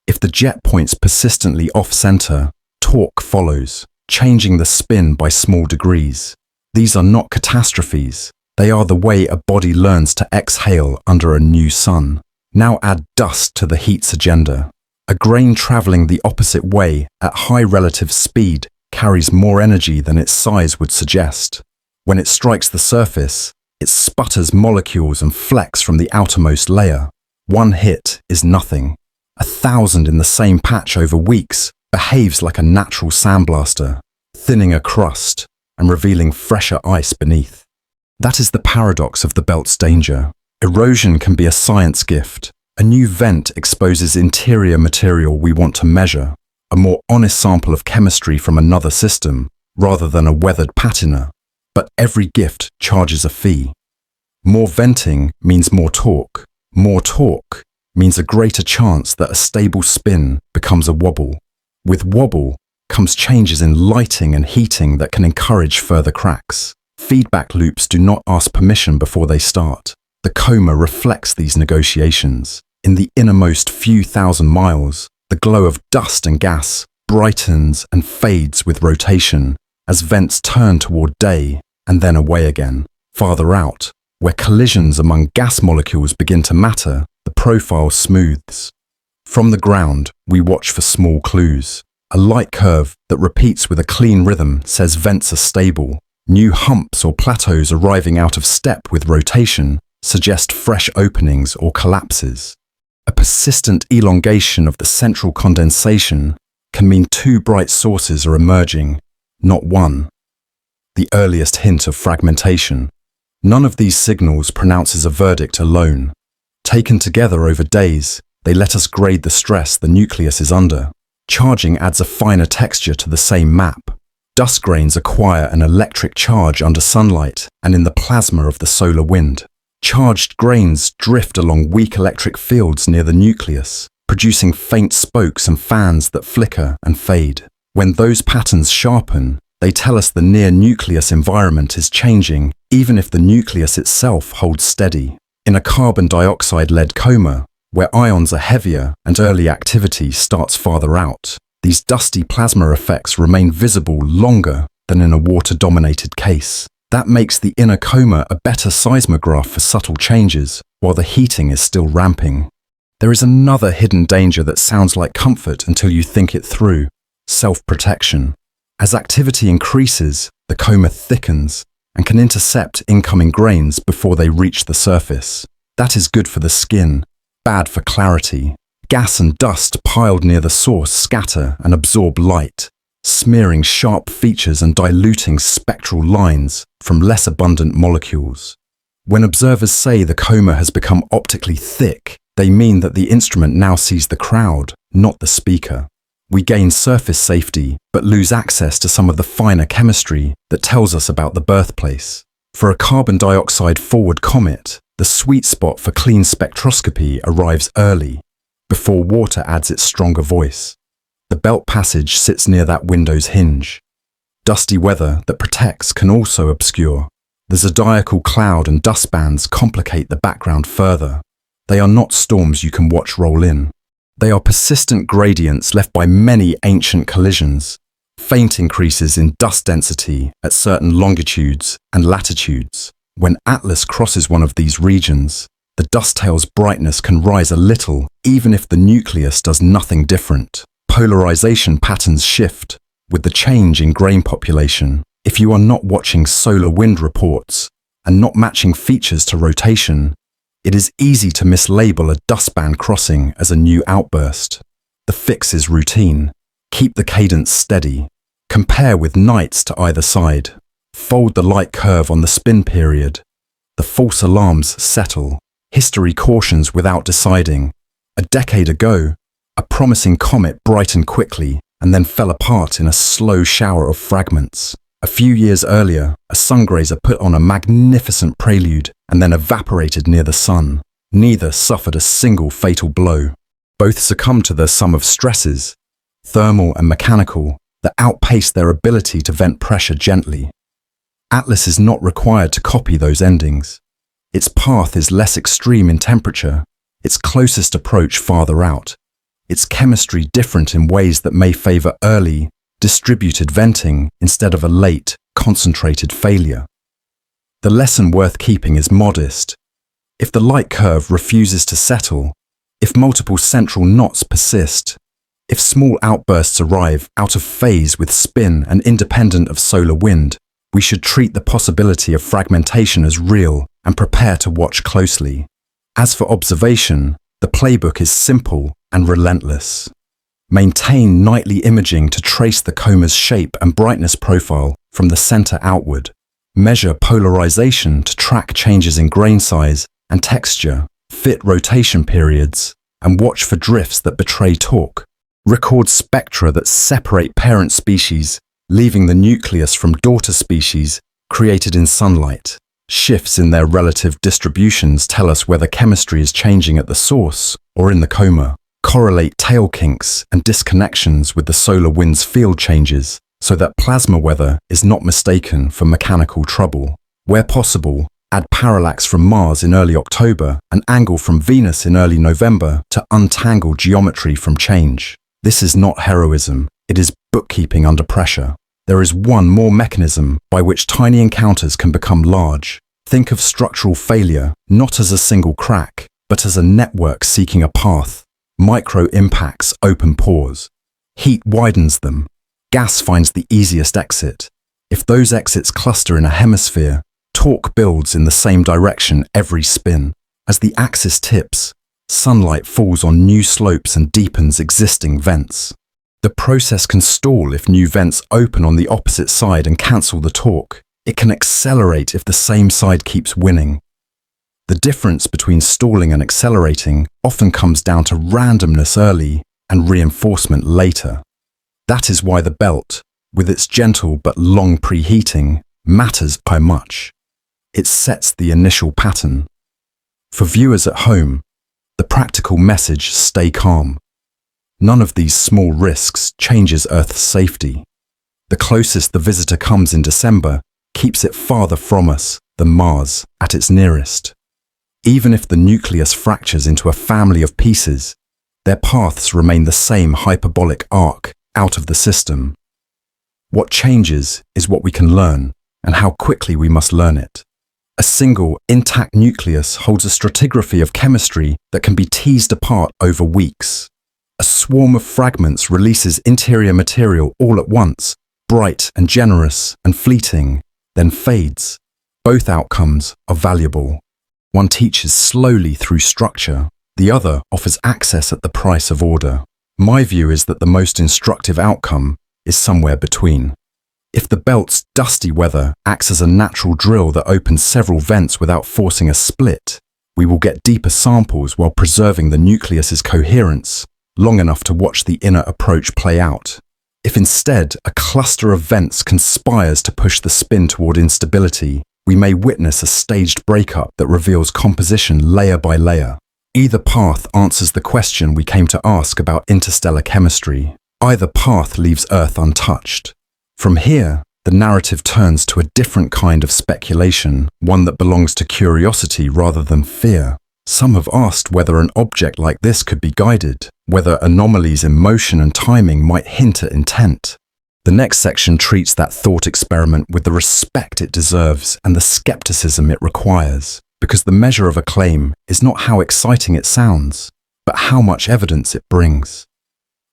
If the jet points persistently off-center, torque follows, changing the spin by small degrees. These are not catastrophes. They are the way a body learns to exhale under a new sun. Now add dust to the heat's agenda. A grain traveling the opposite way at high relative speed carries more energy than its size would suggest. When it strikes the surface, it sputters molecules and flecks from the outermost layer. One hit is nothing. 1,000 in the same patch over weeks behaves like a natural sandblaster, thinning a crust and revealing fresher ice beneath. That is the paradox of the belt's danger. Erosion can be a science gift. A new vent exposes interior material we want to measure, a more honest sample of chemistry from another system, rather than a weathered patina. But every gift charges a fee. More venting means more torque. More torque means a greater chance that a stable spin becomes a wobble. With wobble comes changes in lighting and heating that can encourage further cracks. Feedback loops do not ask permission before they start. The coma reflects these negotiations. In the innermost few thousand miles, the glow of dust and gas brightens and fades with rotation as vents turn toward day and then away again. Farther out, where collisions among gas molecules begin to matter, the profile smooths. From the ground, we watch for small clues. A light curve that repeats with a clean rhythm says vents are stable. New humps or plateaus arriving out of step with rotation suggest fresh openings or collapses. A persistent elongation of the central condensation can mean two bright sources are emerging, not one. The earliest hint of fragmentation. None of these signals pronounces a verdict alone. Taken together over days, they let us grade the stress the nucleus is under. Charging adds a finer texture to the same map. Dust grains acquire an electric charge under sunlight and in the plasma of the solar wind. Charged grains drift along weak electric fields near the nucleus, producing faint spokes and fans that flicker and fade. When those patterns sharpen, they tell us the near-nucleus environment is changing, even if the nucleus itself holds steady. In a carbon dioxide-led coma, where ions are heavier and early activity starts farther out, these dusty plasma effects remain visible longer than in a water-dominated case. That makes the inner coma a better seismograph for subtle changes, while the heating is still ramping. There is another hidden danger that sounds like comfort until you think it through: self-protection. As activity increases, the coma thickens and can intercept incoming grains before they reach the surface. That is good for the skin, bad for clarity. Gas and dust piled near the source scatter and absorb light, smearing sharp features and diluting spectral lines from less abundant molecules. When observers say the coma has become optically thick, they mean that the instrument now sees the crowd, not the speaker. We gain surface safety, but lose access to some of the finer chemistry that tells us about the birthplace. For a carbon dioxide-forward comet, the sweet spot for clean spectroscopy arrives early, before water adds its stronger voice. The belt passage sits near that window's hinge. Dusty weather that protects can also obscure. The zodiacal cloud and dust bands complicate the background further. They are not storms you can watch roll in. They are persistent gradients left by many ancient collisions, faint increases in dust density at certain longitudes and latitudes. When Atlas crosses one of these regions, the dust tail's brightness can rise a little, even if the nucleus does nothing different. Polarization patterns shift with the change in grain population. If you are not watching solar wind reports and not matching features to rotation, it is easy to mislabel a dustband crossing as a new outburst. The fix is routine. Keep the cadence steady. Compare with nights to either side. Fold the light curve on the spin period. The false alarms settle. History cautions without deciding. A decade ago, a promising comet brightened quickly and then fell apart in a slow shower of fragments. A few years earlier, a sungrazer put on a magnificent prelude and then evaporated near the sun. Neither suffered a single fatal blow. Both succumbed to the sum of stresses, thermal and mechanical, that outpaced their ability to vent pressure gently. Atlas is not required to copy those endings. Its path is less extreme in temperature, its closest approach farther out, its chemistry different in ways that may favor early, distributed venting instead of a late, concentrated failure. The lesson worth keeping is modest. If the light curve refuses to settle, if multiple central knots persist, if small outbursts arrive out of phase with spin and independent of solar wind, we should treat the possibility of fragmentation as real and prepare to watch closely. As for observation, the playbook is simple and relentless. Maintain nightly imaging to trace the coma's shape and brightness profile from the center outward. Measure polarization to track changes in grain size and texture, fit rotation periods, and watch for drifts that betray torque. Record spectra that separate parent species, leaving the nucleus from daughter species created in sunlight. Shifts in their relative distributions tell us whether chemistry is changing at the source or in the coma. Correlate tail kinks and disconnections with the solar wind's field changes so that plasma weather is not mistaken for mechanical trouble. Where possible, add parallax from Mars in early October and angle from Venus in early November to untangle geometry from change. This is not heroism, it is bookkeeping under pressure. There is one more mechanism by which tiny encounters can become large. Think of structural failure not as a single crack, but as a network seeking a path. Micro impacts open pores. Heat widens them. Gas finds the easiest exit. If those exits cluster in a hemisphere, torque builds in the same direction every spin. As the axis tips, sunlight falls on new slopes and deepens existing vents. The process can stall if new vents open on the opposite side and cancel the torque. It can accelerate if the same side keeps winning. The difference between stalling and accelerating often comes down to randomness early and reinforcement later. That is why the belt, with its gentle but long preheating, matters by much. It sets the initial pattern. For viewers at home, the practical message: stay calm. None of these small risks changes Earth's safety. The closest the visitor comes in December keeps it farther from us than Mars at its nearest. Even if the nucleus fractures into a family of pieces, their paths remain the same hyperbolic arc out of the system. What changes is what we can learn and how quickly we must learn it. A single, intact nucleus holds a stratigraphy of chemistry that can be teased apart over weeks. A swarm of fragments releases interior material all at once, bright and generous and fleeting, then fades. Both outcomes are valuable. One teaches slowly through structure, the other offers access at the price of order. My view is that the most instructive outcome is somewhere between. If the belt's dusty weather acts as a natural drill that opens several vents without forcing a split, we will get deeper samples while preserving the nucleus's coherence, long enough to watch the inner approach play out. If instead a cluster of vents conspires to push the spin toward instability, we may witness a staged breakup that reveals composition layer by layer. Either path answers the question we came to ask about interstellar chemistry. Either path leaves Earth untouched. From here, the narrative turns to a different kind of speculation, one that belongs to curiosity rather than fear. Some have asked whether an object like this could be guided, whether anomalies in motion and timing might hint at intent. The next section treats that thought experiment with the respect it deserves and the skepticism it requires, because the measure of a claim is not how exciting it sounds, but how much evidence it brings.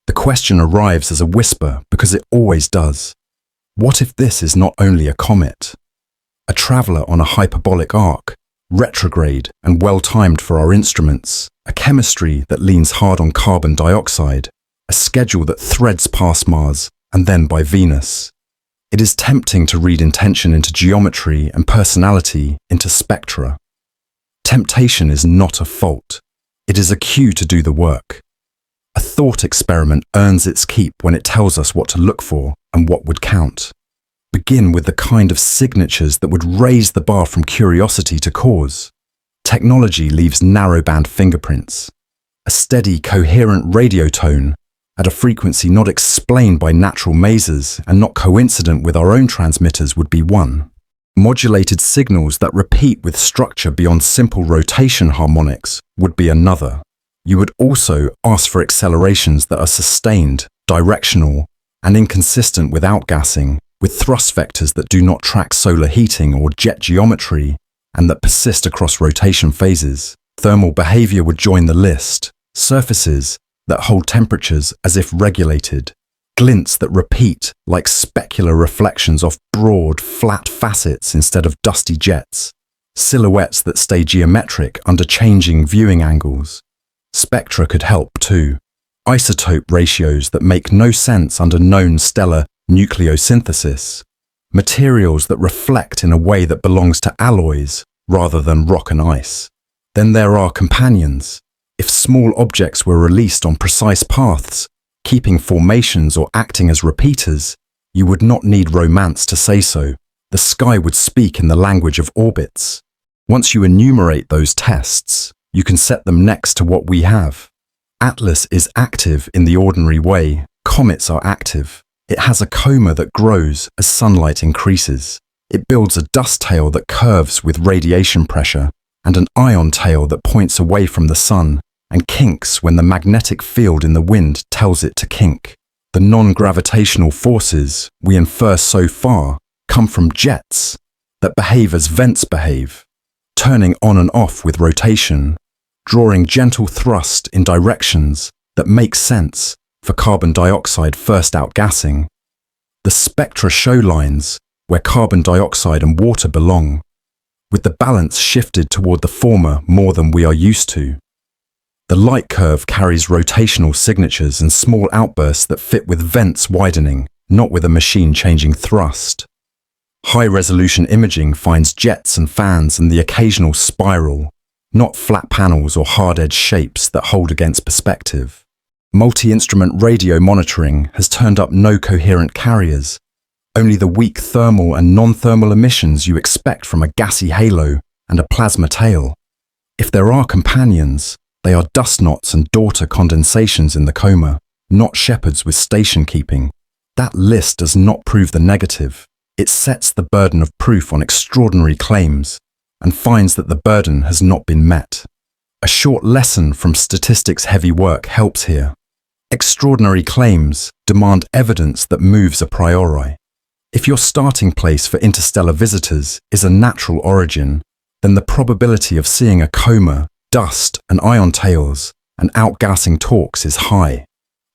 The question arrives as a whisper because it always does. What if this is not only a comet? A traveler on a hyperbolic arc, retrograde and well-timed for our instruments, a chemistry that leans hard on carbon dioxide, a schedule that threads past Mars and then by Venus. It is tempting to read intention into geometry and personality into spectra. Temptation is not a fault. It is a cue to do the work. A thought experiment earns its keep when it tells us what to look for and what would count. Begin with the kind of signatures that would raise the bar from curiosity to cause. Technology leaves narrowband fingerprints. A steady, coherent radio tone at a frequency not explained by natural mazes and not coincident with our own transmitters would be one. Modulated signals that repeat with structure beyond simple rotation harmonics would be another. You would also ask for accelerations that are sustained, directional, and inconsistent with outgassing, with thrust vectors that do not track solar heating or jet geometry, and that persist across rotation phases. Thermal behavior would join the list. Surfaces that hold temperatures as if regulated. Glints that repeat like specular reflections off broad, flat facets instead of dusty jets. Silhouettes that stay geometric under changing viewing angles. Spectra could help too. Isotope ratios that make no sense under known stellar nucleosynthesis. Materials that reflect in a way that belongs to alloys rather than rock and ice. Then there are companions. If small objects were released on precise paths, keeping formations or acting as repeaters, you would not need romance to say so. The sky would speak in the language of orbits. Once you enumerate those tests, you can set them next to what we have. Atlas is active in the ordinary way. Comets are active. It has a coma that grows as sunlight increases. It builds a dust tail that curves with radiation pressure and an ion tail that points away from the sun and kinks when the magnetic field in the wind tells it to kink. The non-gravitational forces we infer so far come from jets that behave as vents behave, turning on and off with rotation, drawing gentle thrust in directions that make sense for carbon dioxide first outgassing. The spectra show lines where carbon dioxide and water belong, with the balance shifted toward the former more than we are used to. The light curve carries rotational signatures and small outbursts that fit with vents widening, not with a machine changing thrust. High-resolution imaging finds jets and fans and the occasional spiral, not flat panels or hard-edged shapes that hold against perspective. Multi-instrument radio monitoring has turned up no coherent carriers, only the weak thermal and non-thermal emissions you expect from a gassy halo and a plasma tail. If there are companions, they are dust knots and daughter condensations in the coma, not shepherds with station keeping. That list does not prove the negative. It sets the burden of proof on extraordinary claims and finds that the burden has not been met. A short lesson from statistics-heavy work helps here. Extraordinary claims demand evidence that moves a priori. If your starting place for interstellar visitors is a natural origin, then the probability of seeing a coma, dust and ion tails and outgassing torques is high.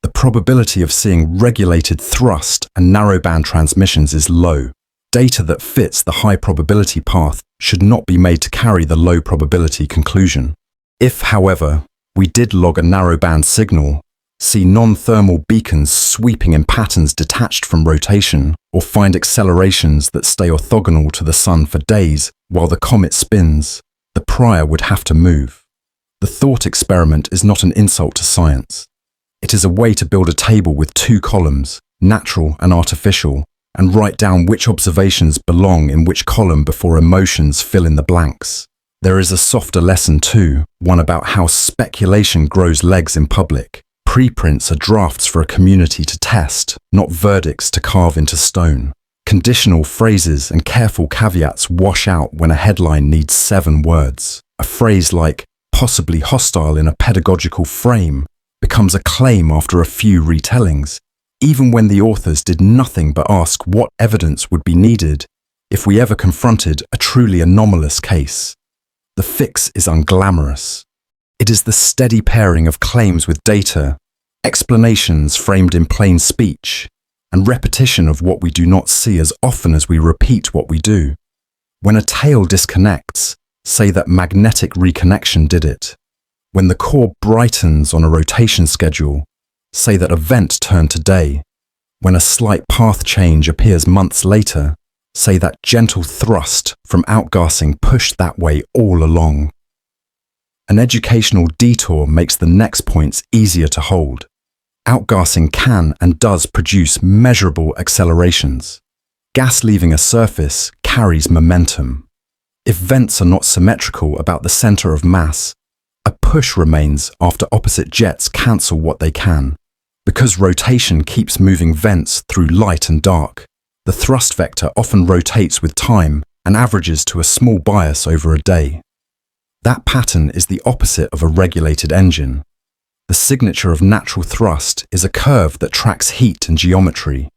The probability of seeing regulated thrust and narrowband transmissions is low. Data that fits the high probability path should not be made to carry the low probability conclusion. If, however, we did log a narrowband signal, see non-thermal beacons sweeping in patterns detached from rotation, or find accelerations that stay orthogonal to the Sun for days while the comet spins, the prior would have to move. The thought experiment is not an insult to science. It is a way to build a table with two columns, natural and artificial, and write down which observations belong in which column before emotions fill in the blanks. There is a softer lesson too, one about how speculation grows legs in public. Preprints are drafts for a community to test, not verdicts to carve into stone. Conditional phrases and careful caveats wash out when a headline needs 7 words. A phrase like, possibly hostile in a pedagogical frame, becomes a claim after a few retellings, even when the authors did nothing but ask what evidence would be needed if we ever confronted a truly anomalous case. The fix is unglamorous. It is the steady pairing of claims with data, explanations framed in plain speech, and repetition of what we do not see as often as we repeat what we do. When a tail disconnects, say that magnetic reconnection did it. When the core brightens on a rotation schedule, say that a vent turned to day. When a slight path change appears months later, say that gentle thrust from outgassing pushed that way all along. An educational detour makes the next points easier to hold. Outgassing can and does produce measurable accelerations. Gas leaving a surface carries momentum. If vents are not symmetrical about the center of mass, a push remains after opposite jets cancel what they can. Because rotation keeps moving vents through light and dark, the thrust vector often rotates with time and averages to a small bias over a day. That pattern is the opposite of a regulated engine. The signature of natural thrust is a curve that tracks heat and geometry.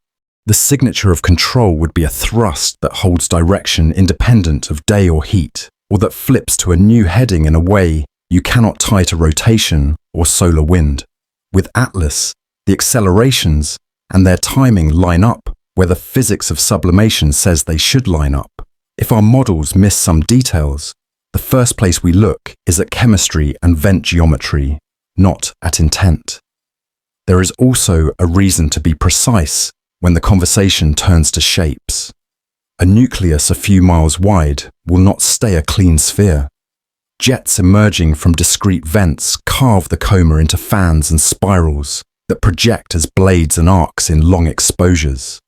The signature of control would be a thrust that holds direction independent of day or heat, or that flips to a new heading in a way you cannot tie to rotation or solar wind. With Atlas, the accelerations and their timing line up where the physics of sublimation says they should line up. If our models miss some details, the first place we look is at chemistry and vent geometry, not at intent. There is also a reason to be precise when the conversation turns to shapes. A nucleus a few miles wide will not stay a clean sphere. Jets emerging from discrete vents carve the coma into fans and spirals that project as blades and arcs in long exposures.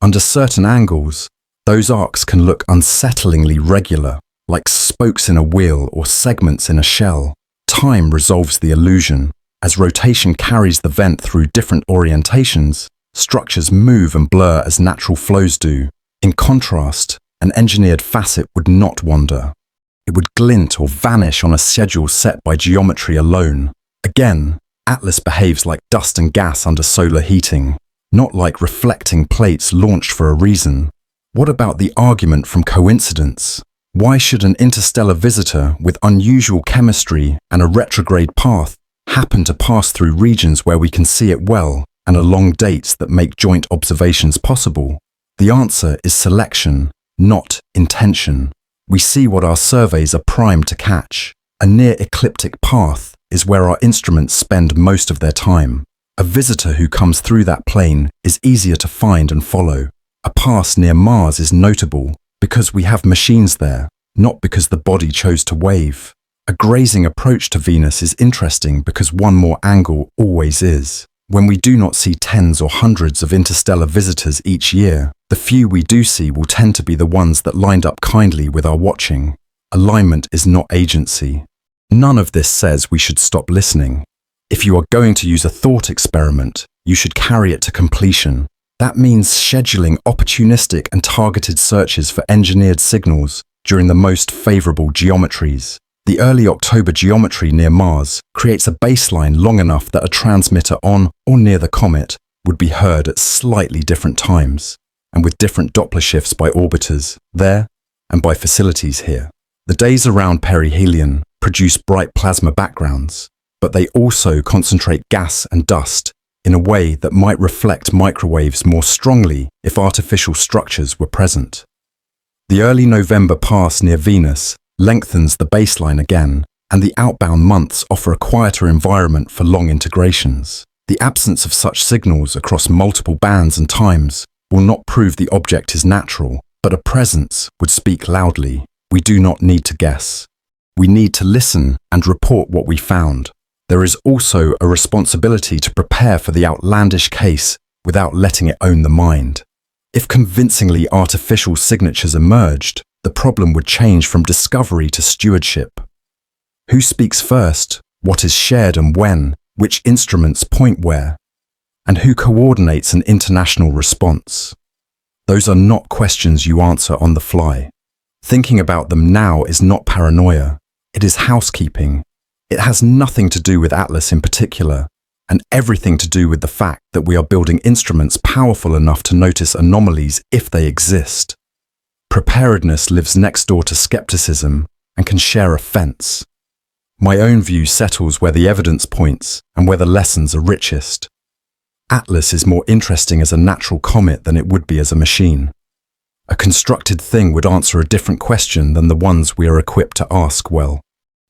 Under certain angles, those arcs can look unsettlingly regular, like spokes in a wheel or segments in a shell. Time resolves the illusion. As rotation carries the vent through different orientations, structures move and blur as natural flows do. In contrast, an engineered facet would not wander. It would glint or vanish on a schedule set by geometry alone. Again, Atlas behaves like dust and gas under solar heating, not like reflecting plates launched for a reason. What about the argument from coincidence? Why should an interstellar visitor with unusual chemistry and a retrograde path happen to pass through regions where we can see it well and along dates that make joint observations possible? The answer is selection, not intention. We see what our surveys are primed to catch. A near ecliptic path is where our instruments spend most of their time. A visitor who comes through that plane is easier to find and follow. A pass near Mars is notable because we have machines there, not because the body chose to wave. A grazing approach to Venus is interesting because one more angle always is. When we do not see tens or hundreds of interstellar visitors each year, the few we do see will tend to be the ones that lined up kindly with our watching. Alignment is not agency. None of this says we should stop listening. If you are going to use a thought experiment, you should carry it to completion. That means scheduling opportunistic and targeted searches for engineered signals during the most favorable geometries. The early October geometry near Mars creates a baseline long enough that a transmitter on or near the comet would be heard at slightly different times, and with different Doppler shifts by orbiters there and by facilities here. The days around perihelion produce bright plasma backgrounds, but they also concentrate gas and dust in a way that might reflect microwaves more strongly if artificial structures were present. The early November pass near Venus lengthens the baseline again, and the outbound months offer a quieter environment for long integrations. The absence of such signals across multiple bands and times will not prove the object is natural, but a presence would speak loudly. We do not need to guess. We need to listen and report what we found. There is also a responsibility to prepare for the outlandish case without letting it own the mind. If convincingly artificial signatures emerged, the problem would change from discovery to stewardship. Who speaks first? What is shared and when? Which instruments point where? And who coordinates an international response? Those are not questions you answer on the fly. Thinking about them now is not paranoia. It is housekeeping. It has nothing to do with Atlas in particular, and everything to do with the fact that we are building instruments powerful enough to notice anomalies if they exist. Preparedness lives next door to skepticism and can share a fence. My own view settles where the evidence points and where the lessons are richest. Atlas is more interesting as a natural comet than it would be as a machine. A constructed thing would answer a different question than the ones we are equipped to ask well.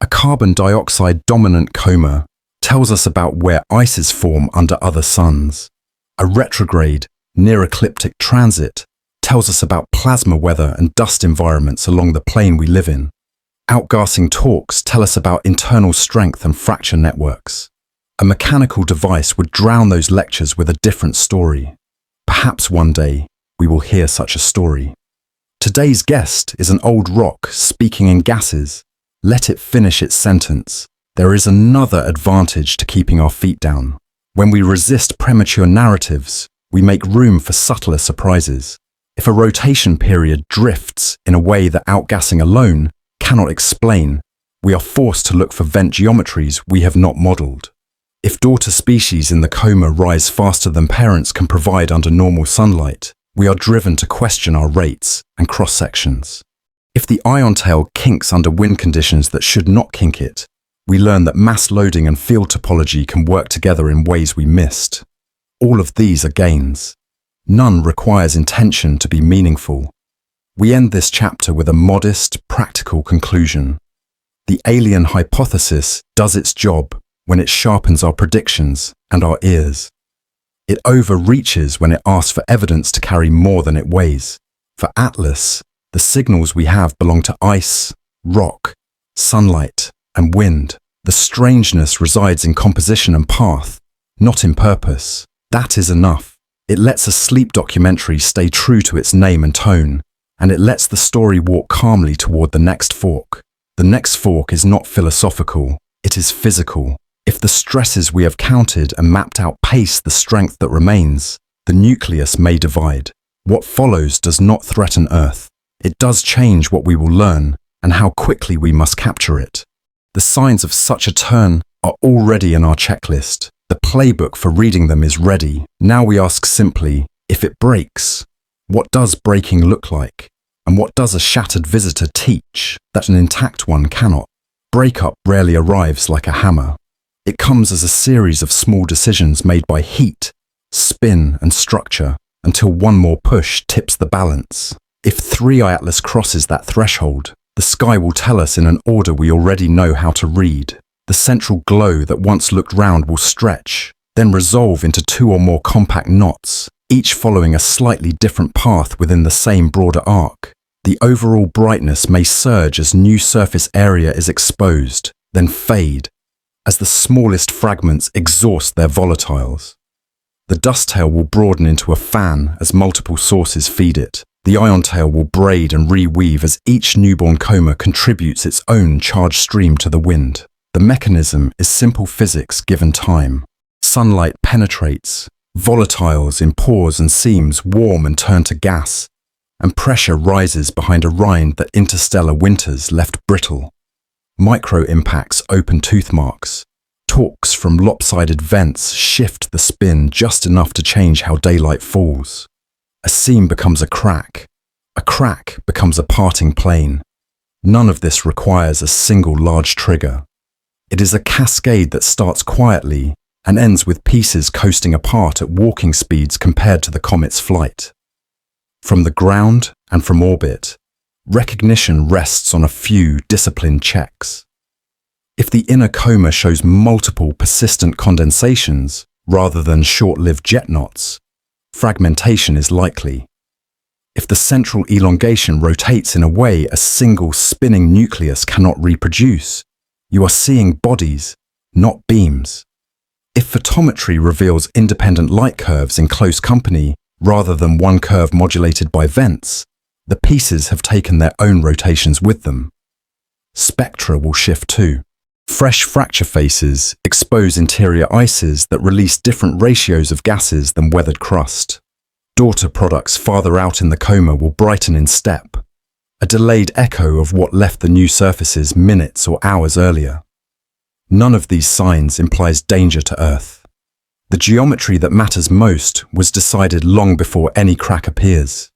A carbon dioxide dominant coma tells us about where ices form under other suns. A retrograde, near-ecliptic transit tells us about plasma weather and dust environments along the plane we live in. Outgassing talks tell us about internal strength and fracture networks. A mechanical device would drown those lectures with a different story. Perhaps one day we will hear such a story. Today's guest is an old rock speaking in gases. Let it finish its sentence. There is another advantage to keeping our feet down. When we resist premature narratives, we make room for subtler surprises. If a rotation period drifts in a way that outgassing alone cannot explain, we are forced to look for vent geometries we have not modeled. If daughter species in the coma rise faster than parents can provide under normal sunlight, we are driven to question our rates and cross-sections. If the ion tail kinks under wind conditions that should not kink it, we learn that mass loading and field topology can work together in ways we missed. All of these are gains. None requires intention to be meaningful. We end this chapter with a modest, practical conclusion. The alien hypothesis does its job when it sharpens our predictions and our ears. It overreaches when it asks for evidence to carry more than it weighs. For Atlas, the signals we have belong to ice, rock, sunlight, and wind. The strangeness resides in composition and path, not in purpose. That is enough. It lets a sleep documentary stay true to its name and tone, and it lets the story walk calmly toward the next fork. The next fork is not philosophical, it is physical. If the stresses we have counted and mapped out pace the strength that remains, the nucleus may divide. What follows does not threaten Earth. It does change what we will learn and how quickly we must capture it. The signs of such a turn are already in our checklist. The playbook for reading them is ready. Now we ask simply, if it breaks, what does breaking look like? And what does a shattered visitor teach that an intact one cannot? Breakup rarely arrives like a hammer. It comes as a series of small decisions made by heat, spin, and structure until one more push tips the balance. If 3i Atlas crosses that threshold, the sky will tell us in an order we already know how to read. The central glow that once looked round will stretch, then resolve into 2 or more compact knots, each following a slightly different path within the same broader arc. The overall brightness may surge as new surface area is exposed, then fade, as the smallest fragments exhaust their volatiles. The dust tail will broaden into a fan as multiple sources feed it. The ion tail will braid and reweave as each newborn coma contributes its own charged stream to the wind. The mechanism is simple physics given time. Sunlight penetrates, volatiles in pores and seams warm and turn to gas, and pressure rises behind a rind that interstellar winters left brittle. Micro-impacts open tooth marks. Torques from lopsided vents shift the spin just enough to change how daylight falls. A seam becomes a crack becomes a parting plane. None of this requires a single large trigger. It is a cascade that starts quietly and ends with pieces coasting apart at walking speeds compared to the comet's flight. From the ground and from orbit, recognition rests on a few disciplined checks. If the inner coma shows multiple persistent condensations rather than short-lived jet knots, fragmentation is likely. If the central elongation rotates in a way a single spinning nucleus cannot reproduce, you are seeing bodies, not beams. If photometry reveals independent light curves in close company rather than one curve modulated by vents, the pieces have taken their own rotations with them. Spectra will shift too. Fresh fracture faces expose interior ices that release different ratios of gases than weathered crust. Daughter products farther out in the coma will brighten in step, a delayed echo of what left the new surfaces minutes or hours earlier. None of these signs implies danger to Earth. The geometry that matters most was decided long before any crack appears.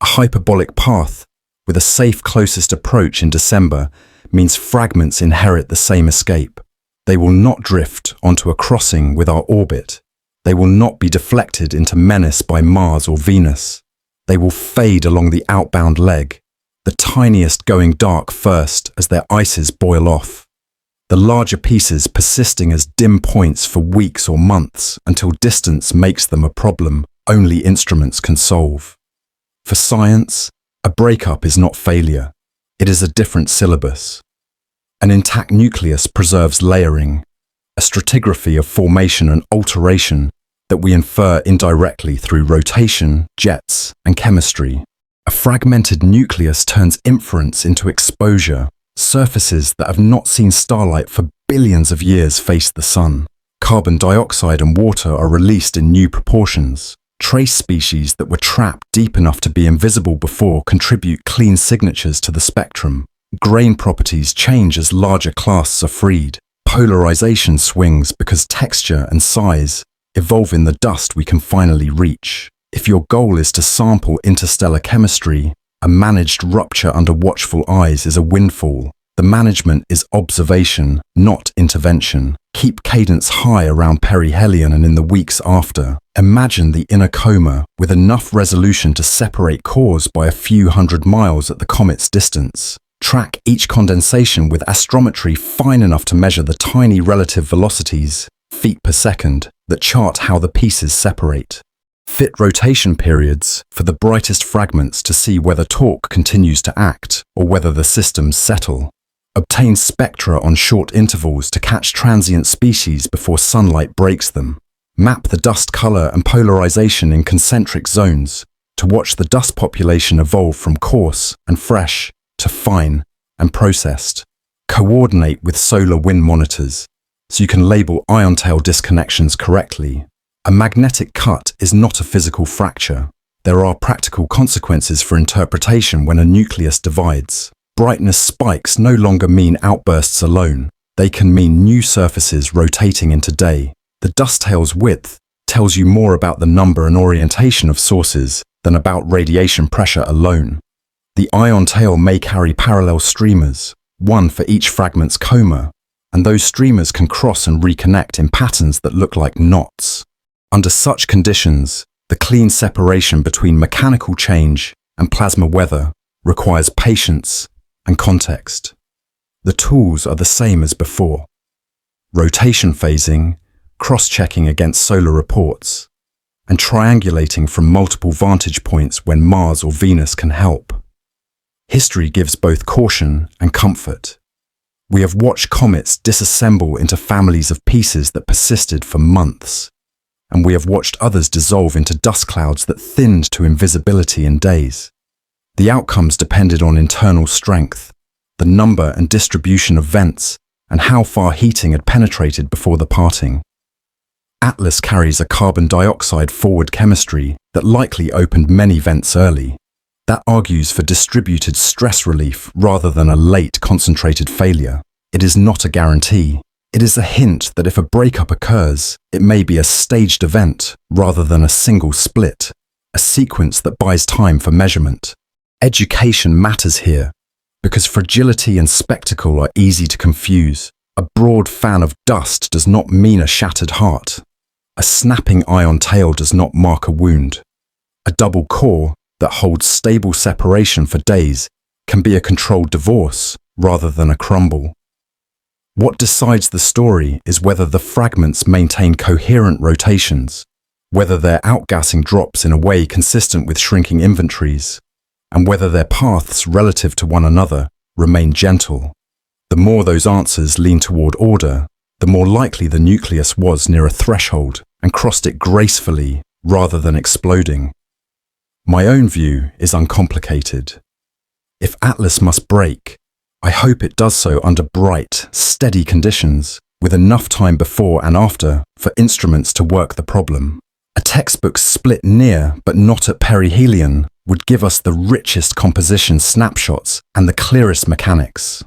A hyperbolic path with a safe closest approach in December means fragments inherit the same escape. They will not drift onto a crossing with our orbit. They will not be deflected into menace by Mars or Venus. They will fade along the outbound leg, the tiniest going dark first as their ices boil off, the larger pieces persisting as dim points for weeks or months until distance makes them a problem only instruments can solve. For science, a breakup is not failure. It is a different syllabus. An intact nucleus preserves layering, a stratigraphy of formation and alteration that we infer indirectly through rotation, jets, and chemistry. A fragmented nucleus turns inference into exposure. Surfaces that have not seen starlight for billions of years face the sun. Carbon dioxide and water are released in new proportions. Trace species that were trapped deep enough to be invisible before contribute clean signatures to the spectrum. Grain properties change as larger clasts are freed. Polarization swings because texture and size evolve in the dust we can finally reach. If your goal is to sample interstellar chemistry, a managed rupture under watchful eyes is a windfall. The management is observation, not intervention. Keep cadence high around perihelion and in the weeks after. Imagine the inner coma with enough resolution to separate cores by a few hundred miles at the comet's distance. Track each condensation with astrometry fine enough to measure the tiny relative velocities, feet per second, that chart how the pieces separate. Fit rotation periods for the brightest fragments to see whether torque continues to act or whether the systems settle. Obtain spectra on short intervals to catch transient species before sunlight breaks them. Map the dust color and polarization in concentric zones to watch the dust population evolve from coarse and fresh to fine and processed. Coordinate with solar wind monitors so you can label ion tail disconnections correctly. A magnetic cut is not a physical fracture. There are practical consequences for interpretation when a nucleus divides. Brightness spikes no longer mean outbursts alone. They can mean new surfaces rotating into day. The dust tail's width tells you more about the number and orientation of sources than about radiation pressure alone. The ion tail may carry parallel streamers, one for each fragment's coma, and those streamers can cross and reconnect in patterns that look like knots. Under such conditions, the clean separation between mechanical change and plasma weather requires patience and context. The tools are the same as before. Rotation phasing, cross-checking against solar reports, and triangulating from multiple vantage points when Mars or Venus can help. History gives both caution and comfort. We have watched comets disassemble into families of pieces that persisted for months, and we have watched others dissolve into dust clouds that thinned to invisibility in days. The outcomes depended on internal strength, the number and distribution of vents, and how far heating had penetrated before the parting. Atlas carries a carbon dioxide forward chemistry that likely opened many vents early. That argues for distributed stress relief rather than a late concentrated failure. It is not a guarantee. It is a hint that if a breakup occurs, it may be a staged event rather than a single split, a sequence that buys time for measurement. Education matters here, because fragility and spectacle are easy to confuse. A broad fan of dust does not mean a shattered heart. A snapping ion tail does not mark a wound. A double core that holds stable separation for days can be a controlled divorce rather than a crumble. What decides the story is whether the fragments maintain coherent rotations, whether their outgassing drops in a way consistent with shrinking inventories, and whether their paths relative to one another remain gentle. The more those answers lean toward order, the more likely the nucleus was near a threshold and crossed it gracefully rather than exploding. My own view is uncomplicated. If Atlas must break, I hope it does so under bright, steady conditions, with enough time before and after for instruments to work the problem. A textbook split near but not at perihelion would give us the richest composition snapshots and the clearest mechanics.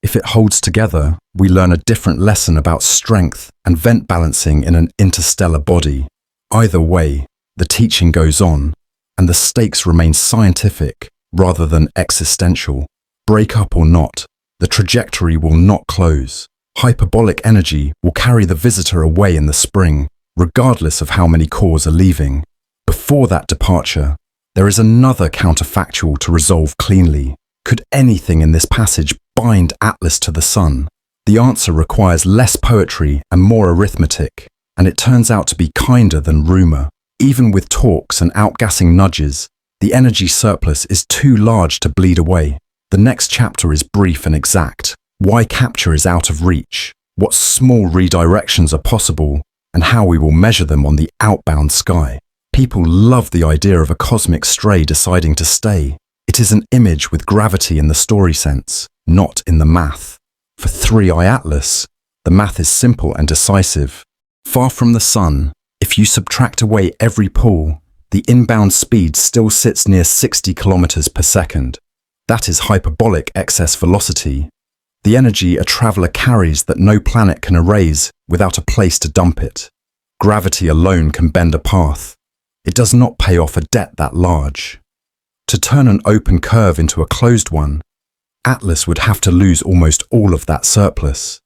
If it holds together, we learn a different lesson about strength and vent balancing in an interstellar body. Either way, the teaching goes on, and the stakes remain scientific rather than existential. Break up or not, the trajectory will not close. Hyperbolic energy will carry the visitor away in the spring, regardless of how many cores are leaving. Before that departure, there is another counterfactual to resolve cleanly. Could anything in this passage bind Atlas to the sun? The answer requires less poetry and more arithmetic, and it turns out to be kinder than rumor. Even with talks and outgassing nudges, the energy surplus is too large to bleed away. The next chapter is brief and exact. Why capture is out of reach, what small redirections are possible, and how we will measure them on the outbound sky. People love the idea of a cosmic stray deciding to stay. It is an image with gravity in the story sense, not in the math. For 3i Atlas, the math is simple and decisive. Far from the sun, if you subtract away every pull, the inbound speed still sits near 60 kilometers per second. That is hyperbolic excess velocity, the energy a traveler carries that no planet can erase without a place to dump it. Gravity alone can bend a path. It does not pay off a debt that large. To turn an open curve into a closed one, Atlas would have to lose almost all of that surplus.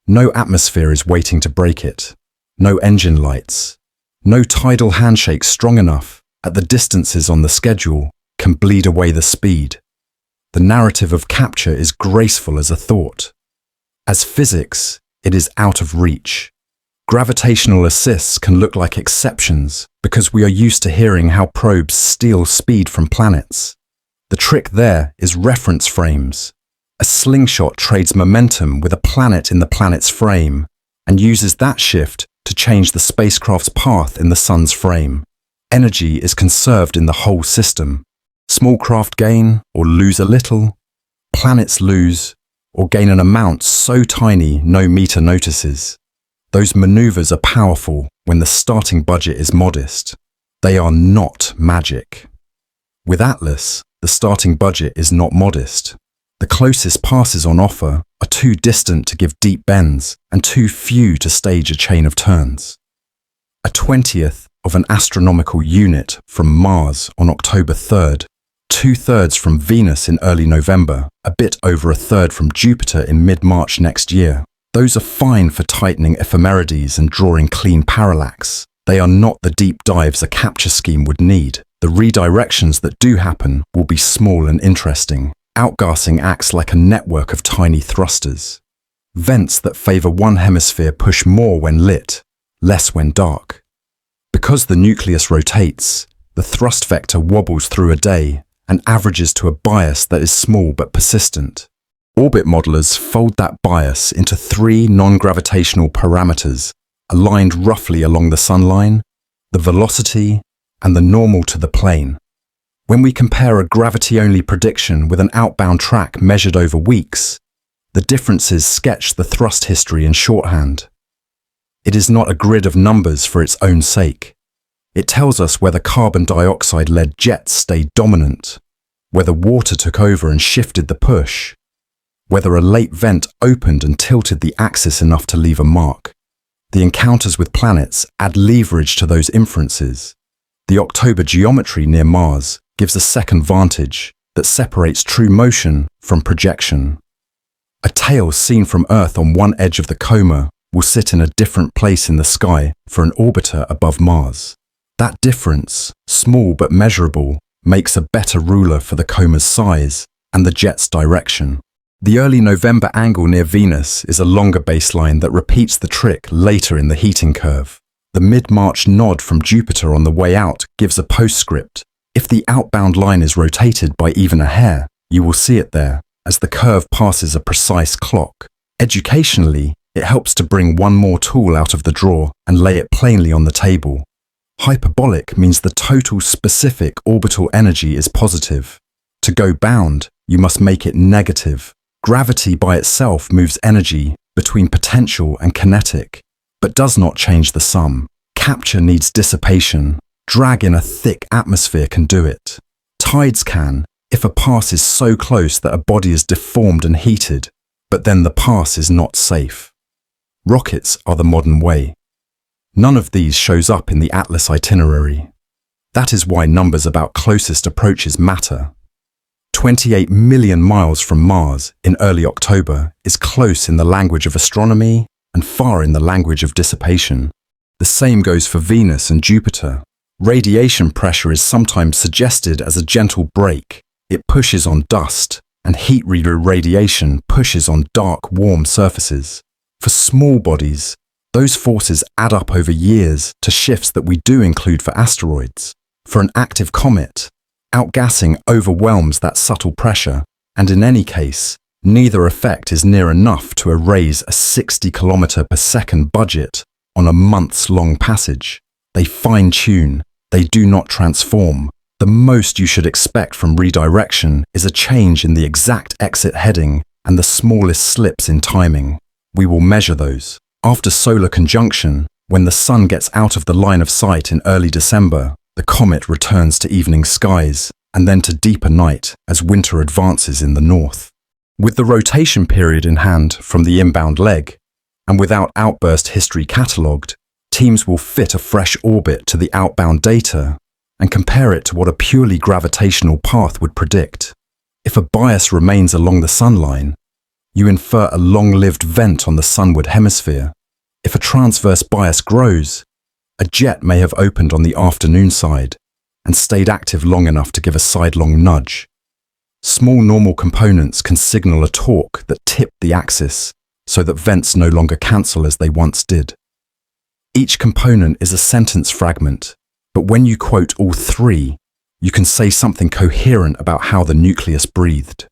No atmosphere is waiting to break it. No engine lights. No tidal handshake strong enough, at the distances on the schedule, can bleed away the speed. The narrative of capture is graceful as a thought. As physics, it is out of reach. Gravitational assists can look like exceptions because we are used to hearing how probes steal speed from planets. The trick there is reference frames. A slingshot trades momentum with a planet in the planet's frame and uses that shift to change the spacecraft's path in the sun's frame. Energy is conserved in the whole system. Small craft gain or lose a little. Planets lose or gain an amount so tiny no meter notices. Those maneuvers are powerful when the starting budget is modest. They are not magic. With Atlas, the starting budget is not modest. The closest passes on offer are too distant to give deep bends and too few to stage a chain of turns. A 20th of an astronomical unit from Mars on October 3rd, 2/3 from Venus in early November, a bit over a third from Jupiter in mid-March next year. Those are fine for tightening ephemerides and drawing clean parallax. They are not the deep dives a capture scheme would need. The redirections that do happen will be small and interesting. Outgassing acts like a network of tiny thrusters. Vents that favor one hemisphere push more when lit, less when dark. Because the nucleus rotates, the thrust vector wobbles through a day and averages to a bias that is small but persistent. Orbit modelers fold that bias into 3 non-gravitational parameters aligned roughly along the sunline, the velocity, and the normal to the plane. When we compare a gravity-only prediction with an outbound track measured over weeks, the differences sketch the thrust history in shorthand. It is not a grid of numbers for its own sake. It tells us whether carbon dioxide-led jets stayed dominant, whether water took over and shifted the push, whether a late vent opened and tilted the axis enough to leave a mark. The encounters with planets add leverage to those inferences. The October geometry near Mars gives a second vantage that separates true motion from projection. A tail seen from Earth on one edge of the coma will sit in a different place in the sky for an orbiter above Mars. That difference, small but measurable, makes a better ruler for the coma's size and the jet's direction. The early November angle near Venus is a longer baseline that repeats the trick later in the heating curve. The mid-March nod from Jupiter on the way out gives a postscript. If the outbound line is rotated by even a hair, you will see it there, as the curve passes a precise clock. Educationally, it helps to bring one more tool out of the drawer and lay it plainly on the table. Hyperbolic means the total specific orbital energy is positive. To go bound, you must make it negative. Gravity by itself moves energy between potential and kinetic, but does not change the sum. Capture needs dissipation. Drag in a thick atmosphere can do it. Tides can, if a pass is so close that a body is deformed and heated, but then the pass is not safe. Rockets are the modern way. None of these shows up in the Atlas itinerary. That is why numbers about closest approaches matter. 28 million miles from Mars in early October is close in the language of astronomy and far in the language of dissipation. The same goes for Venus and Jupiter. Radiation pressure is sometimes suggested as a gentle brake. It pushes on dust, and heat radiation pushes on dark, warm surfaces. For small bodies, those forces add up over years to shifts that we do include for asteroids. For an active comet, outgassing overwhelms that subtle pressure, and in any case, neither effect is near enough to erase a 60 km/s budget on a months-long passage. They fine-tune, they do not transform. The most you should expect from redirection is a change in the exact exit heading and the smallest slips in timing. We will measure those. After solar conjunction, when the sun gets out of the line of sight in early December, the comet returns to evening skies and then to deeper night as winter advances in the north. With the rotation period in hand from the inbound leg, and without outburst history catalogued, teams will fit a fresh orbit to the outbound data and compare it to what a purely gravitational path would predict. If a bias remains along the sunline, you infer a long-lived vent on the sunward hemisphere. If a transverse bias grows, a jet may have opened on the afternoon side and stayed active long enough to give a sidelong nudge. Small normal components can signal a torque that tipped the axis so that vents no longer cancel as they once did. Each component is a sentence fragment, but when you quote all three, you can say something coherent about how the nucleus breathed.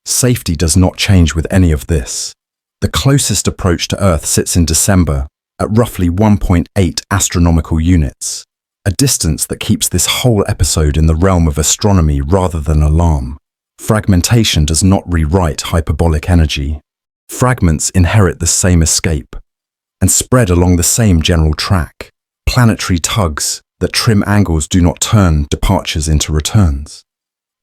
Safety does not change with any of this. The closest approach to Earth sits in December at roughly 1.8 astronomical units, a distance that keeps this whole episode in the realm of astronomy rather than alarm. Fragmentation does not rewrite hyperbolic energy. Fragments inherit the same escape and spread along the same general track. Planetary tugs that trim angles do not turn departures into returns.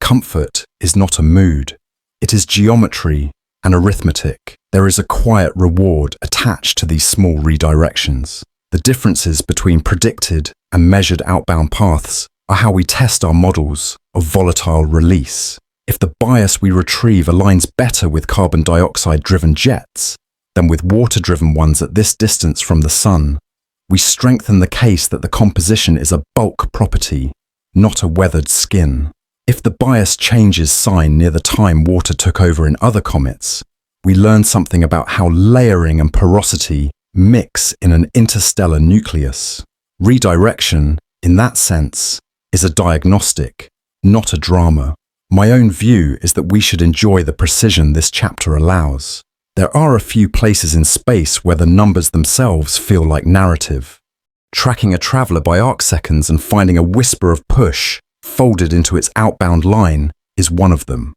Comfort is not a mood. It is geometry and arithmetic. There is a quiet reward attached to these small redirections. The differences between predicted and measured outbound paths are how we test our models of volatile release. If the bias we retrieve aligns better with carbon dioxide-driven jets than with water-driven ones at this distance from the sun, we strengthen the case that the composition is a bulk property, not a weathered skin. If the bias changes sign near the time water took over in other comets, we learn something about how layering and porosity mix in an interstellar nucleus. Redirection, in that sense, is a diagnostic, not a drama. My own view is that we should enjoy the precision this chapter allows. There are a few places in space where the numbers themselves feel like narrative. Tracking a traveler by arcseconds and finding a whisper of push folded into its outbound line, is one of them.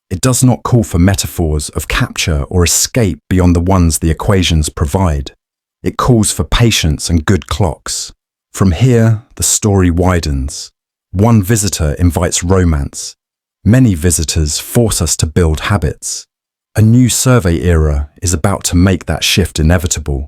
It does not call for metaphors of capture or escape beyond the ones the equations provide. It calls for patience and good clocks. From here, the story widens. One visitor invites romance. Many visitors force us to build habits. A new survey era is about to make that shift inevitable.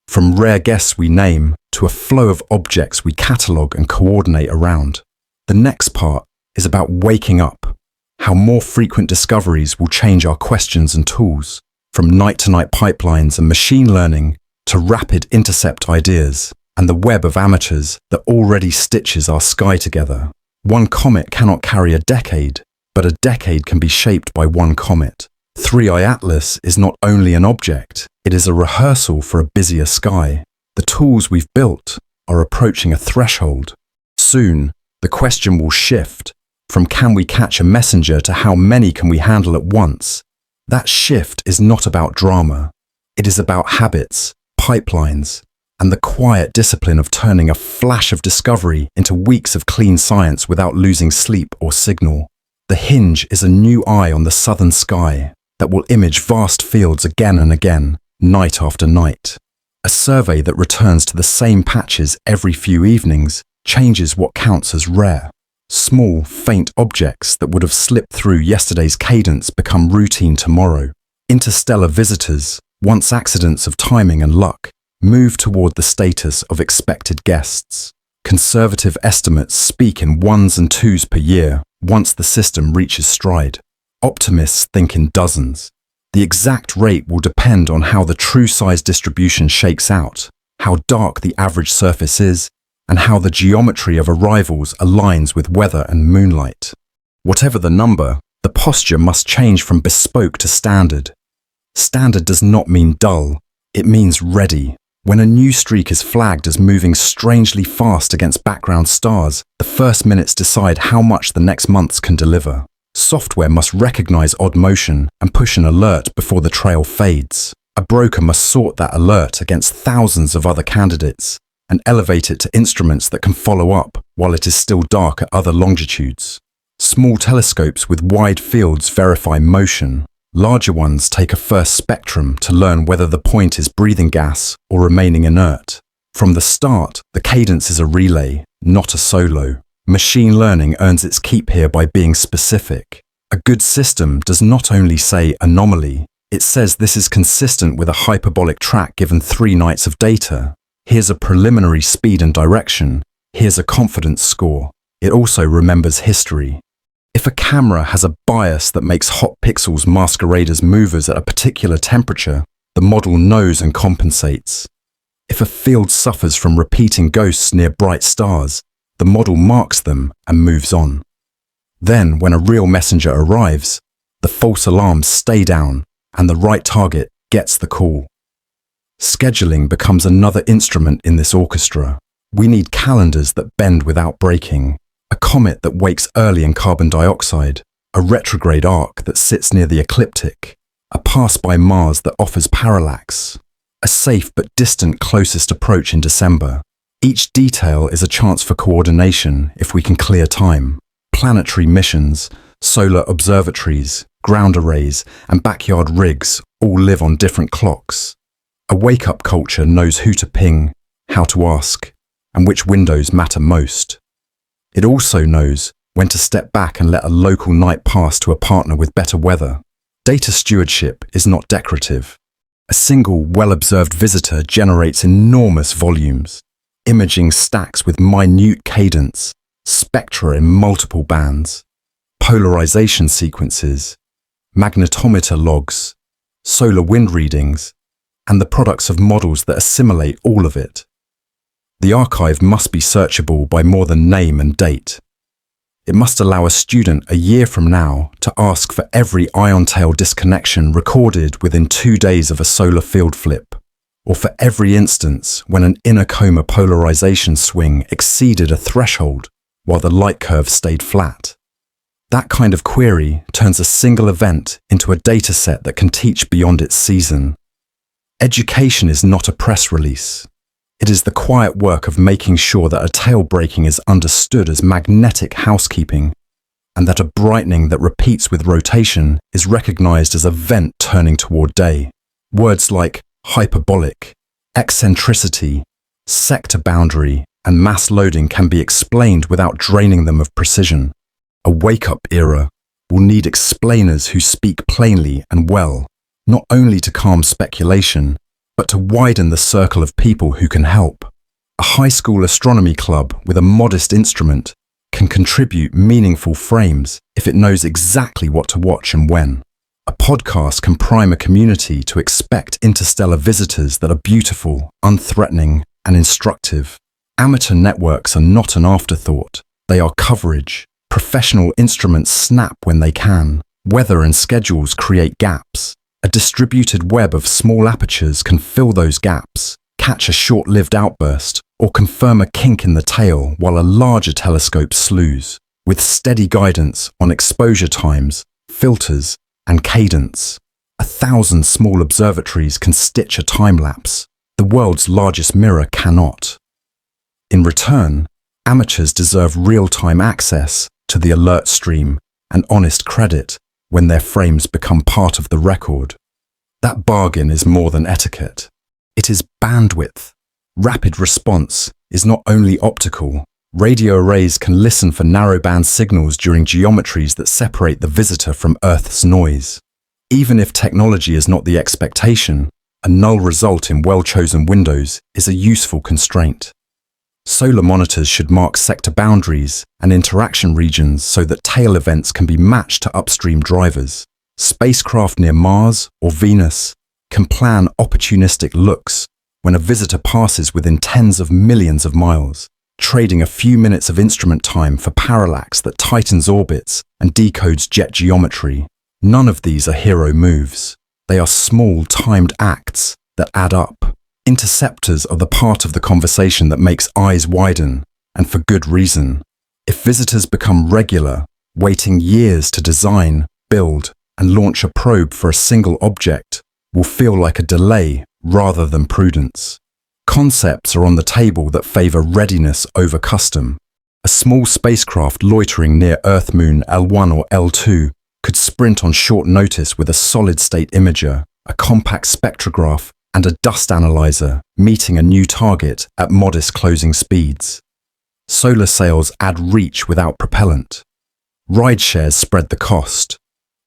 From rare guests we name to a flow of objects we catalogue and coordinate around. The next part is about waking up, how more frequent discoveries will change our questions and tools, from night-to-night pipelines and machine learning to rapid intercept ideas and the web of amateurs that already stitches our sky together. One comet cannot carry a decade, but a decade can be shaped by one comet. 3i Atlas is not only an object, it is a rehearsal for a busier sky. The tools we've built are approaching a threshold. Soon, the question will shift from can we catch a messenger to how many can we handle at once. That shift is not about drama. It is about habits, pipelines, and the quiet discipline of turning a flash of discovery into weeks of clean science without losing sleep or signal. The hinge is a new eye on the southern sky that will image vast fields again and again, night after night. A survey that returns to the same patches every few evenings changes what counts as rare. Small, faint objects that would have slipped through yesterday's cadence become routine tomorrow. Interstellar visitors, once accidents of timing and luck, move toward the status of expected guests. Conservative estimates speak in ones and twos per year once the system reaches stride. Optimists think in dozens. The exact rate will depend on how the true size distribution shakes out, how dark the average surface is, and how the geometry of arrivals aligns with weather and moonlight. Whatever the number, the posture must change from bespoke to standard. Standard does not mean dull, it means ready. When a new streak is flagged as moving strangely fast against background stars, the first minutes decide how much the next months can deliver. Software must recognize odd motion and push an alert before the trail fades. A broker must sort that alert against thousands of other candidates and elevate it to instruments that can follow up while it is still dark at other longitudes. Small telescopes with wide fields verify motion. Larger ones take a first spectrum to learn whether the point is breathing gas or remaining inert. From the start, the cadence is a relay, not a solo. Machine learning earns its keep here by being specific. A good system does not only say anomaly, it says this is consistent with a hyperbolic track given 3 nights of data. Here's a preliminary speed and direction. Here's a confidence score. It also remembers history. If a camera has a bias that makes hot pixels masquerade as movers at a particular temperature, the model knows and compensates. If a field suffers from repeating ghosts near bright stars, the model marks them and moves on. Then, when a real messenger arrives, the false alarms stay down and the right target gets the call. Scheduling becomes another instrument in this orchestra. We need calendars that bend without breaking, a comet that wakes early in carbon dioxide, a retrograde arc that sits near the ecliptic, a pass by Mars that offers parallax, a safe but distant closest approach in December. Each detail is a chance for coordination if we can clear time. Planetary missions, solar observatories, ground arrays, and backyard rigs all live on different clocks. A wake-up culture knows who to ping, how to ask, and which windows matter most. It also knows when to step back and let a local night pass to a partner with better weather. Data stewardship is not decorative. A single well-observed visitor generates enormous volumes, imaging stacks with minute cadence, spectra in multiple bands, polarization sequences, magnetometer logs, solar wind readings, and the products of models that assimilate all of it. The archive must be searchable by more than name and date. It must allow a student a year from now to ask for every ion-tail disconnection recorded within 2 days of a solar field flip, or for every instance when an inner coma polarization swing exceeded a threshold while the light curve stayed flat. That kind of query turns a single event into a dataset that can teach beyond its season. Education is not a press release. It is the quiet work of making sure that a tail breaking is understood as magnetic housekeeping, and that a brightening that repeats with rotation is recognized as a vent turning toward day. Words like hyperbolic, eccentricity, sector boundary, and mass loading can be explained without draining them of precision. A wake-up era will need explainers who speak plainly and well, not only to calm speculation, but to widen the circle of people who can help. A high school astronomy club with a modest instrument can contribute meaningful frames if it knows exactly what to watch and when. A podcast can prime a community to expect interstellar visitors that are beautiful, unthreatening, and instructive. Amateur networks are not an afterthought. They are coverage. Professional instruments snap when they can. Weather and schedules create gaps. A distributed web of small apertures can fill those gaps, catch a short-lived outburst, or confirm a kink in the tail while a larger telescope slews, with steady guidance on exposure times, filters, and cadence. 1,000 small observatories can stitch a time-lapse. The world's largest mirror cannot. In return, amateurs deserve real-time access to the alert stream and honest credit when their frames become part of the record. That bargain is more than etiquette. It is bandwidth. Rapid response is not only optical. Radio arrays can listen for narrowband signals during geometries that separate the visitor from Earth's noise. Even if technology is not the expectation, a null result in well-chosen windows is a useful constraint. Solar monitors should mark sector boundaries and interaction regions so that tail events can be matched to upstream drivers. Spacecraft near Mars or Venus can plan opportunistic looks when a visitor passes within tens of millions of miles, trading a few minutes of instrument time for parallax that tightens orbits and decodes jet geometry. None of these are hero moves. They are small, timed acts that add up. Interceptors are the part of the conversation that makes eyes widen, and for good reason. If visitors become regular, waiting years to design, build, and launch a probe for a single object will feel like a delay rather than prudence. Concepts are on the table that favor readiness over custom. A small spacecraft loitering near Earth-Moon L1 or L2 could sprint on short notice with a solid-state imager, a compact spectrograph, and a dust analyzer, meeting a new target at modest closing speeds. Solar sails add reach without propellant. Ride shares spread the cost.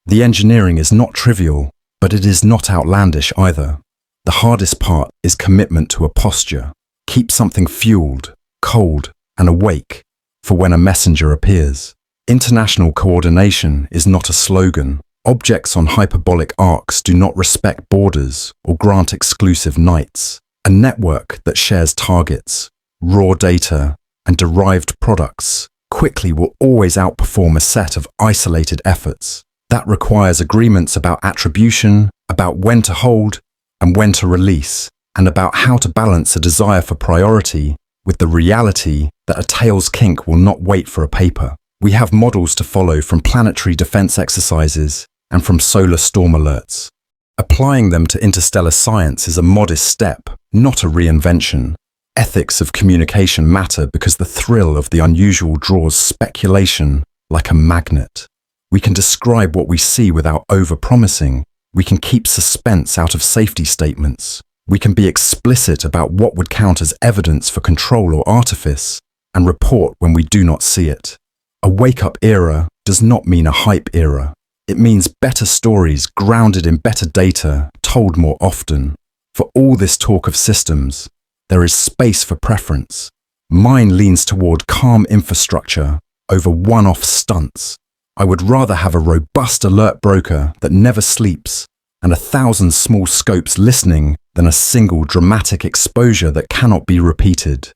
The engineering is not trivial, but it is not outlandish either. The hardest part is commitment to a posture. Keep something fueled, cold, and awake for when a messenger appears. International coordination is not a slogan. Objects on hyperbolic arcs do not respect borders or grant exclusive nights. A network that shares targets, raw data, and derived products quickly will always outperform a set of isolated efforts. That requires agreements about attribution, about when to hold and when to release, and about how to balance a desire for priority with the reality that a tail's kink will not wait for a paper. We have models to follow from planetary defense exercises and from solar storm alerts. Applying them to interstellar science is a modest step, not a reinvention. Ethics of communication matter because the thrill of the unusual draws speculation like a magnet. We can describe what we see without over-promising. We can keep suspense out of safety statements. We can be explicit about what would count as evidence for control or artifice, and report when we do not see it. A wake-up era does not mean a hype era. It means better stories grounded in better data, told more often. For all this talk of systems, there is space for preference. Mine leans toward calm infrastructure over one-off stunts. I would rather have a robust alert broker that never sleeps and 1,000 small scopes listening than a single dramatic exposure that cannot be repeated.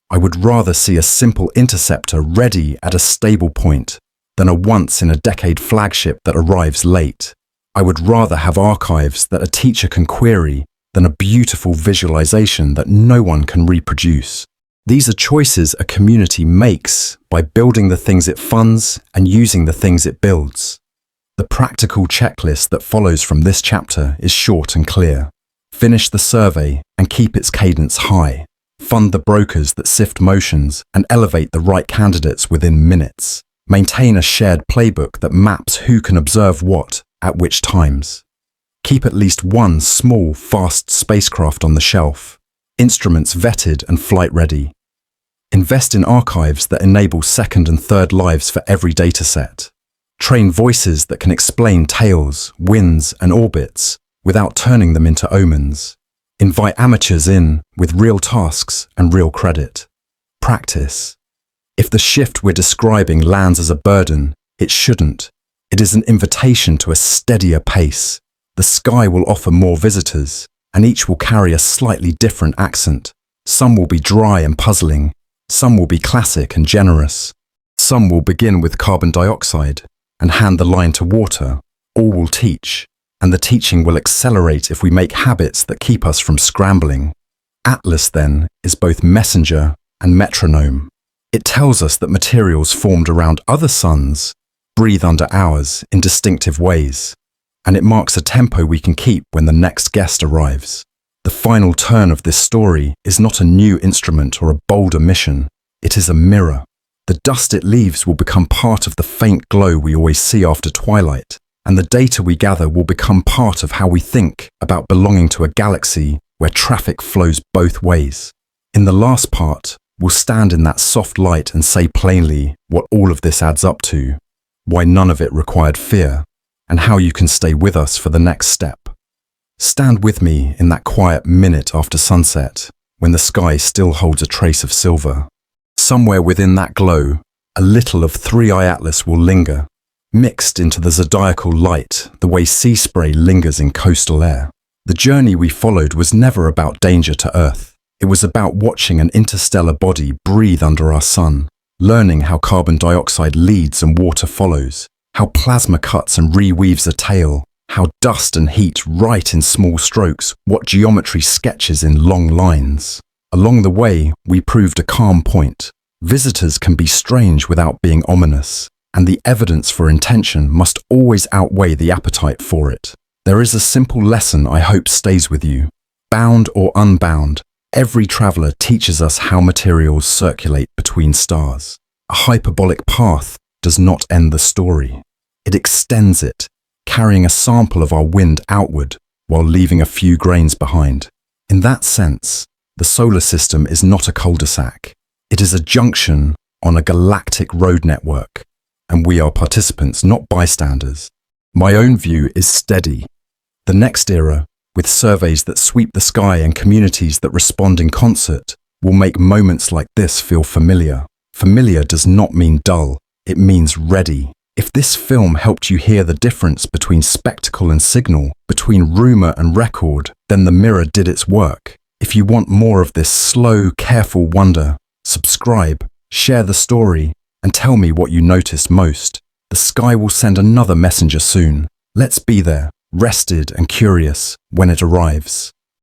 I would rather see a simple interceptor ready at a stable point than a once-in-a-decade flagship that arrives late. I would rather have archives that a teacher can query than a beautiful visualization that no one can reproduce. These are choices a community makes by building the things it funds and using the things it builds. The practical checklist that follows from this chapter is short and clear. Finish the survey and keep its cadence high. Fund the brokers that sift motions and elevate the right candidates within minutes. Maintain a shared playbook that maps who can observe what at which times. Keep at least one small, fast spacecraft on the shelf. Instruments vetted and flight-ready. Invest in archives that enable second and third lives for every dataset. Train voices that can explain tails, winds, and orbits without turning them into omens. Invite amateurs in with real tasks and real credit. Practice. If the shift we're describing lands as a burden, it shouldn't. It is an invitation to a steadier pace. The sky will offer more visitors, and each will carry a slightly different accent. Some will be dry and puzzling. Some will be classic and generous. Some will begin with carbon dioxide and hand the line to water. All will teach, and the teaching will accelerate if we make habits that keep us from scrambling. Atlas, then, is both messenger and metronome. It tells us that materials formed around other suns breathe under ours in distinctive ways, and it marks a tempo we can keep when the next guest arrives. The final turn of this story is not a new instrument or a bolder mission. It is a mirror. The dust it leaves will become part of the faint glow we always see after twilight, and the data we gather will become part of how we think about belonging to a galaxy where traffic flows both ways. In the last part, we'll stand in that soft light and say plainly what all of this adds up to, why none of it required fear, and how you can stay with us for the next step. Stand with me in that quiet minute after sunset, when the sky still holds a trace of silver. Somewhere within that glow, a little of 3i Atlas will linger, mixed into the zodiacal light the way sea spray lingers in coastal air. The journey we followed was never about danger to Earth. It was about watching an interstellar body breathe under our sun, learning how carbon dioxide leads and water follows, how plasma cuts and reweaves a tail, how dust and heat write in small strokes what geometry sketches in long lines. Along the way, we proved a calm point. Visitors can be strange without being ominous, and the evidence for intention must always outweigh the appetite for it. There is a simple lesson I hope stays with you. Bound or unbound, every traveler teaches us how materials circulate between stars. A hyperbolic path does not end the story. It extends it, carrying a sample of our wind outward while leaving a few grains behind. In that sense, the solar system is not a cul-de-sac. It is a junction on a galactic road network, and we are participants, not bystanders. My own view is steady. The next era, with surveys that sweep the sky and communities that respond in concert, will make moments like this feel familiar. Familiar does not mean dull, it means ready. If this film helped you hear the difference between spectacle and signal, between rumor and record, then the mirror did its work. If you want more of this slow, careful wonder, subscribe, share the story, and tell me what you noticed most. The sky will send another messenger soon. Let's be there, rested and curious when it arrives.